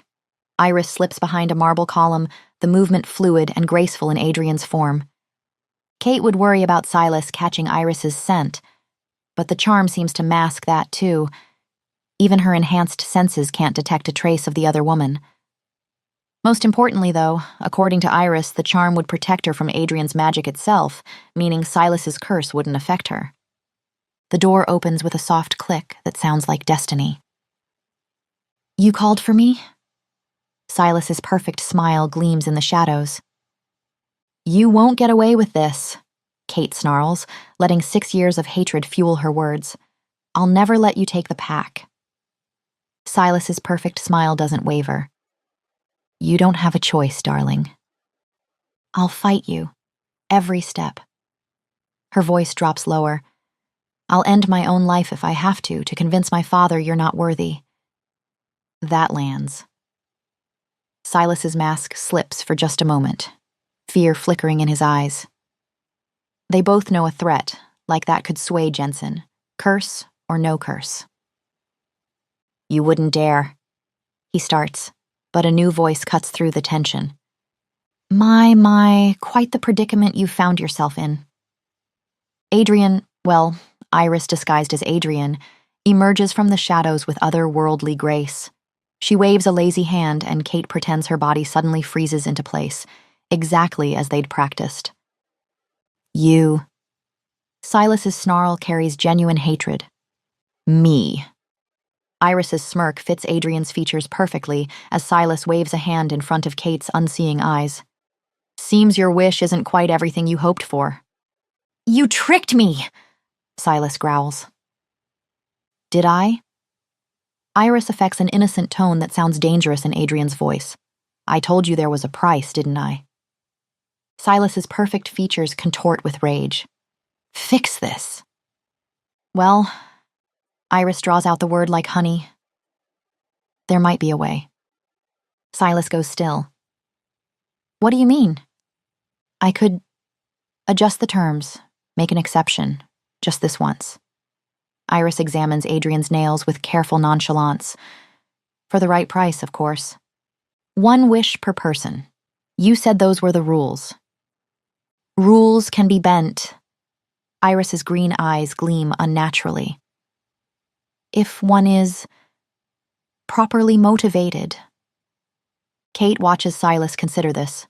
Iris slips behind a marble column, the movement fluid and graceful in Adrian's form. Kate would worry about Silas catching Iris's scent, but the charm seems to mask that too. Even her enhanced senses can't detect a trace of the other woman. Most importantly, though, according to Iris, the charm would protect her from Adrian's magic itself, meaning Silas's curse wouldn't affect her. The door opens with a soft click that sounds like destiny. You called for me? Silas's perfect smile gleams in the shadows. You won't get away with this, Kate snarls, letting 6 years of hatred fuel her words. I'll never let you take the pack. Silas's perfect smile doesn't waver. You don't have a choice, darling. I'll fight you, every step. Her voice drops lower. I'll end my own life if I have to convince my father you're not worthy. That lands. Silas's mask slips for just a moment, fear flickering in his eyes. They both know a threat, like that could sway Jensen, curse or no curse. You wouldn't dare. He starts, but a new voice cuts through the tension. My, quite the predicament you found yourself in. Adrian, well, Iris disguised as Adrian, emerges from the shadows with otherworldly grace. She waves a lazy hand and Kate pretends her body suddenly freezes into place, exactly as they'd practiced. You. Silas's snarl carries genuine hatred. Me. Iris's smirk fits Adrian's features perfectly as Silas waves a hand in front of Kate's unseeing eyes. Seems your wish isn't quite everything you hoped for. You tricked me, Silas growls. Did I? Iris affects an innocent tone that sounds dangerous in Adrian's voice. I told you there was a price, didn't I? Silas's perfect features contort with rage. Fix this. Well, Iris draws out the word like honey. There might be a way. Silas goes still. What do you mean? I could adjust the terms, make an exception, just this once. Iris examines Adrian's nails with careful nonchalance. For the right price, of course. 1 wish per person. You said those were the rules. Rules can be bent. Iris's green eyes gleam unnaturally. If one is properly motivated. Kate watches Silas consider this,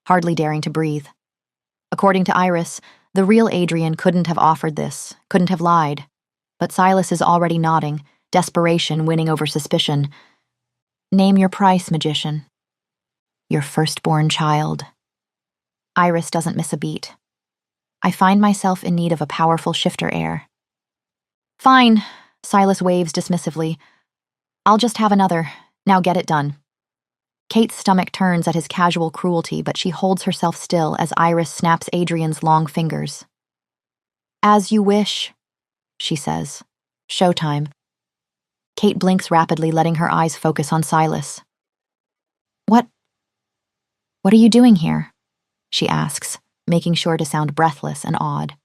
hardly daring to breathe. According to Iris, the real Adrian couldn't have offered this, couldn't have lied. But Silas is already nodding, desperation winning over suspicion. Name your price, magician. Your firstborn child. Iris doesn't miss a beat. I find myself in need of a powerful shifter heir. Fine, Silas waves dismissively. I'll just have another. Now get it done. Kate's stomach turns at his casual cruelty, but she holds herself still as Iris snaps Adrian's long fingers. As you wish, she says. Showtime. Kate blinks rapidly, letting her eyes focus on Silas. What are you doing here? She asks, making sure to sound breathless and awed.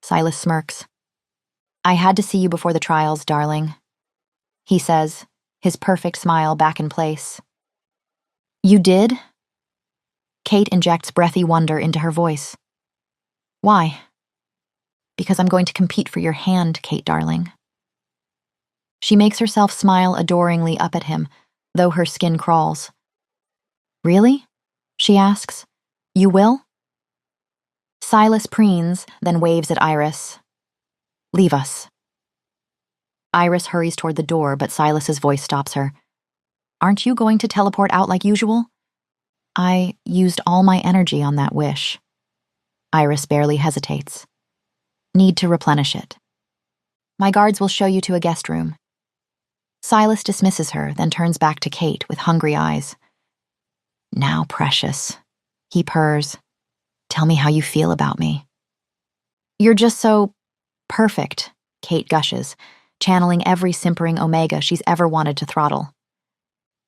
Silas smirks. I had to see you before the trials, darling, he says, his perfect smile back in place. You did? Kate injects breathy wonder into her voice. Why? Because I'm going to compete for your hand, Kate, darling. She makes herself smile adoringly up at him, though her skin crawls. Really? She asks. You will? Silas preens, then waves at Iris. Leave us. Iris hurries toward the door, but Silas's voice stops her. Aren't you going to teleport out like usual? I used all my energy on that wish. Iris barely hesitates. Need to replenish it. My guards will show you to a guest room. Silas dismisses her, then turns back to Kate with hungry eyes. Now, precious, he purrs. Tell me how you feel about me. You're just so perfect, Kate gushes, channeling every simpering omega she's ever wanted to throttle.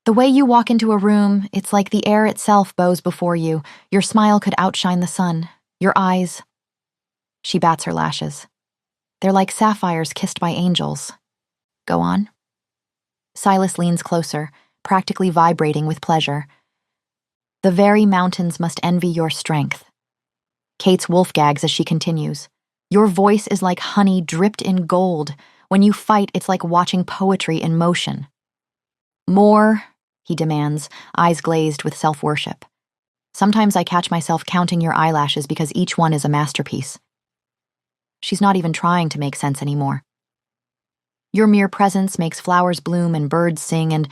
The way you walk into a room, it's like the air itself bows before you. Your smile could outshine the sun. Your eyes. She bats her lashes. They're like sapphires kissed by angels. Go on. Silas leans closer, practically vibrating with pleasure. The very mountains must envy your strength. Kate's wolf gags as she continues. Your voice is like honey dripped in gold. When you fight, it's like watching poetry in motion. More, he demands, eyes glazed with self-worship. Sometimes I catch myself counting your eyelashes because each one is a masterpiece. She's not even trying to make sense anymore. Your mere presence makes flowers bloom and birds sing, and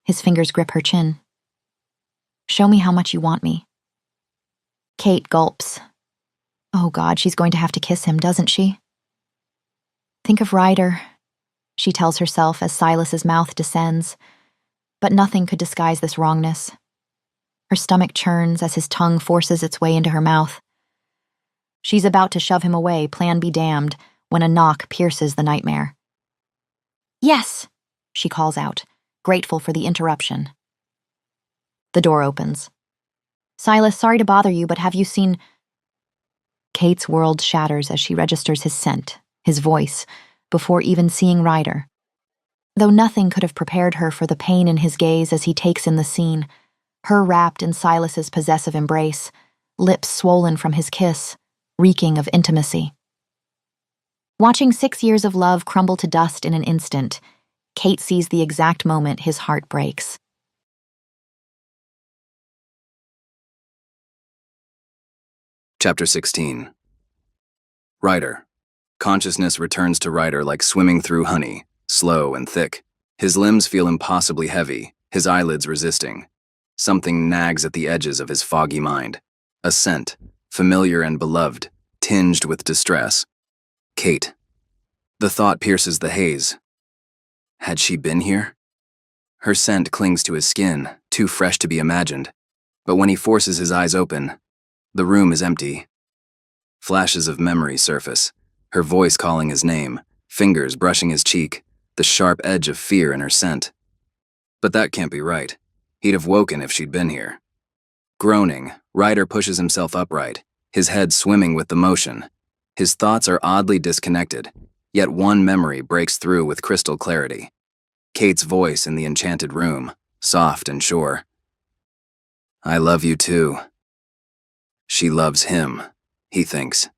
his fingers grip her chin. Show me how much you want me. Kate gulps. Oh God, she's going to have to kiss him, doesn't she? Think of Ryder, she tells herself as Silas's mouth descends. But nothing could disguise this wrongness. Her stomach churns as his tongue forces its way into her mouth. She's about to shove him away, plan be damned, when a knock pierces the nightmare. Yes, she calls out, grateful for the interruption. The door opens. Silas, sorry to bother you, but have you seen... Kate's world shatters as she registers his scent, his voice, before even seeing Ryder. Though nothing could have prepared her for the pain in his gaze as he takes in the scene, her wrapped in Silas's possessive embrace, lips swollen from his kiss, reeking of intimacy. Watching 6 years of love crumble to dust in an instant, Kate sees the exact moment his heart breaks. Chapter 16. Ryder. Consciousness returns to Ryder like swimming through honey, slow and thick. His limbs feel impossibly heavy, his eyelids resisting. Something nags at the edges of his foggy mind. A scent, familiar and beloved, tinged with distress. Kate. The thought pierces the haze. Had she been here? Her scent clings to his skin, too fresh to be imagined. But when he forces his eyes open, the room is empty. Flashes of memory surface, her voice calling his name, fingers brushing his cheek, the sharp edge of fear in her scent. But that can't be right. He'd have woken if she'd been here. Groaning, Ryder pushes himself upright, his head swimming with the motion. His thoughts are oddly disconnected, yet one memory breaks through with crystal clarity. Kate's voice in the enchanted room, soft and sure. I love you too. She loves him, he thinks.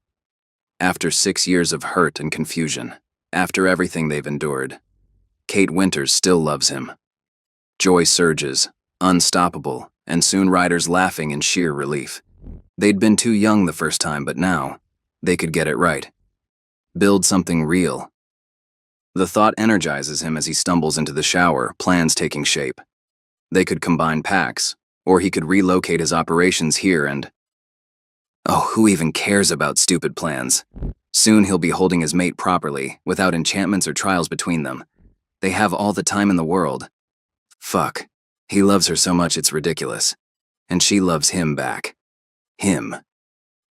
After 6 years of hurt and confusion, after everything they've endured, Kate Winters still loves him. Joy surges, unstoppable, and soon Ryder's laughing in sheer relief. They'd been too young the first time, but now, they could get it right. Build something real. The thought energizes him as he stumbles into the shower, plans taking shape. They could combine packs, or he could relocate his operations here and... Oh, who even cares about stupid plans? Soon he'll be holding his mate properly, without enchantments or trials between them. They have all the time in the world. Fuck. He loves her so much it's ridiculous. And she loves him back. Him.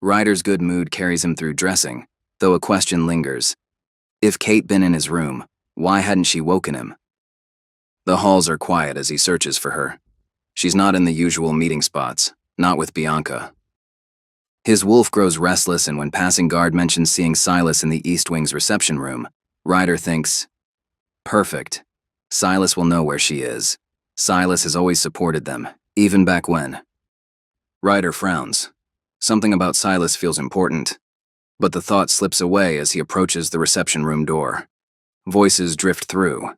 Ryder's good mood carries him through dressing, though a question lingers. If Kate been in his room, why hadn't she woken him? The halls are quiet as he searches for her. She's not in the usual meeting spots, not with Bianca. His wolf grows restless, and when passing guard mentions seeing Silas in the East Wing's reception room, Ryder thinks, perfect. Silas will know where she is. Silas has always supported them, even back when. Ryder frowns. Something about Silas feels important, but the thought slips away as he approaches the reception room door. Voices drift through.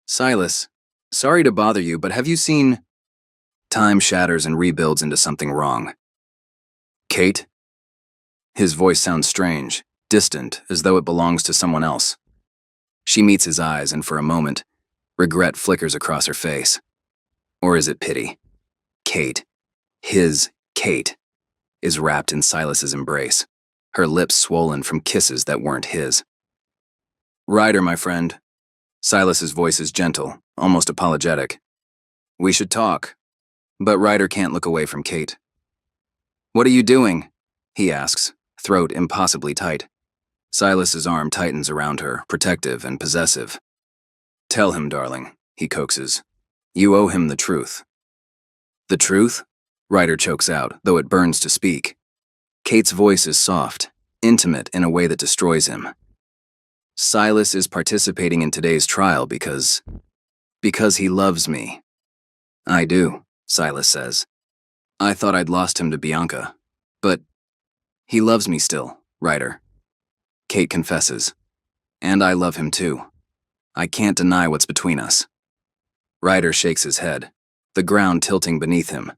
Silas, sorry to bother you, but have you seen... Time shatters and rebuilds into something wrong. Kate? His voice sounds strange, distant, as though it belongs to someone else. She meets his eyes, and for a moment, regret flickers across her face. Or is it pity? Kate, his Kate, is wrapped in Silas's embrace, her lips swollen from kisses that weren't his. Ryder, my friend. Silas's voice is gentle, almost apologetic. We should talk. But Ryder can't look away from Kate. What are you doing? He asks, throat impossibly tight. Silas's arm tightens around her, protective and possessive. Tell him, darling, he coaxes. You owe him the truth. The truth? Ryder chokes out, though it burns to speak. Kate's voice is soft, intimate in a way that destroys him. Silas is participating in today's trial because he loves me. I do, Silas says. I thought I'd lost him to Bianca, but he loves me still, Ryder. Kate confesses. And I love him too. I can't deny what's between us. Ryder shakes his head, the ground tilting beneath him.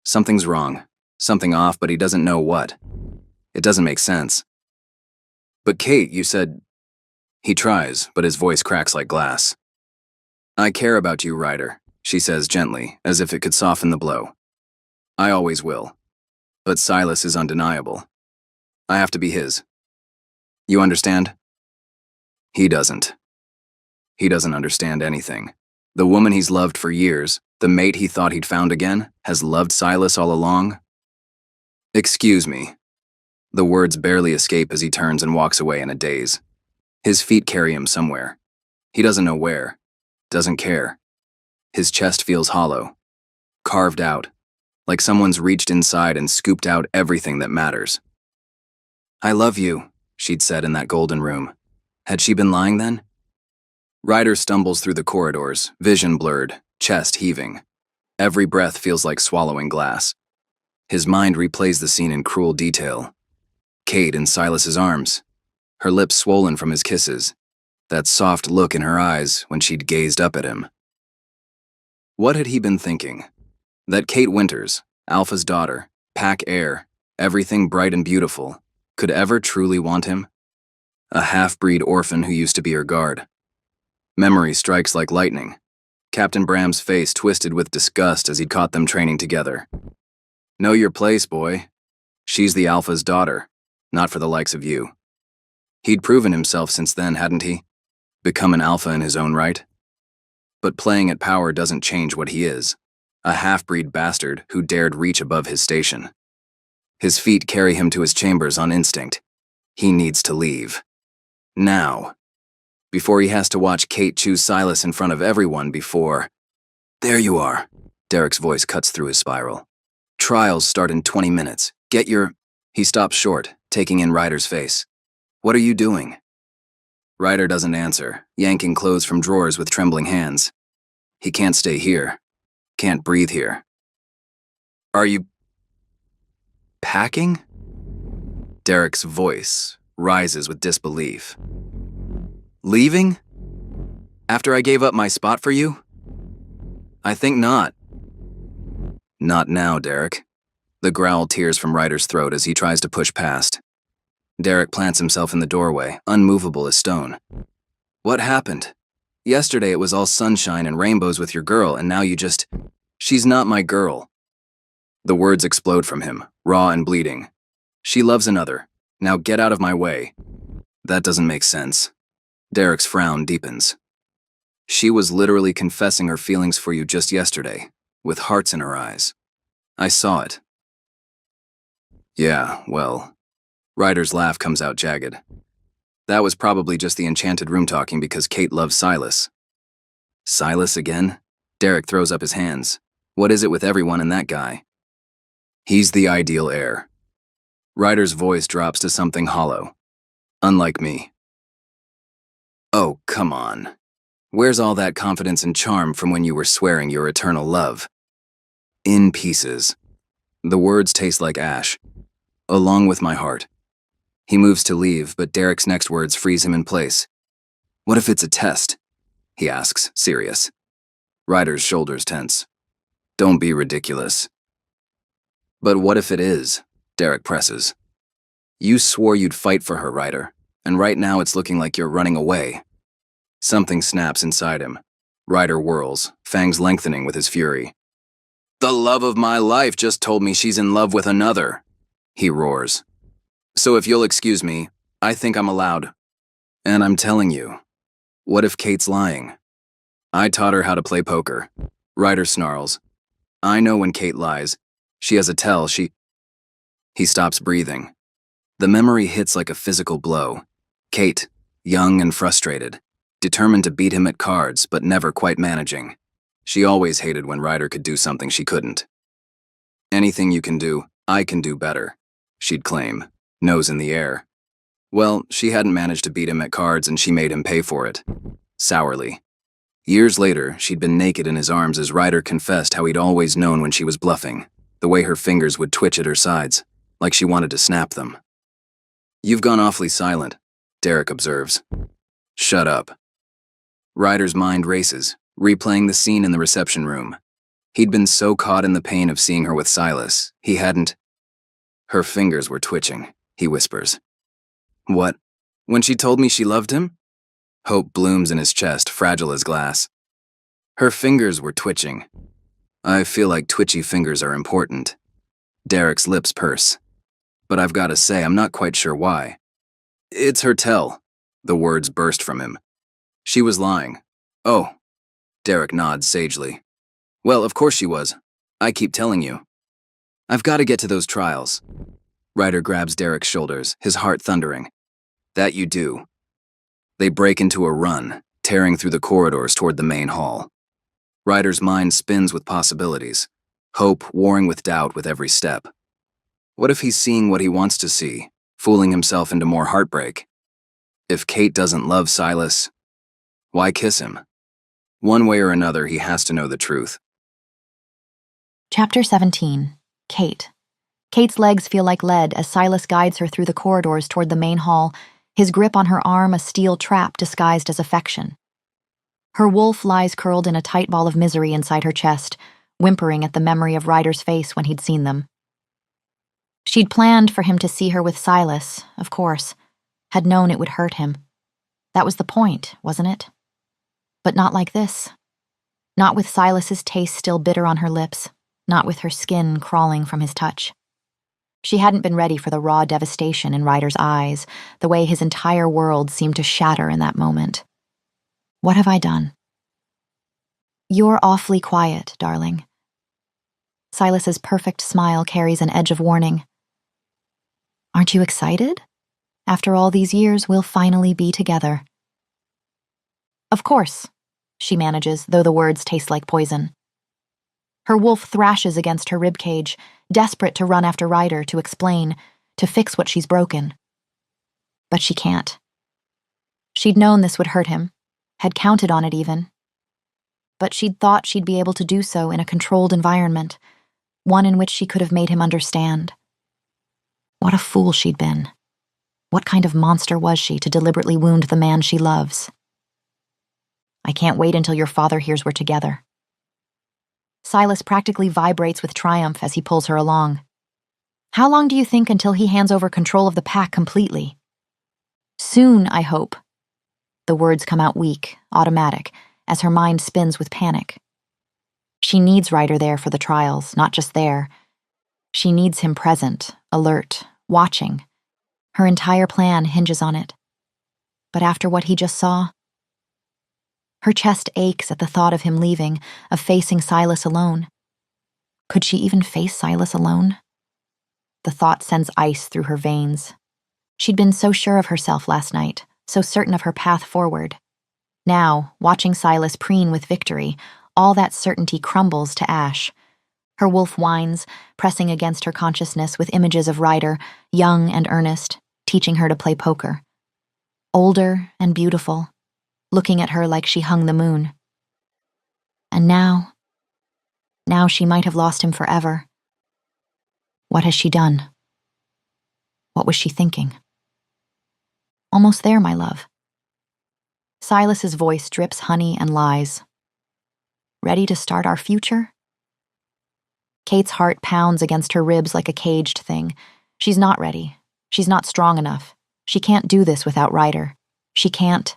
Something's wrong, something off, but he doesn't know what. It doesn't make sense. But Kate, you said... He tries, but his voice cracks like glass. I care about you, Ryder, she says gently, as if it could soften the blow. I always will. But Silas is undeniable. I have to be his. You understand? He doesn't. He doesn't understand anything. The woman he's loved for years, the mate he thought he'd found again, has loved Silas all along. Excuse me. The words barely escape as he turns and walks away in a daze. His feet carry him somewhere. He doesn't know where. Doesn't care. His chest feels hollow. Carved out. Like someone's reached inside and scooped out everything that matters. I love you, she'd said in that golden room. Had she been lying then? Ryder stumbles through the corridors, vision blurred, chest heaving. Every breath feels like swallowing glass. His mind replays the scene in cruel detail. Kate in Silas's arms, her lips swollen from his kisses, that soft look in her eyes when she'd gazed up at him. What had he been thinking? That Kate Winters, Alpha's daughter, pack heir, everything bright and beautiful, could ever truly want him? A half-breed orphan who used to be her guard. Memory strikes like lightning. Captain Bram's face twisted with disgust as he'd caught them training together. Know your place, boy. She's the Alpha's daughter, not for the likes of you. He'd proven himself since then, hadn't he? Become an Alpha in his own right? But playing at power doesn't change what he is. A half-breed bastard who dared reach above his station. His feet carry him to his chambers on instinct. He needs to leave. Now. Before he has to watch Kate choose Silas in front of everyone before... There you are. Derek's voice cuts through his spiral. Trials start in 20 minutes. Get your... He stops short, taking in Ryder's face. What are you doing? Ryder doesn't answer, yanking clothes from drawers with trembling hands. He can't stay here. Can't breathe here. Are you... packing? Derek's voice rises with disbelief. Leaving? After I gave up my spot for you? I think not. Not now, Derek. The growl tears from Ryder's throat as he tries to push past. Derek plants himself in the doorway, unmovable as stone. What happened? Yesterday it was all sunshine and rainbows with your girl, and now you just... She's not my girl. The words explode from him, raw and bleeding. She loves another. Now get out of my way. That doesn't make sense. Derek's frown deepens. She was literally confessing her feelings for you just yesterday, with hearts in her eyes. I saw it. Yeah, well... Ryder's laugh comes out jagged. That was probably just the enchanted room talking because Kate loves Silas. Silas again? Derek throws up his hands. What is it with everyone and that guy? He's the ideal heir. Ryder's voice drops to something hollow. Unlike me. Oh, come on. Where's all that confidence and charm from when you were swearing your eternal love? In pieces. The words taste like ash. Along with my heart. He moves to leave, but Derek's next words freeze him in place. What if it's a test? He asks, serious. Ryder's shoulders tense. Don't be ridiculous. But what if it is? Derek presses. You swore you'd fight for her, Ryder, and right now it's looking like you're running away. Something snaps inside him. Ryder whirls, fangs lengthening with his fury. The love of my life just told me she's in love with another, he roars. So if you'll excuse me, I think I'm allowed. And I'm telling you, what if Kate's lying? I taught her how to play poker. Ryder snarls. I know when Kate lies. She has a tell, He stops breathing. The memory hits like a physical blow. Kate, young and frustrated, determined to beat him at cards, but never quite managing. She always hated when Ryder could do something she couldn't. Anything you can do, I can do better, she'd claim. Nose in the air. Well, she hadn't managed to beat him at cards and she made him pay for it. Sourly. Years later, she'd been naked in his arms as Ryder confessed how he'd always known when she was bluffing, the way her fingers would twitch at her sides, like she wanted to snap them. You've gone awfully silent, Derek observes. Shut up. Ryder's mind races, replaying the scene in the reception room. He'd been so caught in the pain of seeing her with Silas, he hadn't... Her fingers were twitching. He whispers. What? When she told me she loved him? Hope blooms in his chest, fragile as glass. Her fingers were twitching. I feel like twitchy fingers are important. Derek's lips purse. But I've got to say, I'm not quite sure why. It's her tell. The words burst from him. She was lying. Oh. Derek nods sagely. Well, of course she was. I keep telling you. I've got to get to those trials. Ryder grabs Derek's shoulders, his heart thundering. That you do. They break into a run, tearing through the corridors toward the main hall. Ryder's mind spins with possibilities, hope warring with doubt with every step. What if he's seeing what he wants to see, fooling himself into more heartbreak? If Kate doesn't love Silas, why kiss him? One way or another, he has to know the truth. Chapter 17. Kate. Kate's legs feel like lead as Silas guides her through the corridors toward the main hall, his grip on her arm a steel trap disguised as affection. Her wolf lies curled in a tight ball of misery inside her chest, whimpering at the memory of Ryder's face when he'd seen them. She'd planned for him to see her with Silas, of course, had known it would hurt him. That was the point, wasn't it? But not like this. Not with Silas's taste still bitter on her lips, not with her skin crawling from his touch. She hadn't been ready for the raw devastation in Ryder's eyes, the way his entire world seemed to shatter in that moment. What have I done? You're awfully quiet, darling. Silas's perfect smile carries an edge of warning. Aren't you excited? After all these years, we'll finally be together. Of course, she manages, though the words taste like poison. Her wolf thrashes against her ribcage, desperate to run after Ryder, to explain, to fix what she's broken. But she can't. She'd known this would hurt him, had counted on it even. But she'd thought she'd be able to do so in a controlled environment, one in which she could have made him understand. What a fool she'd been. What kind of monster was she to deliberately wound the man she loves? I can't wait until your father hears we're together. Silas practically vibrates with triumph as he pulls her along. How long do you think until he hands over control of the pack completely? Soon, I hope. The words come out weak, automatic, as her mind spins with panic. She needs Ryder there for the trials, not just there. She needs him present, alert, watching. Her entire plan hinges on it. But after what he just saw, her chest aches at the thought of him leaving, of facing Silas alone. Could she even face Silas alone? The thought sends ice through her veins. She'd been so sure of herself last night, so certain of her path forward. Now, watching Silas preen with victory, all that certainty crumbles to ash. Her wolf whines, pressing against her consciousness with images of Ryder, young and earnest, teaching her to play poker. Older and beautiful, looking at her like she hung the moon. And now she might have lost him forever. What has she done? What was she thinking? Almost there, my love. Silas's voice drips honey and lies. Ready to start our future? Kate's heart pounds against her ribs like a caged thing. She's not ready. She's not strong enough. She can't do this without Ryder. She can't.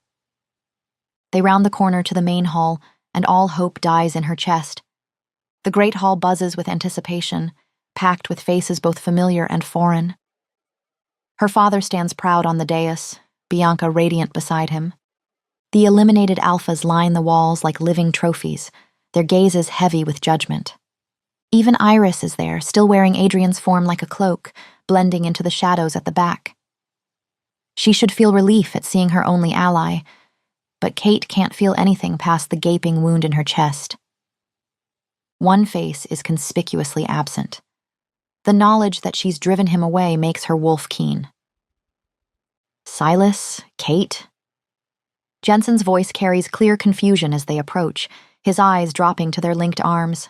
They round the corner to the main hall, and all hope dies in her chest. The great hall buzzes with anticipation, packed with faces both familiar and foreign. Her father stands proud on the dais, Bianca radiant beside him. The eliminated alphas line the walls like living trophies, their gazes heavy with judgment. Even Iris is there, still wearing Adrian's form like a cloak, blending into the shadows at the back. She should feel relief at seeing her only ally, but Kate can't feel anything past the gaping wound in her chest. One face is conspicuously absent. The knowledge that she's driven him away makes her wolf keen. Silas? Kate? Jensen's voice carries clear confusion as they approach, his eyes dropping to their linked arms.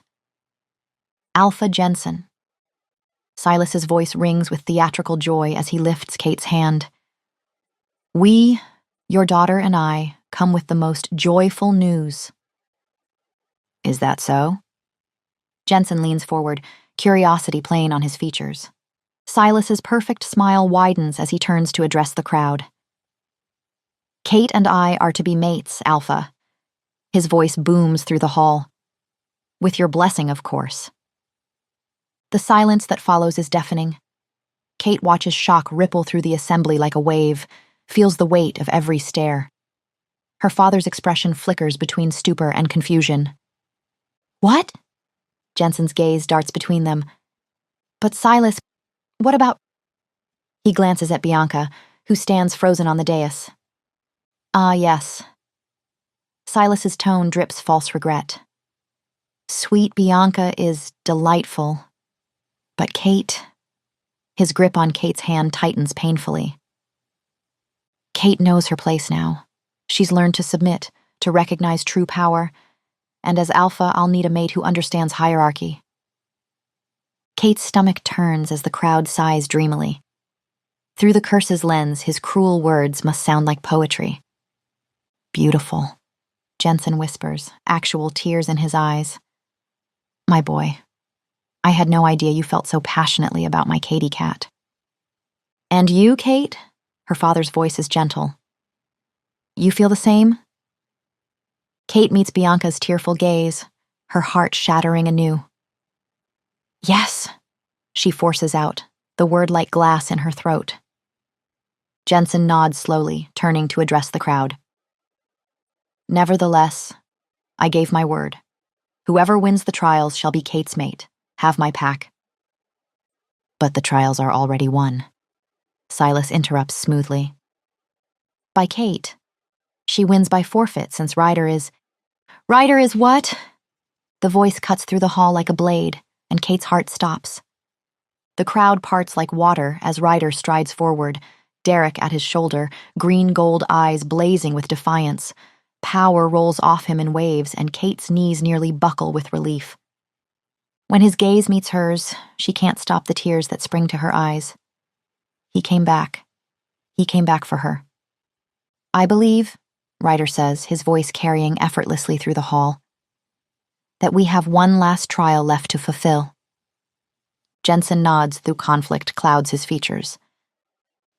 Alpha Jensen. Silas's voice rings with theatrical joy as he lifts Kate's hand. We, your daughter and I, come with the most joyful news. Is that so? Jensen leans forward, curiosity plain on his features. Silas's perfect smile widens as he turns to address the crowd. Kate and I are to be mates, Alpha. His voice booms through the hall. With your blessing, of course. The silence that follows is deafening. Kate watches shock ripple through the assembly like a wave, feels the weight of every stare. Her father's expression flickers between stupor and confusion. What? Jensen's gaze darts between them. But Silas, what about... He glances at Bianca, who stands frozen on the dais. Ah, yes. Silas's tone drips false regret. Sweet Bianca is delightful. But Kate... His grip on Kate's hand tightens painfully. Kate knows her place now. She's learned to submit, to recognize true power, and as Alpha, I'll need a mate who understands hierarchy. Kate's stomach turns as the crowd sighs dreamily. Through the curse's lens, his cruel words must sound like poetry. Beautiful, Jensen whispers, actual tears in his eyes. My boy, I had no idea you felt so passionately about my Katie cat. And you, Kate? Her father's voice is gentle. You feel the same? Kate meets Bianca's tearful gaze, her heart shattering anew. Yes, she forces out, the word like glass in her throat. Jensen nods slowly, turning to address the crowd. Nevertheless, I gave my word. Whoever wins the trials shall be Kate's mate. Have my pack. But the trials are already won. Silas interrupts smoothly. By Kate. She wins by forfeit since Ryder is... Ryder is what? The voice cuts through the hall like a blade, and Kate's heart stops. The crowd parts like water as Ryder strides forward, Derek at his shoulder, green-gold eyes blazing with defiance. Power rolls off him in waves, and Kate's knees nearly buckle with relief. When his gaze meets hers, she can't stop the tears that spring to her eyes. He came back. He came back for her. I believe, Ryder says, his voice carrying effortlessly through the hall, that we have one last trial left to fulfill. Jensen nods through conflict clouds his features.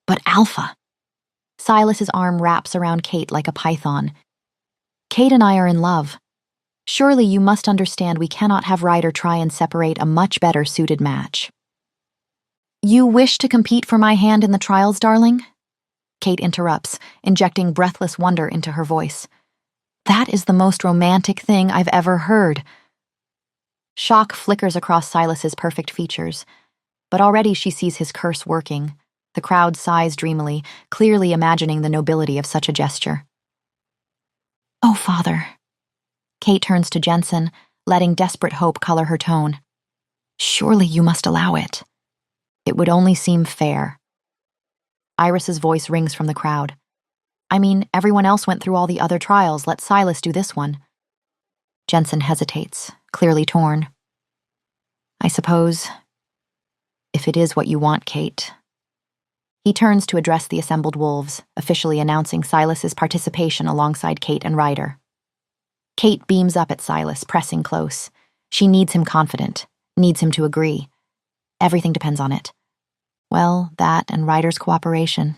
But Alpha. Silas's arm wraps around Kate like a python. Kate and I are in love. Surely you must understand we cannot have Ryder try and separate a much better suited match. You wish to compete for my hand in the trials, darling? Kate interrupts, injecting breathless wonder into her voice. That is the most romantic thing I've ever heard. Shock flickers across Silas's perfect features, but already she sees his curse working. The crowd sighs dreamily, clearly imagining the nobility of such a gesture. Oh, Father. Kate turns to Jensen, letting desperate hope color her tone. Surely you must allow it. It would only seem fair. Iris's voice rings from the crowd. I mean, everyone else went through all the other trials. Let Silas do this one. Jensen hesitates, clearly torn. I suppose, if it is what you want, Kate. He turns to address the assembled wolves, officially announcing Silas's participation alongside Kate and Ryder. Kate beams up at Silas, pressing close. She needs him confident, needs him to agree. Everything depends on it. Well, that and Ryder's cooperation.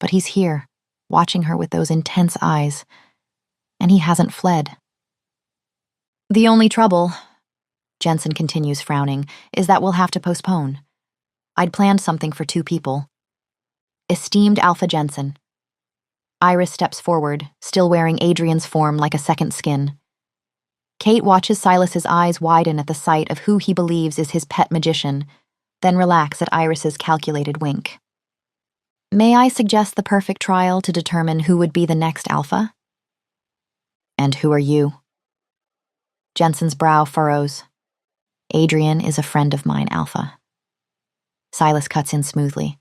But he's here, watching her with those intense eyes. And he hasn't fled. The only trouble, Jensen continues frowning, is that we'll have to postpone. I'd planned something for 2 people. Esteemed Alpha Jensen. Iris steps forward, still wearing Adrian's form like a second skin. Kate watches Silas's eyes widen at the sight of who he believes is his pet magician, then relax at Iris's calculated wink. May I suggest the perfect trial to determine who would be the next Alpha? And who are you? Jensen's brow furrows. Adrian is a friend of mine, Alpha. Silas cuts in smoothly.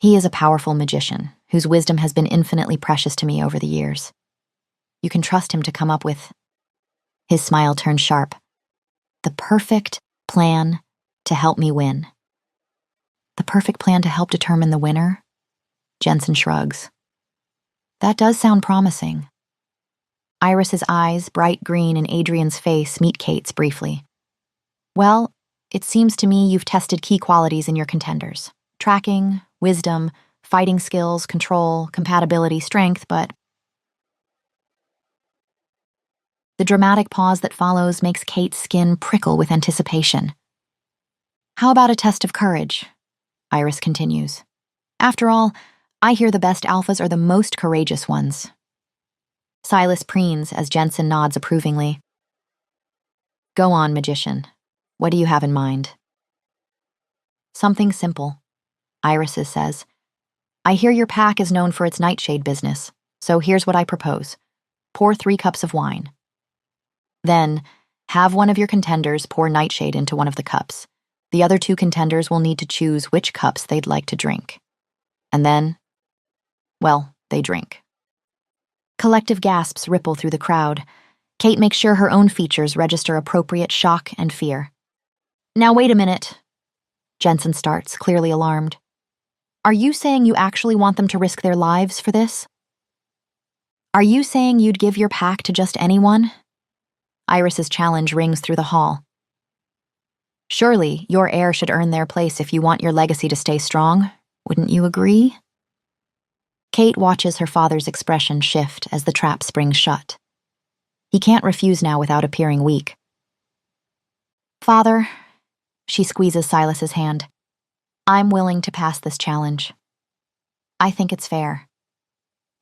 He is a powerful magician, whose wisdom has been infinitely precious to me over the years. You can trust him to come up with... His smile turns sharp. The perfect plan to help me win. The perfect plan to help determine the winner? Jensen shrugs. That does sound promising. Iris's eyes, bright green in Adrian's face, meet Kate's briefly. Well, it seems to me you've tested key qualities in your contenders. Tracking, wisdom, fighting skills, control, compatibility, strength, but... The dramatic pause that follows makes Kate's skin prickle with anticipation. How about a test of courage? Iris continues. After all, I hear the best alphas are the most courageous ones. Silas preens as Jensen nods approvingly. Go on, magician. What do you have in mind? Something simple, Iris says. I hear your pack is known for its nightshade business, so here's what I propose. Pour 3 cups of wine. Then, have one of your contenders pour nightshade into one of the cups. The other 2 contenders will need to choose which cups they'd like to drink. And then, well, they drink. Collective gasps ripple through the crowd. Kate makes sure her own features register appropriate shock and fear. Now wait a minute. Jensen starts, clearly alarmed. Are you saying you actually want them to risk their lives for this? Are you saying you'd give your pack to just anyone? Iris's challenge rings through the hall. Surely, your heir should earn their place if you want your legacy to stay strong. Wouldn't you agree? Kate watches her father's expression shift as the trap springs shut. He can't refuse now without appearing weak. Father, she squeezes Silas's hand. I'm willing to pass this challenge. I think it's fair.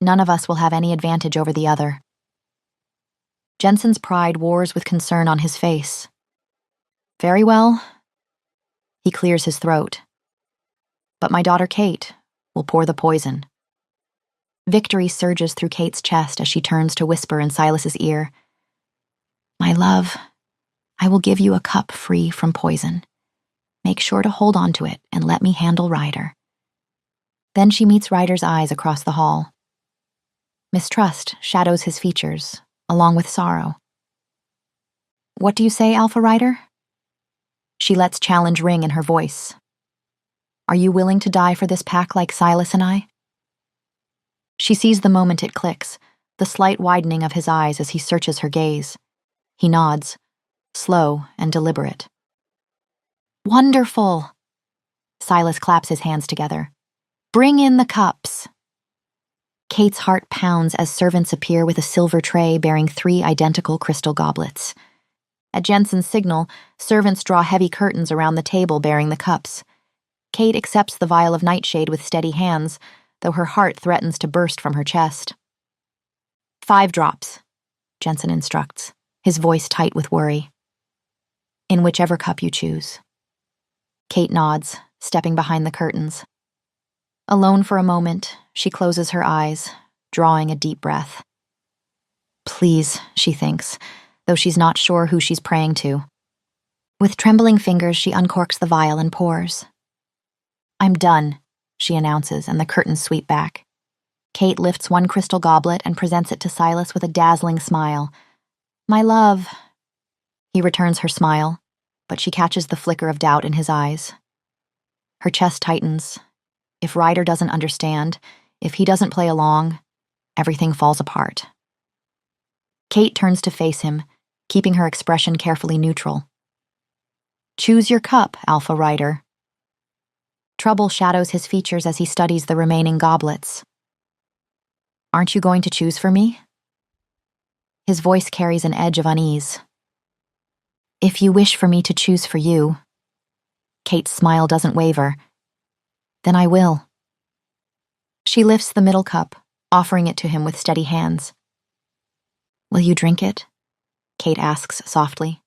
None of us will have any advantage over the other. Jensen's pride wars with concern on his face. Very well. He clears his throat. But my daughter Kate will pour the poison. Victory surges through Kate's chest as she turns to whisper in Silas's ear. My love, I will give you a cup free from poison. Make sure to hold on to it and let me handle Ryder. Then she meets Ryder's eyes across the hall. Mistrust shadows his features, along with sorrow. What do you say, Alpha Ryder? She lets challenge ring in her voice. Are you willing to die for this pack like Silas and I? She sees the moment it clicks, the slight widening of his eyes as he searches her gaze. He nods, slow and deliberate. Wonderful! Silas claps his hands together. Bring in the cups. Kate's heart pounds as servants appear with a silver tray bearing 3 identical crystal goblets. At Jensen's signal, servants draw heavy curtains around the table bearing the cups. Kate accepts the vial of nightshade with steady hands, though her heart threatens to burst from her chest. 5 drops, Jensen instructs, his voice tight with worry. In whichever cup you choose. Kate nods, stepping behind the curtains. Alone for a moment, she closes her eyes, drawing a deep breath. Please, she thinks, though she's not sure who she's praying to. With trembling fingers, she uncorks the vial and pours. I'm done, she announces, and the curtains sweep back. Kate lifts one crystal goblet and presents it to Silas with a dazzling smile. My love. He returns her smile, but she catches the flicker of doubt in his eyes. Her chest tightens. If Ryder doesn't understand, if he doesn't play along, everything falls apart. Kate turns to face him, keeping her expression carefully neutral. Choose your cup, Alpha Ryder. Trouble shadows his features as he studies the remaining goblets. Aren't you going to choose for me? His voice carries an edge of unease. If you wish for me to choose for you, Kate's smile doesn't waver, then I will. She lifts the middle cup, offering it to him with steady hands. Will you drink it? Kate asks softly.